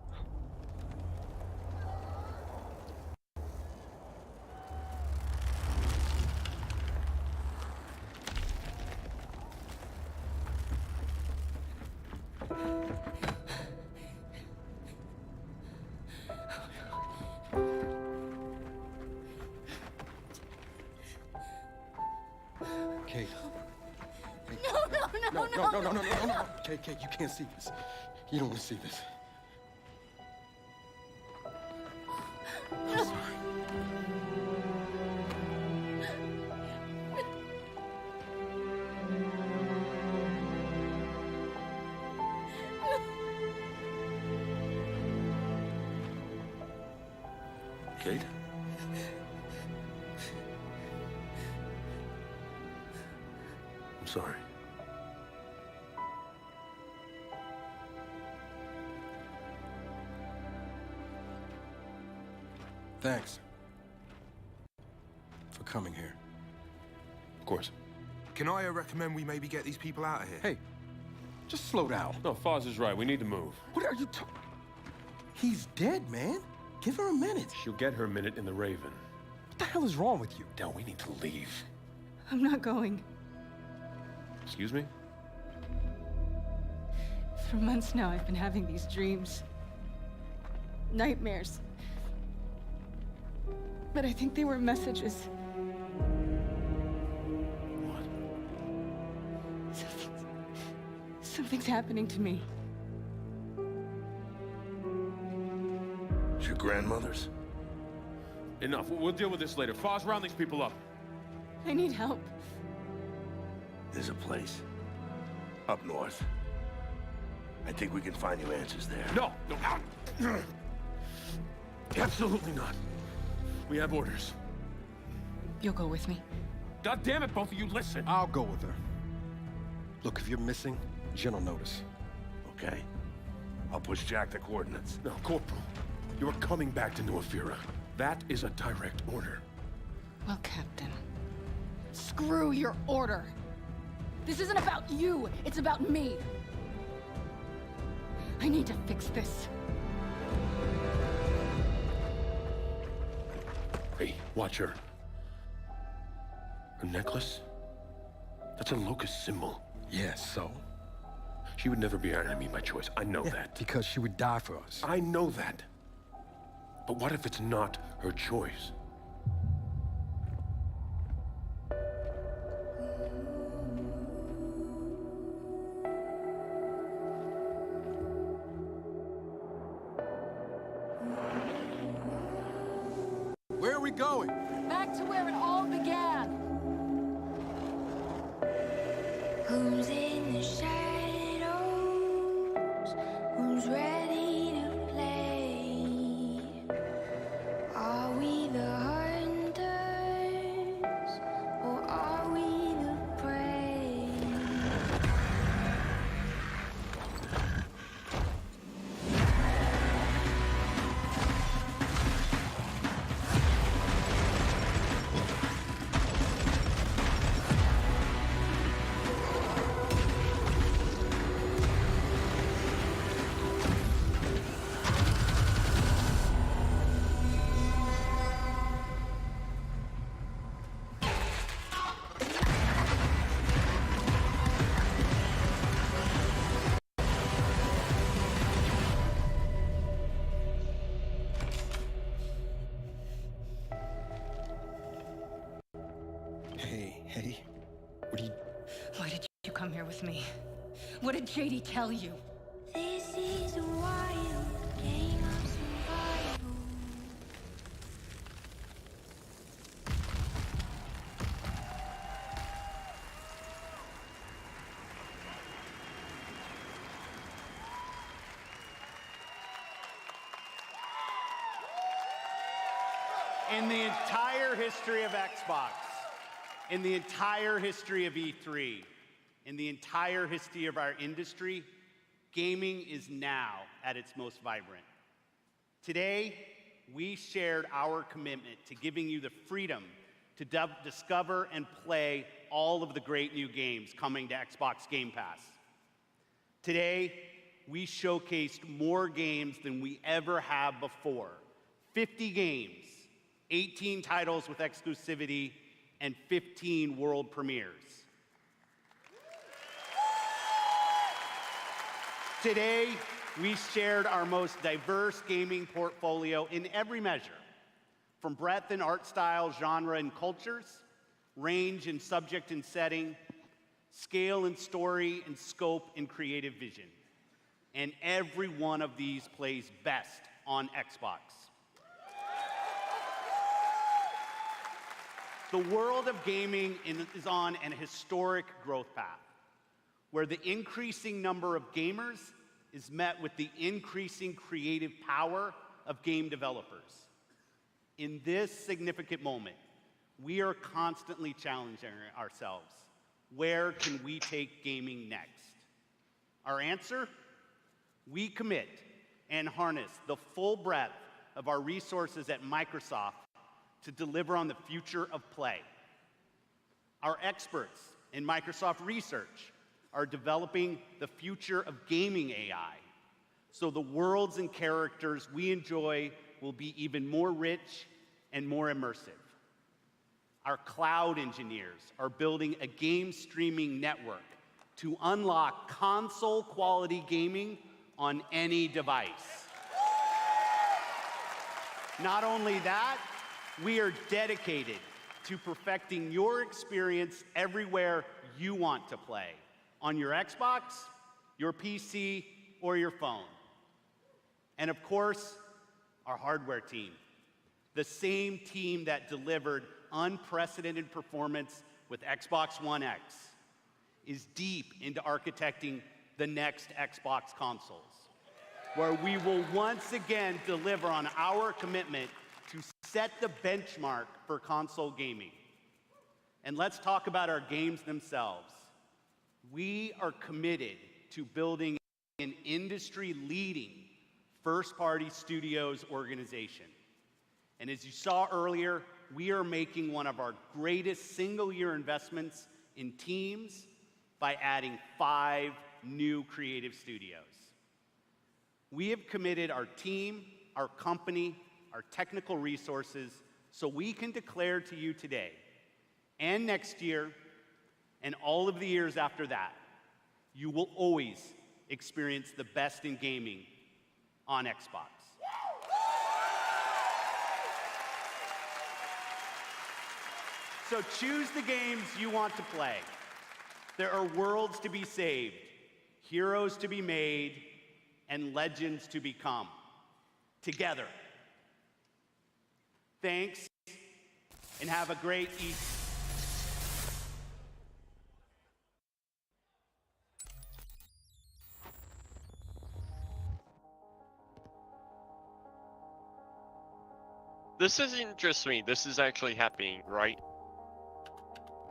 No. Kate, you can't see this. You don't want to see this. I'm sorry. Kate? I'm sorry. Thanks for coming here. Of course. Can I recommend we maybe get these people out of here? Hey, just slow down. No, Foz is right. We need to move. What are you talking? He's dead, man. Give her a minute. She'll get her minute in the Raven. What the hell is wrong with you? Del, we need to leave. I'm not going. Excuse me? For months now, I've been having these dreams. Nightmares. But I think they were messages. What? Something's happening to me. It's your grandmother's? Enough. We'll deal with this later. Foz, round these people up. I need help. There's a place up north. I think we can find you answers there. No! Absolutely not. We have orders. You'll go with me. God damn it, both of you, listen! I'll go with her. Look, if you're missing, Jen will notice. Okay. I'll push Jack the coordinates. No, Corporal. You are coming back to New Afira. That is a direct order. Well, Captain, screw your order. This isn't about you, it's about me. I need to fix this. Hey, watch her. Her necklace? That's a locust symbol. Yeah, so? She would never be our enemy by choice. I know that. Because she would die for us. I know that. But what if it's not her choice? Where are we going? Back to where it all began. Who's in the shadows? Who's ready to play? Are we the hunters or are we the prey? Hey, what are you... Why did you come here with me? What did JD tell you? This is a wild game of survival. In the entire history of Xbox, in the entire history of E3, in the entire history of our industry, gaming is now at its most vibrant. Today, we shared our commitment to giving you the freedom to discover and play all of the great new games coming to Xbox Game Pass. Today, we showcased more games than we ever have before. 50 games, 18 titles with exclusivity, and 15 world premieres. Today, we shared our most diverse gaming portfolio in every measure, from breadth in art style, genre, and cultures, range in subject and setting, scale and story and scope and creative vision. And every one of these plays best on Xbox. The world of gaming is on an historic growth path, where the increasing number of gamers is met with the increasing creative power of game developers. In this significant moment, we are constantly challenging ourselves. Where can we take gaming next? Our answer? We commit and harness the full breadth of our resources at Microsoft to deliver on the future of play. Our experts in Microsoft Research are developing the future of gaming AI, so the worlds and characters we enjoy will be even more rich and more immersive. Our cloud engineers are building a game streaming network to unlock console-quality gaming on any device. Not only that, we are dedicated to perfecting your experience everywhere you want to play, on your Xbox, your PC, or your phone. And of course, our hardware team, the same team that delivered unprecedented performance with Xbox One X, is deep into architecting the next Xbox consoles, where we will once again deliver on our commitment to set the benchmark for console gaming. And let's talk about our games themselves. We are committed to building an industry-leading first-party studios organization. And as you saw earlier, we are making one of our greatest single-year investments in teams by adding 5 new creative studios. We have committed our team, our company, our technical resources, so we can declare to you today and next year and all of the years after that, you will always experience the best in gaming on Xbox. So choose the games you want to play. There are worlds to be saved, heroes to be made, and legends to become. Together. Thanks, and have a great Easter. This isn't just me, this is actually happening, right?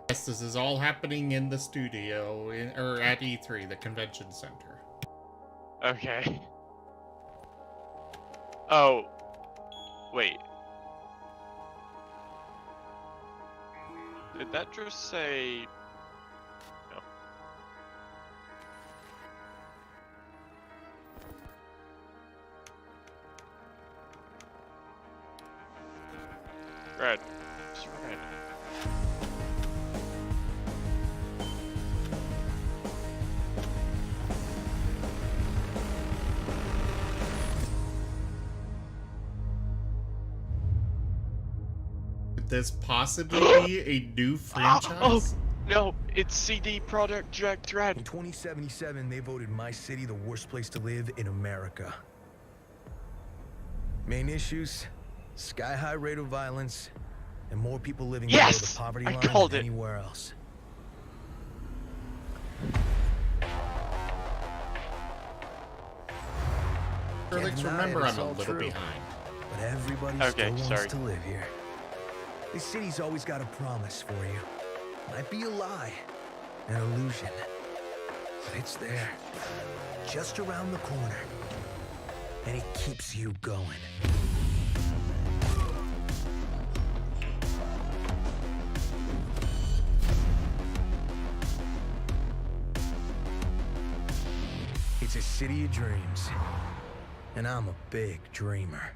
Yes, this is all happening in the studio, or at E3, the convention center. Okay. Oh. Wait. Did that just say... No. Red. It's red. Could this possibly be a new franchise? Oh, no, it's CD Projekt Red. In 2077, they voted my city the worst place to live in America. Main issues: sky-high rate of violence, and more people living below the poverty line than anywhere else. Felix, remember I'm a little behind. But everybody still wants to live here. This city's always got a promise for you. Might be a lie, an illusion, but it's there, just around the corner, and it keeps you going. It's a city of dreams, and I'm a big dreamer.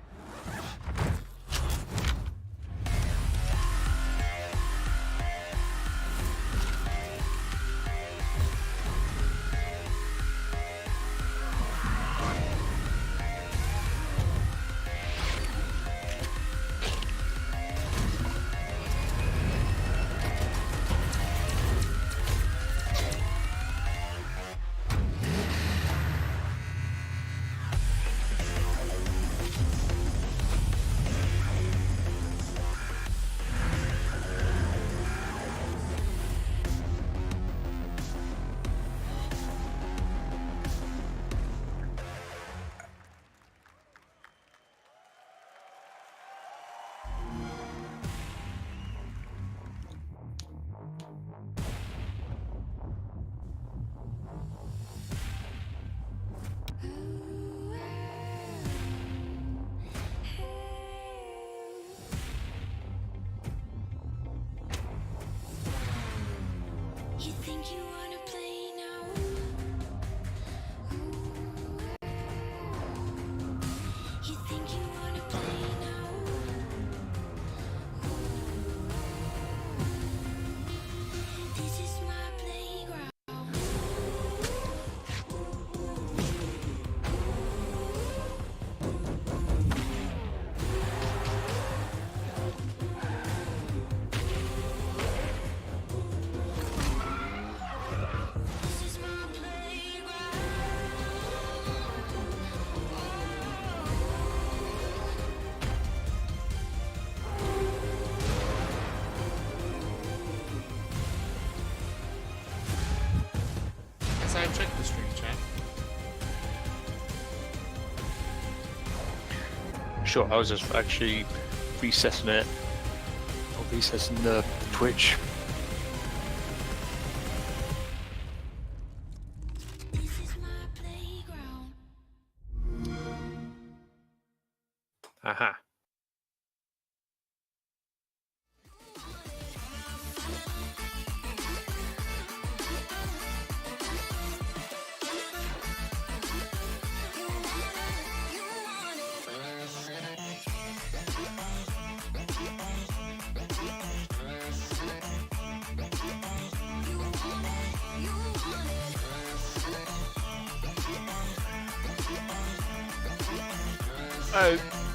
Sure, I was just actually recessing it. Or recessing the Twitch. Aha.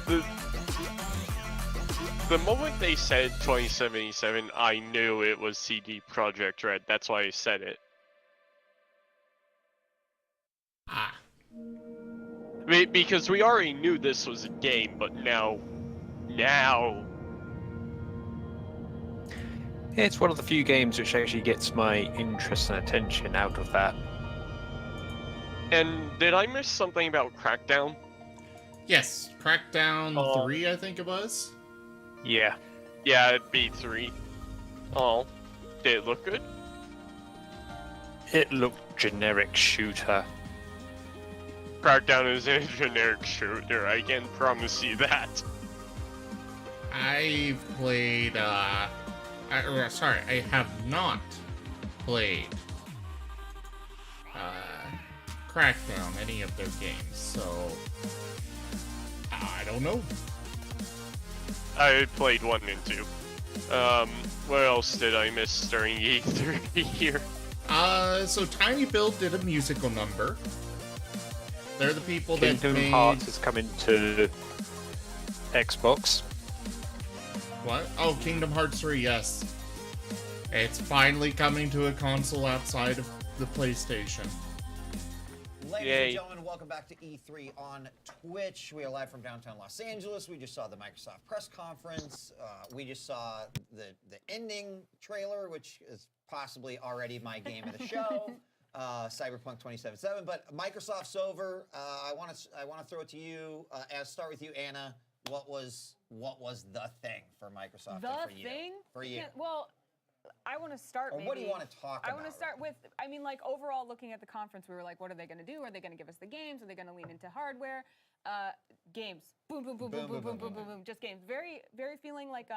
The the moment they said 2077, I knew it was CD Projekt Red. That's why I said it. Ah. Because we already knew this was a game, but now. It's one of the few games which actually gets my interest and attention out of that. And did I miss something about Crackdown? Yes, Crackdown 3, I think it was. Yeah. Yeah, it'd be 3. Oh, did it look good? It looked generic shooter. Crackdown is a generic shooter, I can promise you that. I've played, I have not played Crackdown, any of their games, so I don't know. I played 1 and 2. What else did I miss during E3 here? So TinyBuild did a musical number. They're the people that Kingdom made... Hearts is coming to Xbox. What? Oh, Kingdom Hearts 3, yes. It's finally coming to a console outside of the PlayStation. Ladies and gentlemen, welcome back to E3 on Twitch. We are live from downtown Los Angeles. We just saw the Microsoft press conference. We just saw the ending trailer, which is possibly already my game of the show, Cyberpunk 2077. But Microsoft's over. I want to throw it to you. Start with you, Anna. What was the thing for Microsoft and for you? The thing? For you. Well, I want to start. Or what do you want to talk about? I want to start with. I mean, like overall, looking at the conference, we were like, what are they going to do? Are they going to give us the games? Are they going to lean into hardware? Games. Boom, boom, boom, boom, boom, boom, boom, boom, boom. Just games. Very, very feeling like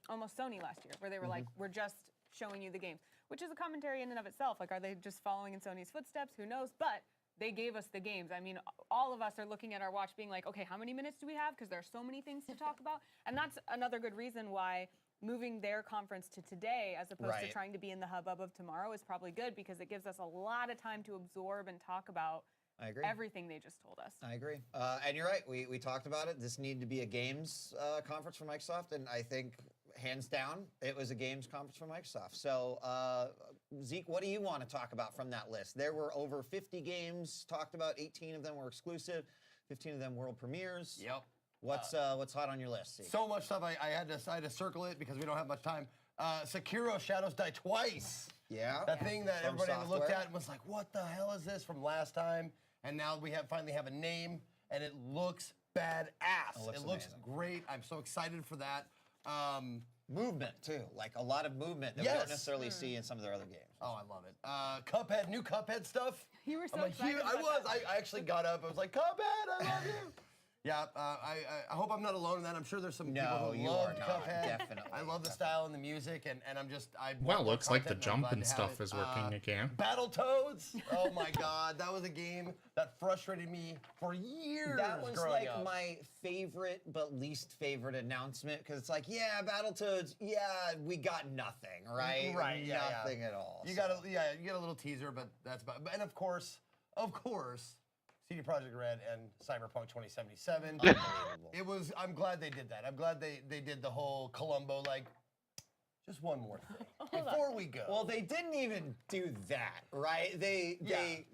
almost Sony last year, where they were like, we're just showing you the games, which is a commentary in and of itself. Like, are they just following in Sony's footsteps? Who knows? But they gave us the games. I mean, all of us are looking at our watch being like, okay, how many minutes do we have? Because there are so many things to talk about. And that's another good reason why moving their conference to today as opposed to trying to be in the hubbub of tomorrow is probably good, because it gives us a lot of time to absorb and talk about everything they just told us. I agree. And you're right. We talked about it. This needed to be a games conference for Microsoft, and I think hands down, it was a games conference for Microsoft. So, Zeke, what do you want to talk about from that list? There were over 50 games talked about. 18 of them were exclusive. 15 of them world premieres. Yep. What's hot on your list, Zeke? So much stuff. I had to circle it because we don't have much time. Sekiro Shadows Die Twice. Yeah. That thing that From everybody looked Software. at and was like, what the hell is this from last time? And now we finally have a name, and it looks badass. It looks great. I'm so excited for that. Movement, too. Like a lot of movement that we don't necessarily see in some of their other games. Oh, I love it. Cuphead, new Cuphead stuff. You were so excited. I actually got up. I was like, Cuphead, I love you. Yeah, I hope I'm not alone in that. I'm sure there's some people who love Cuphead. Definitely. I love the style and the music, and I'm just... Well, looks like the jumping stuff is working again. Battletoads! Oh my god, that was a game that frustrated me for years. That was like my favorite but least favorite announcement, because it's like, yeah, Battletoads, yeah, we got nothing, right? Right, nothing at all. You got a little teaser, but that's about... And of course, CD Projekt Red and Cyberpunk 2077. It was. I'm glad they did that. I'm glad they did the whole Columbo, like, just one more thing before we go. Well, they didn't even do that, right? They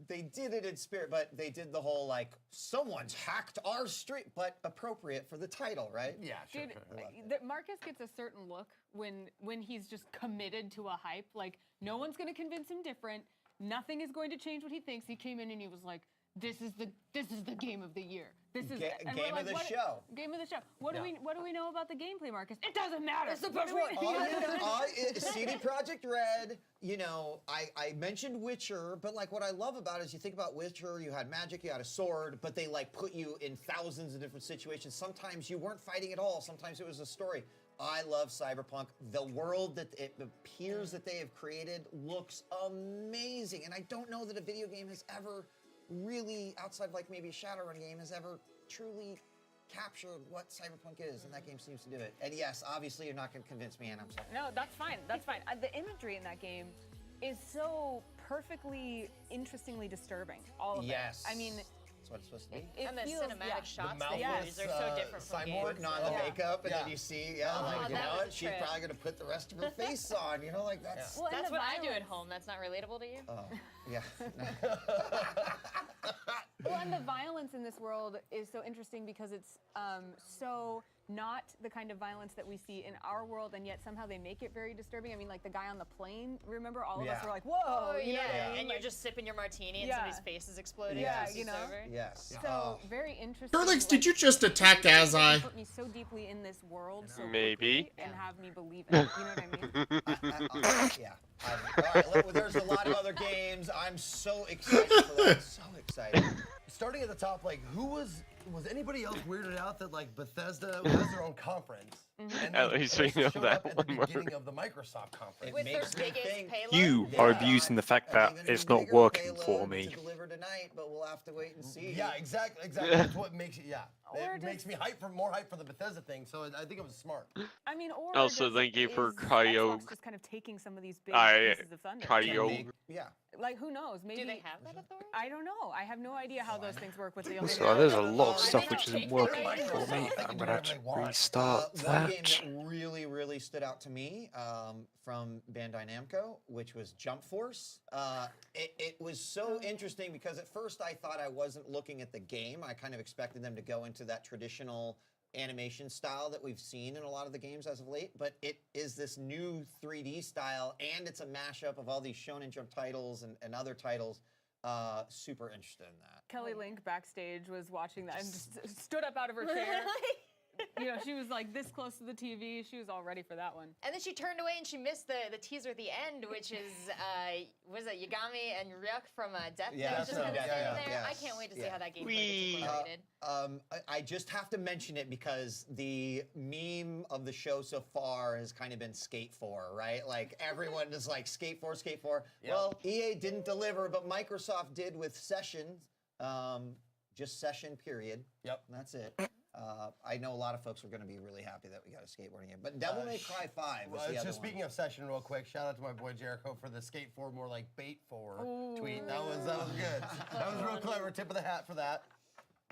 did it in spirit, but they did the whole like, someone's hacked our street, but appropriate for the title, right? Yeah, sure. Dude, Marcus gets a certain look when he's just committed to a hype. Like, no one's going to convince him different. Nothing is going to change what he thinks. He came in and he was like, this is the game of the year. This is and Game we're of the what- show. Game of the show. What do we know about the gameplay, Marcus? It doesn't matter. It's the What best do we- one. CD Projekt Red, you know, I mentioned Witcher, but like what I love about it is you think about Witcher, you had magic, you had a sword, but they like put you in thousands of different situations. Sometimes you weren't fighting at all. Sometimes it was a story. I love Cyberpunk. The world that it appears that they have created looks amazing. And I don't know that a video game has ever really, outside of like maybe a Shadowrun game, has ever truly captured what Cyberpunk is, and that game seems to do it. And yes, obviously you're not going to convince me, and I'm sorry. No, that's fine. That's fine. The imagery in that game is so perfectly, interestingly disturbing. All of Yes. it. I mean, that's what it's supposed to be. it And the feels, cinematic shots The they mouthless, use are so different from cyborg, games. not the makeup, and then you see, like, you that know was what? a She's trip. probably gonna put the rest of her face on, you know, like that's. Well, and That's the what I do at violence. home. That's not relatable to you? Oh, yeah. Well, and the violence in this world is so interesting because it's so not the kind of violence that we see in our world, and yet somehow they make it very disturbing. I mean, like the guy on the plane, remember? All of us were like, whoa! Oh, you know what I yeah. mean? And you're Like, just sipping your martini and Yeah. somebody's face is exploding. Yeah, as you it's know? over. Yes. So very interesting. Skrillex, did you just attack Azai? Put me so deeply in this world, so Maybe. quickly and have me believe it. You know what I mean? Yeah. All right, there's a lot of other games. I'm so excited for that. So excited. Starting at the top, like, was anybody else weirded out that like Bethesda has their own conference? And At they least we also know showed that up at the one more. beginning of the Microsoft conference. With their biggest payload? You are abusing the fact that it's not working for me. To deliver tonight, but we'll have to wait and see. Yeah, exactly. That's what makes it. Yeah, Or it makes me more hype for the Bethesda thing. So I think it was smart. I mean, or Also, does- thank you for is Kyogre. Xbox just kind of taking some of these big I pieces of thunder. Kyogre. Yeah. Like, who knows? Maybe Do they have that authority? I don't know. I have no idea how those things work with the. So there's a lot of stuff which isn't working for me. I'm gonna have to restart One game that. that really stood out to me from Bandai Namco, which was Jump Force. It was so interesting because at first I thought I wasn't looking at the game. I kind of expected them to go into that traditional animation style that we've seen in a lot of the games as of late, but it is this new 3D style, and it's a mashup of all these Shonen Jump titles and other titles. Super interested in that. Kelly Link backstage was watching that and just stood up out of her chair. You know, she was like this close to the TV. She was all ready for that one. And then she turned away and she missed the teaser at the end, which is, was it Yagami and Ryuk from Death Note? Yeah, Just kind of yeah, sitting yeah, there. yes, I can't wait to see yeah. how that gameplay gets incorporated. I just have to mention it because the meme of the show so far has kind of been Skate 4, right? Like everyone is like Skate 4, Skate 4. Yep. Well, EA didn't deliver, but Microsoft did with Session, just Session period. Yep. And that's it. I know a lot of folks are going to be really happy that we got a skateboarding game. But Devil May Cry 5 was the other Just speaking of Session, real quick, shout out to my boy Jericho for the Skate 4 more like Bait 4 tweet. That was good. That was real clever. Tip of the hat for that.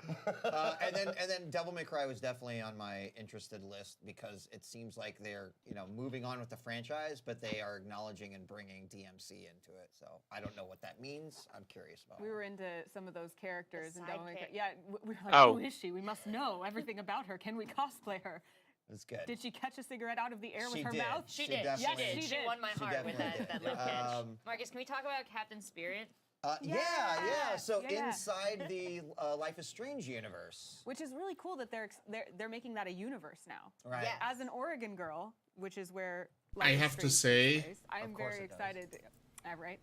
and then Devil May Cry was definitely on my interested list because it seems like they're moving on with the franchise, but they are acknowledging and bringing DMC into it. So I don't know what that means. I'm curious about. We were into some of those characters in Devil May Cry. sidekick. Yeah, we were like, Oh. who is she? We must know everything about her. Can we cosplay her? It's good. Did she catch a cigarette out of the air She with her did. mouth? She did. definitely Yes, did. she did. won my She heart with definitely that did. lip pitch. Um, Marcus, can we talk about Captain Spirit? Yeah. So Yeah. inside the Life is Strange universe. Which is really cool that they're making that a universe now. Right. Yes. As an Oregon girl, which is where I Life is have to Strange takes say- place, I am course very it does. excited. Right.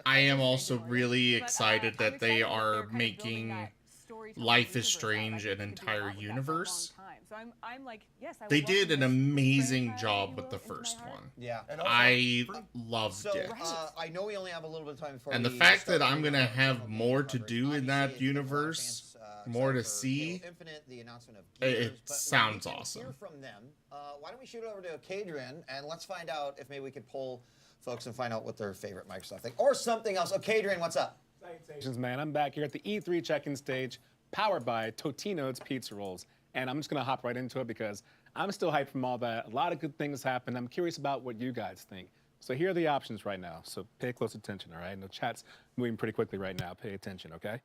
I am also really But, excited I'm that they excited that are they're kind of building making that storytelling Life is universe out. I Strange think an they could do a lot entire with that for a long universe. time. So I'm like, yes, I would They welcome did an this amazing franchise, job if with you the will, into my first heart. one. Yeah. And also, I loved So it. I know we only have a little bit of time before. And the we fact start that I'm moving gonna on to have some more game to coverage. do in that Obviously, it's been a lot of universe, fans, more to excited for see, Halo Infinite, the announcement of it Gears, but sounds we can awesome. Hear from them. Why don't we shoot it over to Cadrian and let's find out if maybe we could poll folks and find out what their favorite Microsoft thing or something else. Oh, Cadrian, what's up? Salutations, man. I'm back here at the E3 check-in stage, powered by Totino's Pizza Rolls. And I'm just going to hop right into it because I'm still hyped from all that. A lot of good things happened. I'm curious about what you guys think. So here are the options right now. So pay close attention, all right? And the chat's moving pretty quickly right now. Pay attention, okay?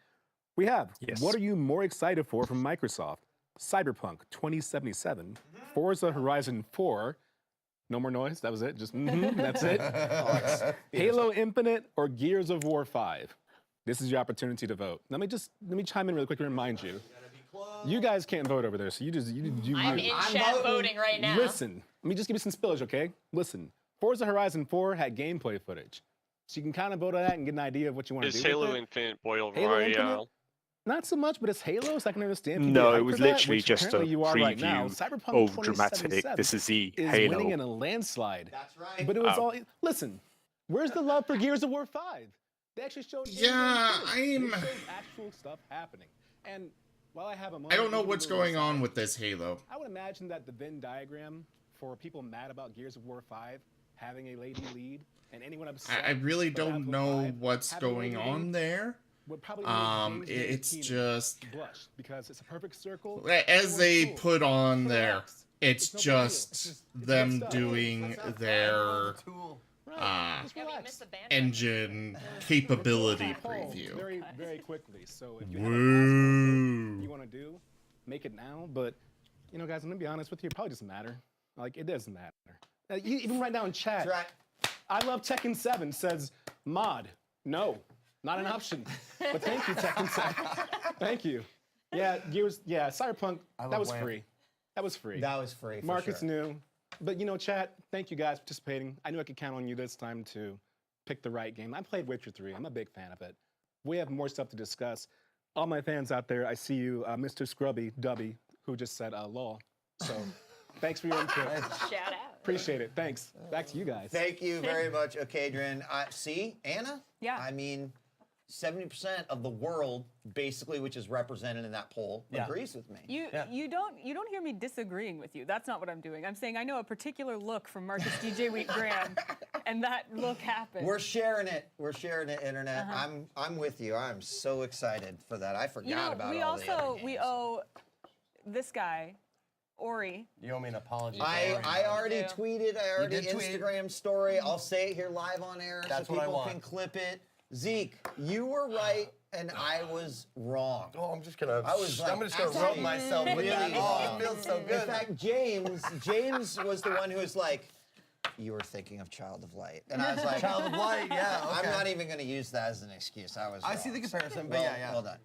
We have, what are you more excited for from Microsoft? Cyberpunk 2077, Forza Horizon 4, no more noise, that was it, just that's it. Halo Infinite or Gears of War 5? This is your opportunity to vote. Let me chime in really quick and remind you. You guys can't vote over there, so I'm in chat voting right now. Listen, let me just give you some spillage, okay? Listen, Forza Horizon 4 had gameplay footage, so you can kind of vote on that and get an idea of what you want to do. Is Halo with it. Infinite Royale Halo Royale? Infinite? Not so much, but it's Halo, so I can understand. People No, get it hyped was for that, literally which just a apparently you are right now. preview. Cyberpunk Oh, 2077 dramatic. This is the is Halo. winning in a landslide. That's right. But it was Oh. all. Listen, where's the love for Gears of War 5? They actually showed. Yeah, They showed actual stuff happening. And while I have a moment, I don't know what's going on with this Halo. I would imagine that the Venn diagram for people mad about Gears of War 5 having a lady lead and anyone upset. I really about don't Battlefield know 5 what's having a going lady on lead there. would probably make James It's Keenan just blush because it's a perfect circle. as they Cool. put on there, Relax. it's no big deal. just them stuff. doing their Just relax. engine capability Poll preview. Very, very quickly. So if you have Woo. you want to do, make it now. But you know, guys, I'm gonna be honest with you. It probably doesn't matter. Like it doesn't matter. Even right now in chat, I love Tekken 7 says mod. No, not an option. But thank you, Tekken 7. Thank you. Yeah, Cyberpunk. That was Wham. free. That was free. That was free. For Market's sure. new. But you know, chat, thank you guys for participating. I knew I could count on you this time to pick the right game. I played Witcher 3. I'm a big fan of it. We have more stuff to discuss. All my fans out there, I see you, Mr. Scrubby Dubby, who just said law. So thanks for your input. Shout out. Appreciate it. Thanks. Back to you guys. Thank you very much, Okadrin. See, Anna? Yeah. I mean, 70% of the world, basically, which is represented in that poll, agrees with me. You don't hear me disagreeing with you. That's not what I'm doing. I'm saying I know a particular look from Marcus DJ Wheat Graham, and that look happened. We're sharing it. We're sharing it, internet. I'm with you. I'm so excited for that. I forgot about all the other games. We owe this guy, Ori. You owe me an apology. I already tweeted. I already did tweet. Instagram story. I'll say it here live on air That's so what I people want. can clip it. Zeke, you were right and I was wrong. Oh, I'm just gonna. I was like, I'm just gonna rub myself with that. really Oh, wrong. it feels so good. In fact, James was the one who was like, you were thinking of Child of Light. And I was like, Child of Light, yeah, okay. I'm not even going to use that as an excuse. I was I see wrong. the comparison, but Well- yeah. Well done.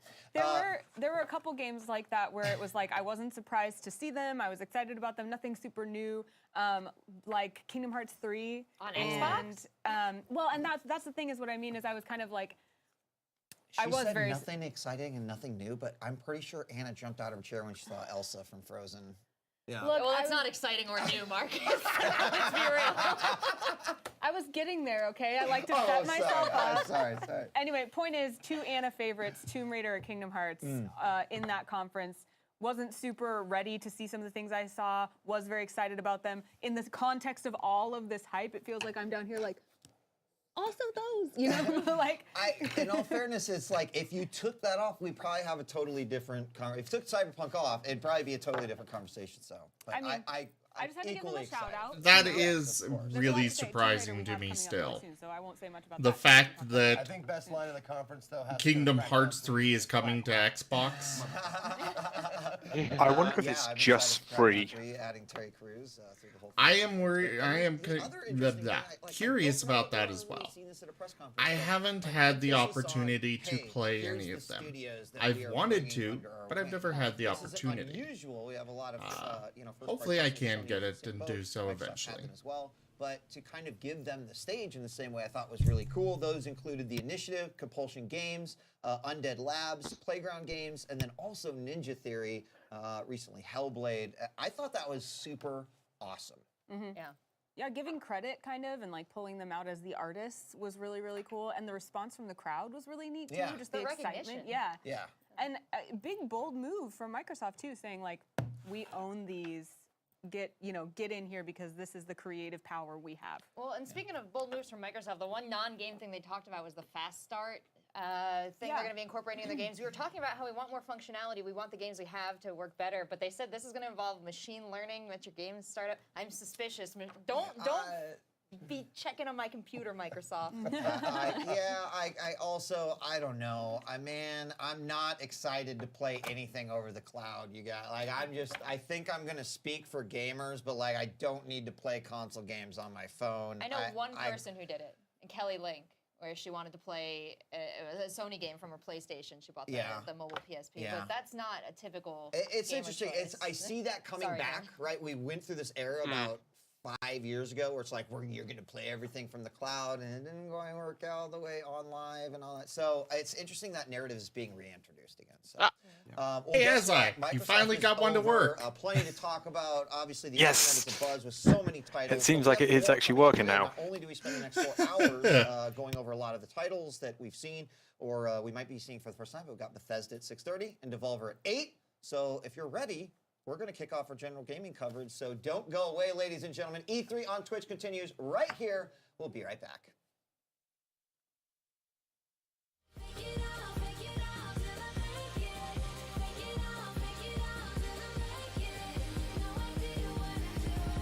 There were a couple games like that where it was like I wasn't surprised to see them. I was excited about them. Nothing super new, like Kingdom Hearts 3 on and, Xbox. Well, and that's the thing is what I mean is I was kind of like She I was said very nothing exciting and nothing new, but I'm pretty sure Anna jumped out of her chair when she saw Elsa from Frozen. Yeah. Look, well, it's not exciting or new, Marcus. Let's be real. I was getting there, okay? I like to Oh, set myself up. Sorry. Anyway, point is, two Anna favorites, Tomb Raider and Kingdom Hearts, in that conference. Wasn't super ready to see some of the things I saw. Was very excited about them. In the context of all of this hype, it feels like I'm down here like, also those, you know, like. In all fairness, it's like if you took that off, we'd probably have a totally different. If you took Cyberpunk off, it'd probably be a totally different conversation. So, but I mean, I I just had to give them a shout out. That Yes, is of course. There's a lot really to say. Tomb Raider surprising we to have me coming up still. really soon, so I won't say much about The that. fact I that think best line of the conference though has Kingdom Hearts 3 is coming to Xbox. I wonder if Yeah, it's I'm just excited for free. Kingdom Hearts 3, adding Terry Crews through the whole I thing. am worried. I am There's other interesting guy- like, curious I don't about that know as if I've really well. seen this at a press conference, I but haven't had the this is on, opportunity to hey, play here's any the of them. studios that I've we are wanted bringing to, under our but I've wing. never had the This is opportunity. unusual. We have a lot of first-party Hopefully I titles can from get Sony it and and both. do so Microsoft had eventually. them as well. But to kind of give them the stage in the same way I thought was really cool, those included The Initiative, Compulsion Games, Undead Labs, Playground Games, and then also Ninja Theory, recently Hellblade. I thought that was super awesome. Yeah. Yeah, giving credit kind of and like pulling them out as the artists was really, really cool. And the response from the crowd was really neat too. Yeah. Just The the excitement. recognition. Yeah. Yeah. And a big bold move from Microsoft too, saying like, we own these. Get in here because this is the creative power we have. Well, and speaking of bold moves from Microsoft, the one non-game thing they talked about was the fast start thing they're going to be incorporating in their games. We were talking about how we want more functionality. We want the games we have to work better, but they said this is going to involve machine learning that your games start up. I'm suspicious. Don't be checking on my computer, Microsoft. I also, I don't know. I'm not excited to play anything over the cloud, you got. Like, I think I'm going to speak for gamers, but like, I don't need to play console games on my phone. I know one person who did it, and Kelly Link. where she wanted to play a Sony game from her PlayStation. She bought the mobile PSP. Yeah. But that's not a typical It's gamer interesting. choice. I see that coming Sorry, back, Dan. right? We went through this era about 5 years ago where it's like, you're going to play everything from the cloud and it didn't going to work out all the way on live and all that. So it's interesting that narrative is being reintroduced again. So, Hey, guess Azai, what? you Microsoft finally is got one to over. work. Plenty to talk about. Obviously, the Yes. internet is abuzz with so many titles. It seems but like we it have is more actually coming working today. now. Not only do we spend the next 4 hours going over a lot of the titles that we've seen, or we might be seeing for the first time, but we've got Bethesda at 6:30 and Devolver at 8. So if you're ready, we're going to kick off our general gaming coverage. So don't go away, ladies and gentlemen. E3 on Twitch continues right here. We'll be right back.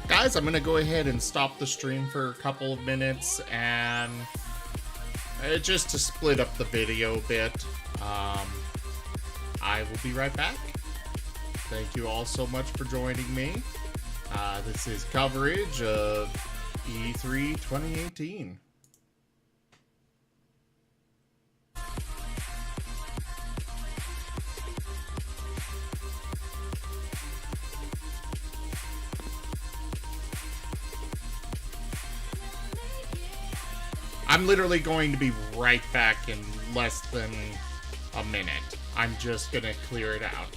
Guys, I'm going to go ahead and stop the stream for a couple of minutes and just to split up the video a bit. I will be right back. Thank you all so much for joining me. This is coverage of E3 2018. I'm literally going to be right back in less than a minute. I'm just gonna clear it out.